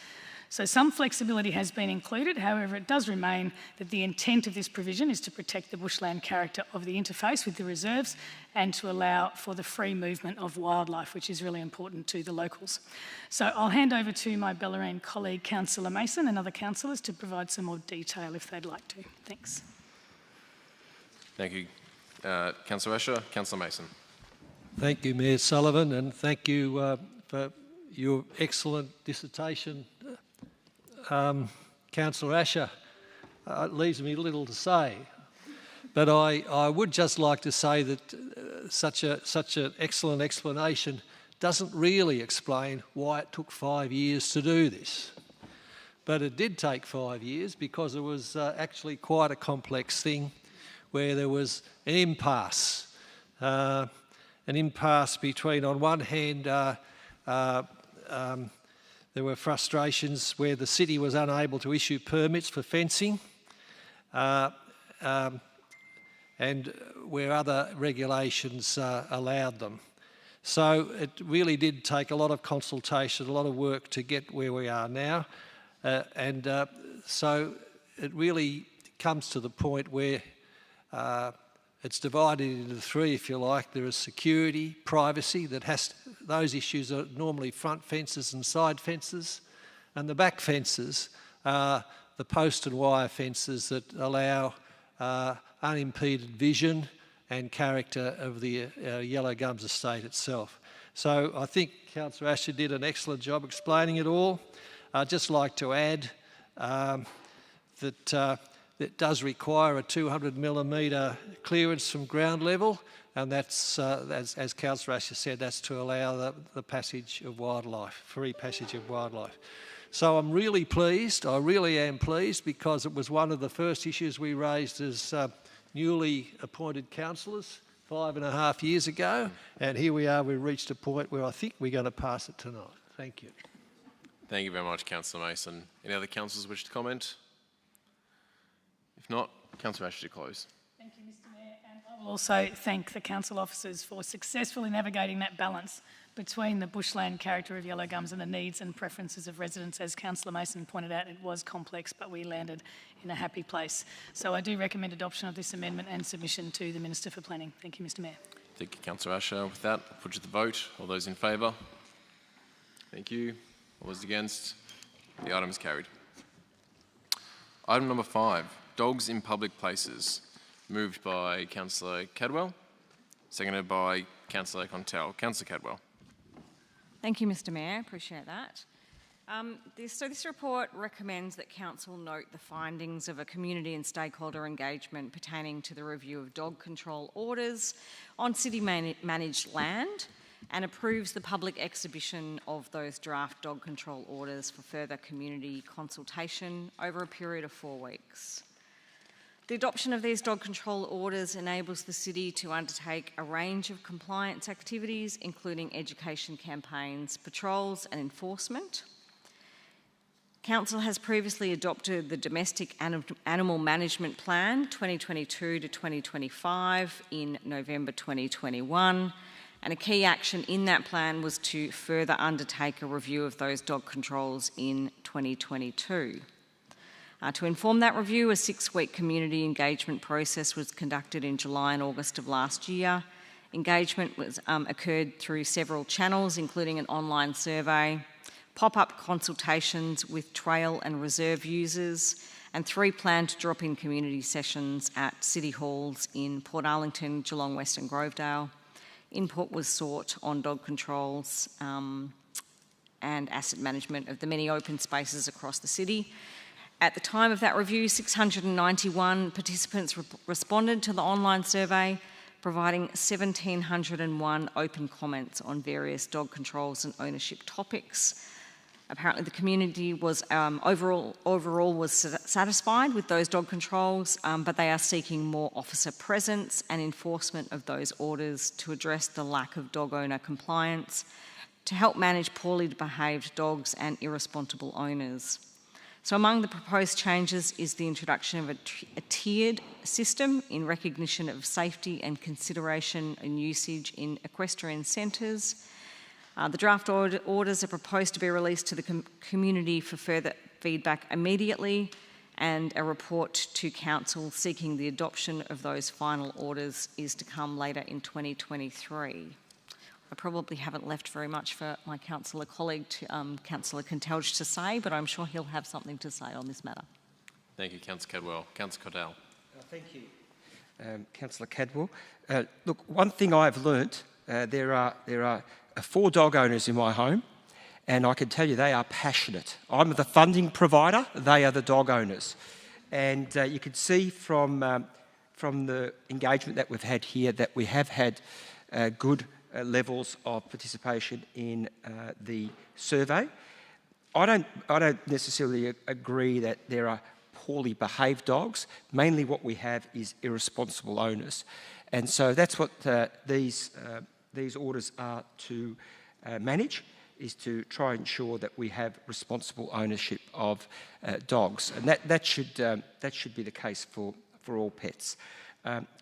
So some flexibility has been included, however it does remain that the intent of this provision is to protect the bushland character of the interface with the reserves and to allow for the free movement of wildlife, which is really important to the locals. So I'll hand over to my Bellarine colleague, Councillor Mason, and other councillors to provide some more detail if they'd like to. Thanks. Thank you. Councillor Asher, Councillor Mason. Thank you, Mayor Sullivan, and thank you for your excellent dissertation. Councillor Asher, it leaves me little to say, but I would just like to say that such an excellent explanation doesn't really explain why it took 5 years to do this. But it did take 5 years because it was actually quite a complex thing where there was an impasse between, on one hand, there were frustrations where the city was unable to issue permits for fencing and where other regulations allowed them. So it really did take a lot of consultation, a lot of work to get where we are now. So it really comes to the point where it's divided into 3, if you like. There is security, privacy, those issues are normally front fences and side fences, and the back fences are the post and wire fences that allow unimpeded vision and character of the Yellow Gums estate itself. So I think Councillor Asher did an excellent job explaining it all. I'd just like to add that it does require a 200mm clearance from ground level, and that's, as Councillor Asher said, that's to allow the passage of wildlife, free passage of wildlife. So I'm really pleased, I really am pleased, because it was one of the first issues we raised as newly appointed councillors 5.5 years ago, and here we are, we've reached a point where I think we're going to pass it tonight. Thank you. Thank you very much, Councillor Mason. Any other councillors wish to comment? If not, Councillor Asher to close. Thank you, Mr Mayor, and I will also thank the council officers for successfully navigating that balance between the bushland character of Yellow Gums and the needs and preferences of residents. As Councillor Mason pointed out, it was complex, but we landed in a happy place. So I do recommend adoption of this amendment and submission to the Minister for Planning. Thank you, Mr Mayor. Thank you, Councillor Asher. With that, I'll put you to the vote. All those in favour? Thank you. All those against? The item is carried. Item number 5. Dogs in public places, moved by Councillor Cadwell, seconded by Councillor Contel. Councillor Cadwell. Thank you, Mr Mayor. Appreciate that. This report recommends that Council note the findings of a community and stakeholder engagement pertaining to the review of dog control orders on city managed land and approves the public exhibition of those draft dog control orders for further community consultation over a period of 4 weeks. The adoption of these dog control orders enables the city to undertake a range of compliance activities, including education campaigns, patrols and enforcement. Council has previously adopted the Domestic Animal Management Plan 2022 to 2025 in November 2021, and a key action in that plan was to further undertake a review of those dog controls in 2022. To inform that review, a 6-week community engagement process was conducted in July and August of last year. Engagement occurred through several channels, including an online survey, pop-up consultations with trail and reserve users, and 3 planned drop-in community sessions at city halls in Port Arlington, Geelong West and Grovedale. Input was sought on dog controls and asset management of the many open spaces across the city. At the time of that review, 691 participants responded to the online survey, providing 1,701 open comments on various dog controls and ownership topics. Apparently the community was overall was satisfied with those dog controls, but they are seeking more officer presence and enforcement of those orders to address the lack of dog owner compliance, to help manage poorly behaved dogs and irresponsible owners. So among the proposed changes is the introduction of a tiered system in recognition of safety and consideration and usage in equestrian centres. The draft orders are proposed to be released to the community for further feedback immediately, and a report to Council seeking the adoption of those final orders is to come later in 2023. I probably haven't left very much for my councillor colleague, Councillor Contelge, to say, but I'm sure he'll have something to say on this matter. Thank you, Councillor Cadwell. Councillor Cordell. Thank you, Councillor Cadwell. Look, one thing I've learnt, there are 4 dog owners in my home, and I can tell you they are passionate. I'm the funding provider, they are the dog owners. And you can see from the engagement that we've had here that we have had good levels of participation in the survey. I don't necessarily agree that there are poorly behaved dogs. Mainly what we have is irresponsible owners. And so that's what these orders are to manage, is to try and ensure that we have responsible ownership of dogs. And that should be the case for all pets.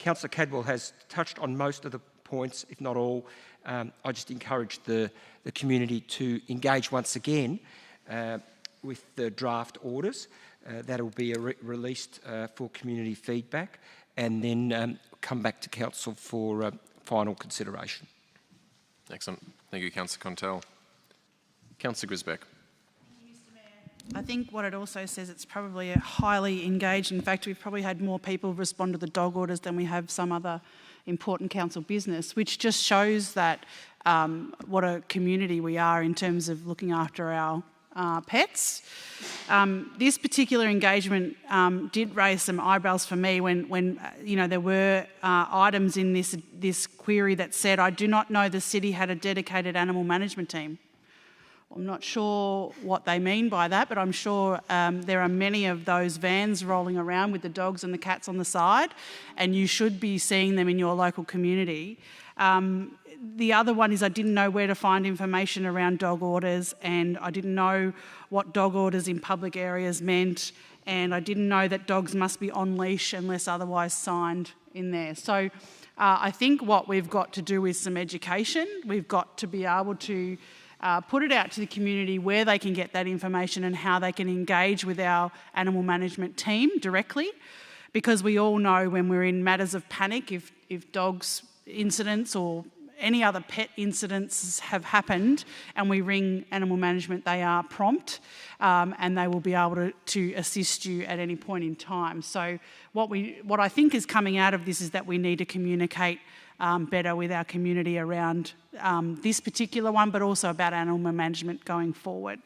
Councillor Cadwell has touched on most of the points, if not all. I just encourage the community to engage once again with the draft orders. That will be released for community feedback, and then come back to Council for final consideration. Excellent. Thank you, Councillor Contell. Councillor Grisbeck. I think what it also says, it's probably a highly engaged. In fact, we've probably had more people respond to the dog orders than we have some other important council business, which just shows that what a community we are in terms of looking after our pets. This particular engagement did raise some eyebrows for me when there were items in this query that said, "I do not know the city had a dedicated animal management team." I'm not sure what they mean by that, but I'm sure there are many of those vans rolling around with the dogs and the cats on the side, and you should be seeing them in your local community. The other one is I didn't know where to find information around dog orders, and I didn't know what dog orders in public areas meant, and I didn't know that dogs must be on leash unless otherwise signed in there. So I think what we've got to do is some education. We've got to be able to put it out to the community where they can get that information and how they can engage with our animal management team directly, because we all know when we're in matters of panic, if dogs incidents or any other pet incidents have happened and we ring animal management, they are prompt and they will be able to assist you at any point in time. So what I think is coming out of this is that we need to communicate better with our community around this particular one, but also about animal management going forward.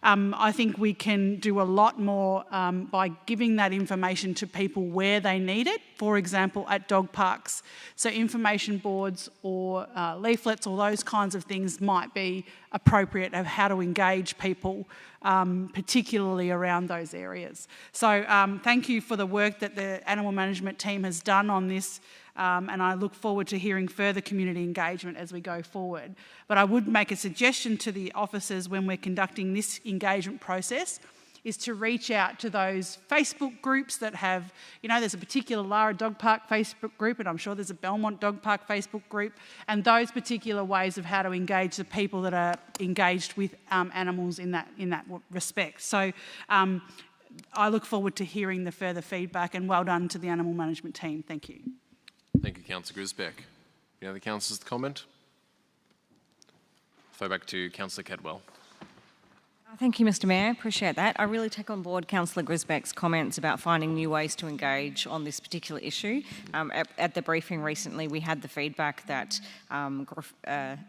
I think we can do a lot more by giving that information to people where they need it, for example, at dog parks. So information boards or leaflets or those kinds of things might be appropriate of how to engage people, particularly around those areas. So thank you for the work that the animal management team has done on this. And I look forward to hearing further community engagement as we go forward. But I would make a suggestion to the officers when we're conducting this engagement process is to reach out to those Facebook groups that have, there's a particular Lara Dog Park Facebook group, and I'm sure there's a Belmont Dog Park Facebook group, and those particular ways of how to engage the people that are engaged with animals in that respect. So I look forward to hearing the further feedback, and well done to the animal management team. Thank you. Thank you, Councillor Grisbeck. Any other councillors to comment? Throw back to Councillor Cadwell. Thank you, Mr Mayor. Appreciate that. I really take on board Councillor Grisbeck's comments about finding new ways to engage on this particular issue. At the briefing recently, we had the feedback that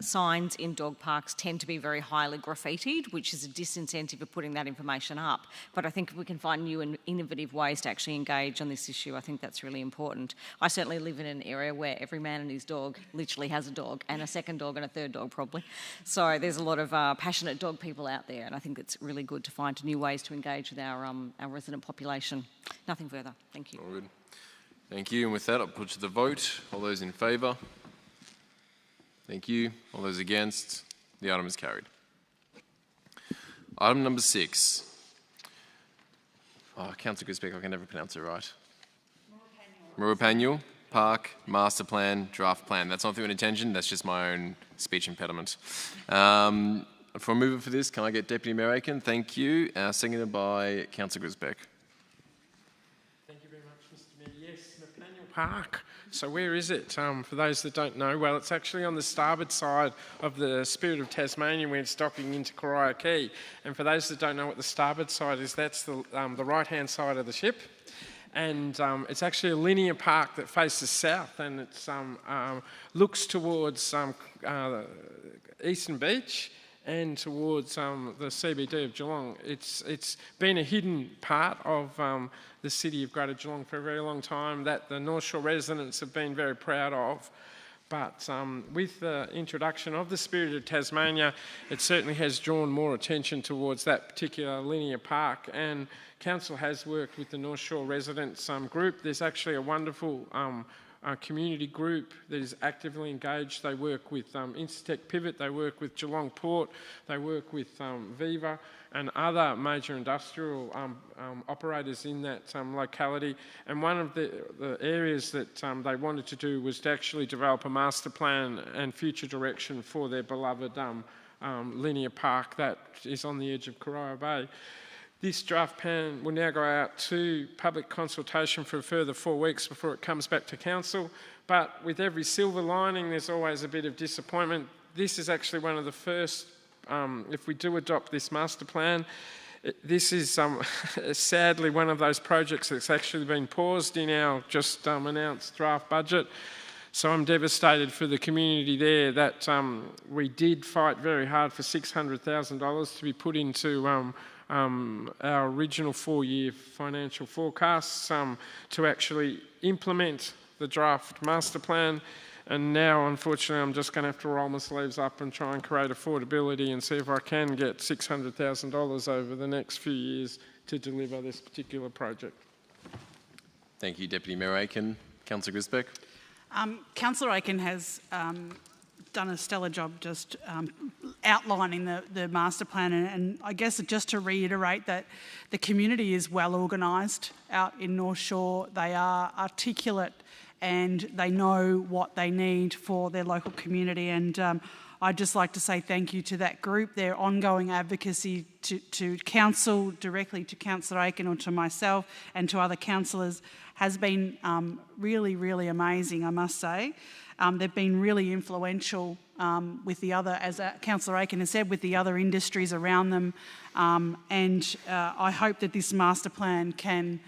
signs in dog parks tend to be very highly graffitied, which is a disincentive of putting that information up. But I think if we can find new and innovative ways to actually engage on this issue, I think that's really important. I certainly live in an area where every man and his dog literally has a dog, and a second dog and a third dog probably. So there's a lot of passionate dog people out there, and I think it's really good to find new ways to engage with our resident population. Nothing further. Thank you. All good. Thank you. And with that, I'll put to the vote. All those in favour? Thank you. All those against? The item is carried. Item number 6. Councillor Grisbeck, I can never pronounce it right. Murupanyul Park Master Plan, Draft Plan. That's not through inattention, that's just my own speech impediment. For a mover for this, can I get Deputy Mayor Aiken? Thank you. Seconded by Councillor Grisbeck. Thank you very much, Mr Mayor. Yes, Nathaniel Park. So where is it? For those that don't know, well, it's actually on the starboard side of the Spirit of Tasmania when it's docking into Coria Quay. And for those that don't know what the starboard side is, that's the right-hand side of the ship. And it's actually a linear park that faces south, and it looks towards Eastern Beach and towards the CBD of Geelong. It's been a hidden part of the city of Greater Geelong for a very long time that the North Shore residents have been very proud of. But with the introduction of the Spirit of Tasmania, it certainly has drawn more attention towards that particular linear park, and Council has worked with the North Shore residents group. There's actually a wonderful community group that is actively engaged. They work with Incitec Pivot, they work with Geelong Port, they work with Viva and other major industrial operators in that locality. And one of the areas that they wanted to do was to actually develop a master plan and future direction for their beloved linear park that is on the edge of Coria Bay. This draft plan will now go out to public consultation for a further 4 weeks before it comes back to council. But with every silver lining, there's always a bit of disappointment. This is actually one of the first, if we do adopt this master plan, this is sadly one of those projects that's actually been paused in our just announced draft budget. So I'm devastated for the community there that we did fight very hard for $600,000 to be put into our original 4-year financial forecasts to actually implement the draft master plan. And now, unfortunately, I'm just going to have to roll my sleeves up and try and create affordability and see if I can get $600,000 over the next few years to deliver this particular project. Thank you, Deputy Mayor Aiken. Councillor Grisbeck. Councillor Aiken has done a stellar job just outlining the master plan, and I guess just to reiterate that the community is well organised out in North Shore. They are articulate and they know what they need for their local community, and I'd just like to say thank you to that group. Their ongoing advocacy to council, directly to Councillor Aiken or to myself and to other councillors has been really, really amazing, I must say. They've been really influential with the other, as Councillor Aiken has said, with the other industries around them. And I hope that this master plan can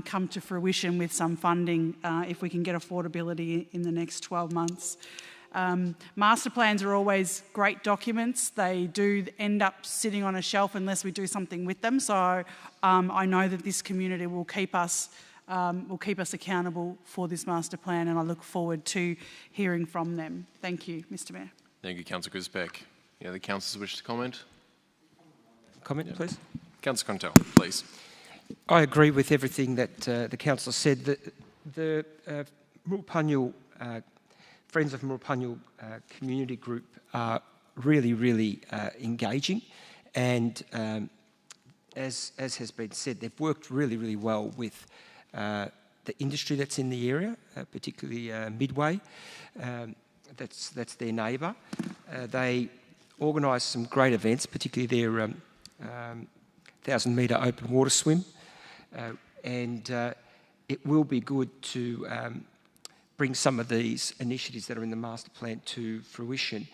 come to fruition with some funding if we can get affordability in the next 12 months. Master plans are always great documents. They do end up sitting on a shelf unless we do something with them. So I know that this community will keep us accountable for this master plan, and I look forward to hearing from them. Thank you, Mr. Mayor. Thank you, Councillor Grisbeck. Any other councillors wish to comment? Comment, please. Councillor Contell, please. I agree with everything that the councillor said. The Murupanyul, Friends of Murupanyul community group are really, really engaging, and as has been said, they've worked really, really well with the industry that's in the area, particularly Midway. That's their neighbour. They organise some great events, particularly their 1,000-metre open water swim, and it will be good to bring some of these initiatives that are in the master plan to fruition.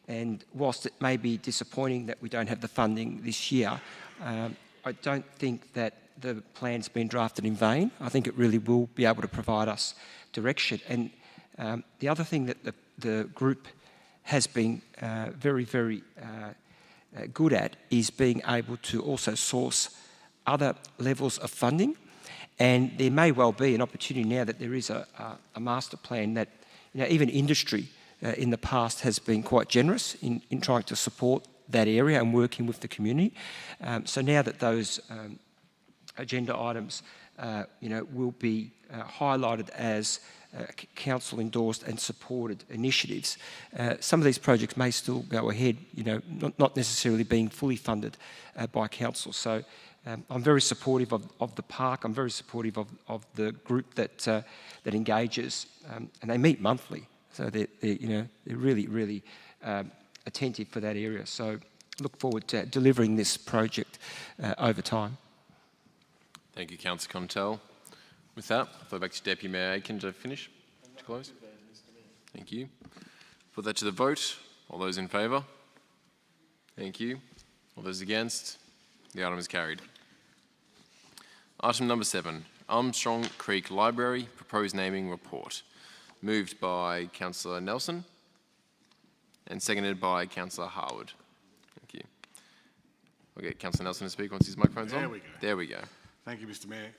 And whilst it may be disappointing that we don't have the funding this year, I don't think that the plan's been drafted in vain. I think it really will be able to provide us direction. And the other thing that the group has been very, very good at is being able to also source other levels of funding. And there may well be an opportunity now that there is a master plan that, you know, even industry in the past has been quite generous in trying to support that area and working with the community. So now that those agenda items, will be highlighted as council endorsed and supported initiatives, some of these projects may still go ahead, not necessarily being fully funded by council. So I'm very supportive of the park. I'm very supportive of the group that engages, and they meet monthly. So they're really, really attentive for that area. So look forward to delivering this project over time. Thank you, Councillor Contell. With that, I'll throw back to Deputy Mayor Aiken to finish, to close. Thank you. Put that to the vote. All those in favour? Thank you. All those against? The item is carried. Item number 7, Armstrong Creek Library Proposed Naming Report. Moved by Councillor Nelson and seconded by Councillor Harwood. Thank you. I'll get Councillor Nelson to speak once his microphone's on. There we go. There we go. Thank you, Mr. Mayor.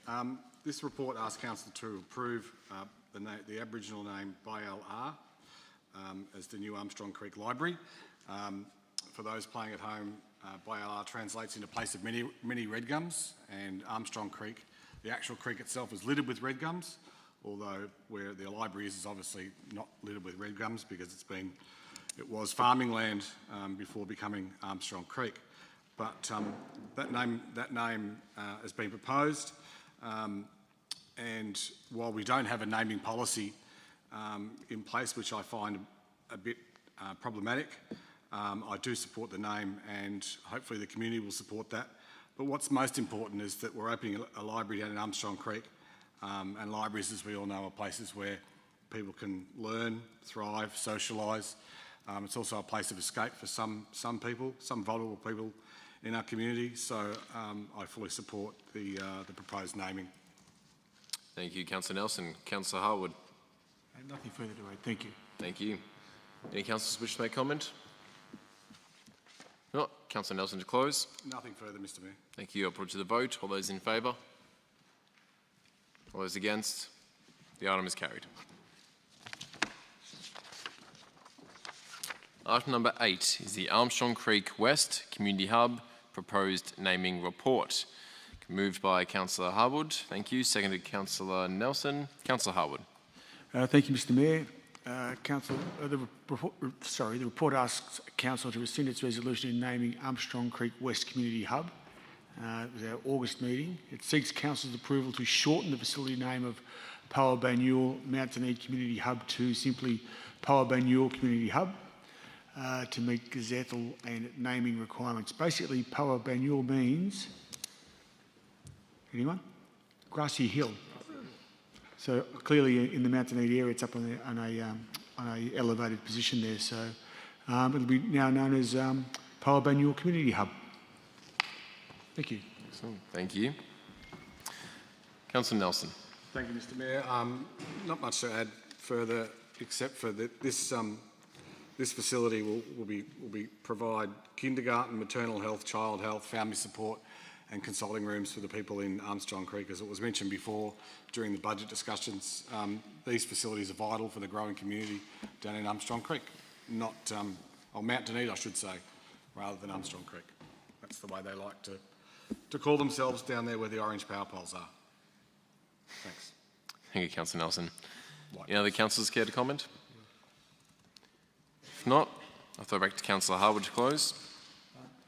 This report asks Council to approve the Aboriginal name Byalr as the new Armstrong Creek Library. For those playing at home, Byalr translates into place of many red gums, and Armstrong Creek, the actual creek itself, is littered with red gums, although where the library is obviously not littered with red gums because it was farming land before becoming Armstrong Creek. But that name has been proposed, and while we don't have a naming policy in place, which I find a bit problematic, I do support the name, and hopefully the community will support that. But what's most important is that we're opening a library down in Armstrong Creek, and libraries, as we all know, are places where people can learn, thrive, socialise. It's also a place of escape for some people, some vulnerable people in our community. So I fully support the proposed naming. Thank you, Councillor Nelson. Councillor Harwood. Nothing further to add. Thank you. Thank you. Any councillors wish to make comment? No. Councillor Nelson to close. Nothing further, Mr. Mayor. Thank you. I'll put it to the vote. All those in favour? All those against? The item is carried. Item number 8 is the Armstrong Creek West Community Hub Proposed Naming Report. Moved by Councillor Harwood. Thank you. Seconded Councillor Nelson. Councillor Harwood. Thank you, Mr. Mayor. The report asks Council to rescind its resolution in naming Armstrong Creek West Community Hub. It was our August meeting. It seeks Council's approval to shorten the facility name of Power Banyule Mountain Community Hub to simply Power Banyule Community Hub. to meet gazettal and naming requirements. Basically, Poa Banyul means, anyone? Grassy hill. So clearly in the Mountainite area, it's up on a elevated position there. So it'll be now known as Poa Banyul Community Hub. Thank you. Excellent. Thank you. Councillor Nelson. Thank you, Mr. Mayor. Not much to add further, except for that this facility will provide kindergarten, maternal health, child health, family support, and consulting rooms for the people in Armstrong Creek. As it was mentioned before during the budget discussions, these facilities are vital for the growing community down in Armstrong Creek, not Mount Dunedin, I should say, rather than Armstrong Creek. That's the way they like to call themselves down there where the orange power poles are. Thanks. Thank you, Councillor Nelson. Any other councillors care to comment? If not, I'll throw back to Councillor Harwood to close.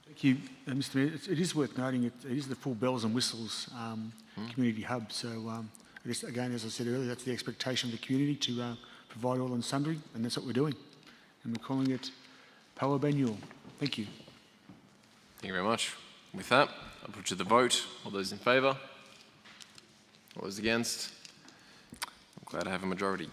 Thank you, Mr. Mayor. It is worth noting it is the full bells and whistles community hub. So I guess, again, as I said earlier, that's the expectation of the community to provide all and sundry, and that's what we're doing. And we're calling it Poa Banyul. Thank you. Thank you very much. With that, I'll put to the vote. All those in favour? All those against? I'm glad I have a majority.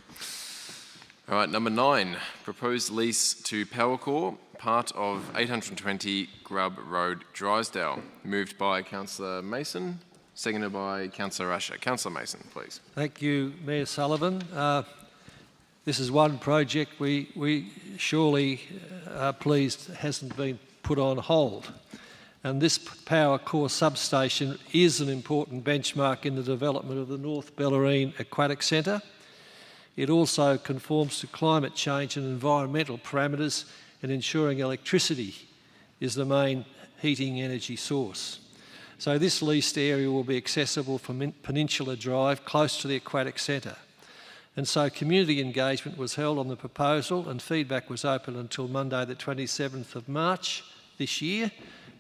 All right, number 9, proposed lease to Powercore, part of 820 Grub Road, Drysdale. Moved by Councillor Mason, seconded by Councillor Asher. Councillor Mason, please. Thank you, Mayor Sullivan. This is one project we surely are pleased hasn't been put on hold. And this power core substation is an important benchmark in the development of the North Bellarine Aquatic Centre. It also conforms to climate change and environmental parameters, and ensuring electricity is the main heating energy source. So this leased area will be accessible from Peninsula Drive, close to the Aquatic Centre. And so community engagement was held on the proposal, and feedback was open until Monday the 27th of March this year,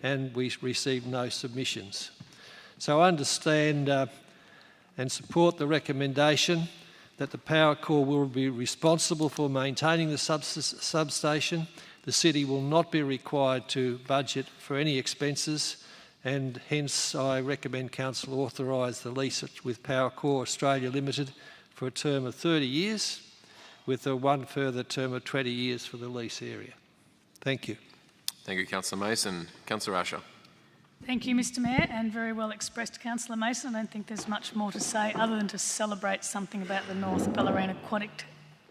and we received no submissions. So I understand and support the recommendation that the Power Core will be responsible for maintaining the substation. The city will not be required to budget for any expenses, and hence I recommend Council authorise the lease with Power Core Australia Limited for a term of 30 years, with one further term of 20 years for the lease area. Thank you. Thank you, Councillor Mason. Councillor Asher. Thank you, Mr Mayor, and very well expressed, Councillor Mason. I don't think there's much more to say other than to celebrate something about the North Bellarine Aquatic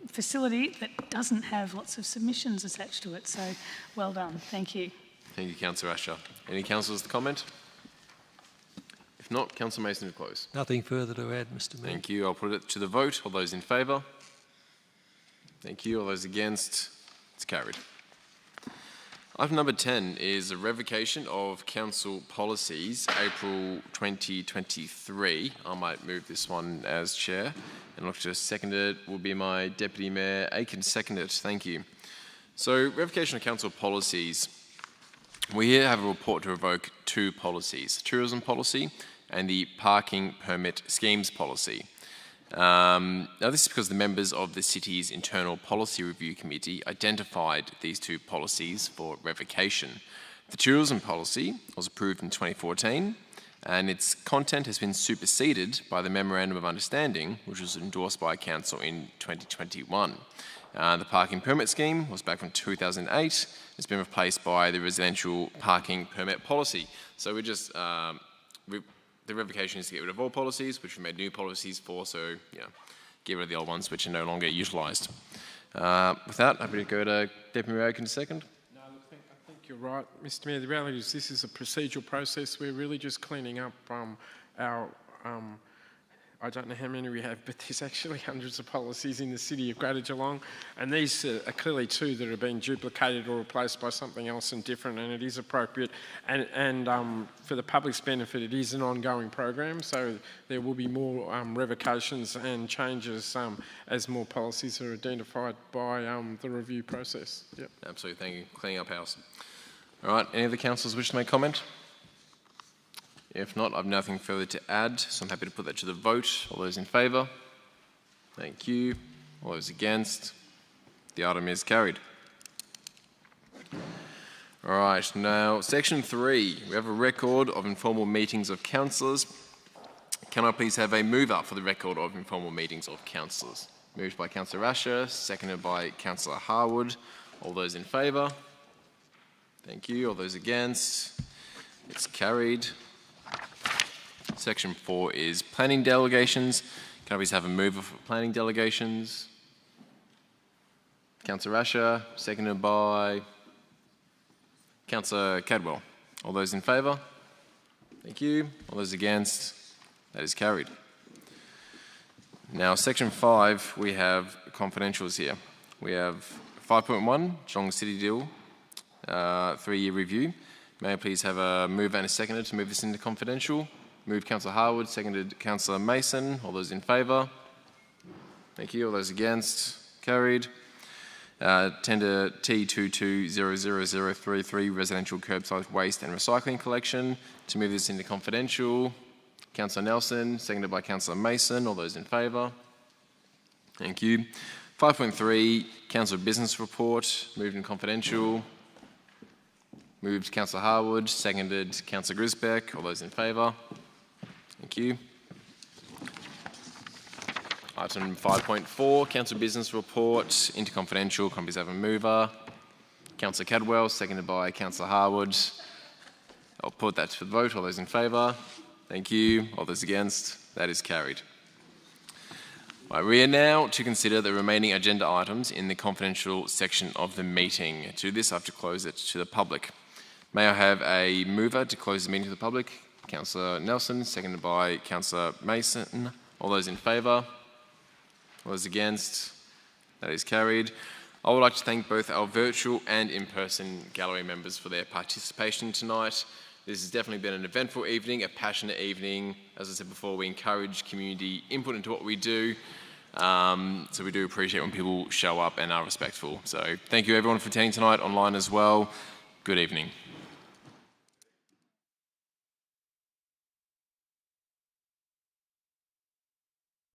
facility that doesn't have lots of submissions attached to it. So well done. Thank you. Thank you, Councillor Asher. Any councillors to comment? If not, Councillor Mason to close. Nothing further to add, Mr Mayor. Thank you. I'll put it to the vote. All those in favour? Thank you. All those against? It's carried. Item number 10 is a revocation of council policies, April 2023. I might move this one as chair, and look to second it will be my Deputy Mayor Aiken. Second it. Thank you. So, revocation of council policies. We here have a report to revoke 2 policies, tourism policy and the parking permit schemes policy. Now this is because the members of the city's internal policy review committee identified these 2 policies for revocation. The tourism policy was approved in 2014, and its content has been superseded by the Memorandum of Understanding, which was endorsed by Council in 2021. The parking permit scheme was back from 2008. It's been replaced by the residential parking permit policy. So we're just the revocation is to get rid of all policies, which we made new policies for, so get rid of the old ones which are no longer utilised. With that, happy to go to Deputy Mayor Aiken second. No, I think you're right, Mr Mayor. The reality is this is a procedural process. We're really just cleaning up our I don't know how many we have, but there's actually hundreds of policies in the city of Greater Geelong, and these are clearly 2 that are being duplicated or replaced by something else and different, and it is appropriate. And for the public's benefit, it is an ongoing program, so there will be more revocations and changes as more policies are identified by the review process. Yep. Absolutely, thank you. Cleaning up house. All right, any of the councillors wish to make comment? If not, I've nothing further to add, so I'm happy to put that to the vote. All those in favour? Thank you. All those against? The item is carried. All right, now section 3, we have a record of informal meetings of councillors. Can I please have a mover for the record of informal meetings of councillors? Moved by Councillor Asher, seconded by Councillor Harwood. All those in favour? Thank you. All those against? It's carried. Section 4 is planning delegations. Can I please have a mover for planning delegations? Councillor Asher, seconded by Councillor Cadwell. All those in favour? Thank you. All those against? That is carried. Now, section 5, we have confidentials here. We have 5.1, Geelong City Deal, 3-year review. May I please have a mover and a seconder to move this into confidential? Moved Councillor Harwood, seconded Councillor Mason. All those in favour? Thank you. All those against? Carried. Tender T220033, residential curbside waste and recycling collection. To move this into confidential, Councillor Nelson, seconded by Councillor Mason. All those in favour? Thank you. 5.3, Council Business Report, moved in confidential. Moved Councillor Harwood, seconded Councillor Grisbeck. All those in favour? Thank you. Item 5.4, Council Business Report, into confidential. Can I please have a mover? Councillor Cadwell, seconded by Councillor Harwood. I'll put that to the vote. All those in favour? Thank you. All those against? That is carried. Right, we are now to consider the remaining agenda items in the confidential section of the meeting. To this, I have to close it to the public. May I have a mover to close the meeting to the public? Councillor Nelson, seconded by Councillor Mason. All those in favour? All those against? That is carried. I would like to thank both our virtual and in-person gallery members for their participation tonight. This has definitely been an eventful evening, a passionate evening. As I said before, we encourage community input into what we do. So we do appreciate when people show up and are respectful. So thank you everyone for attending tonight, online as well. Good evening.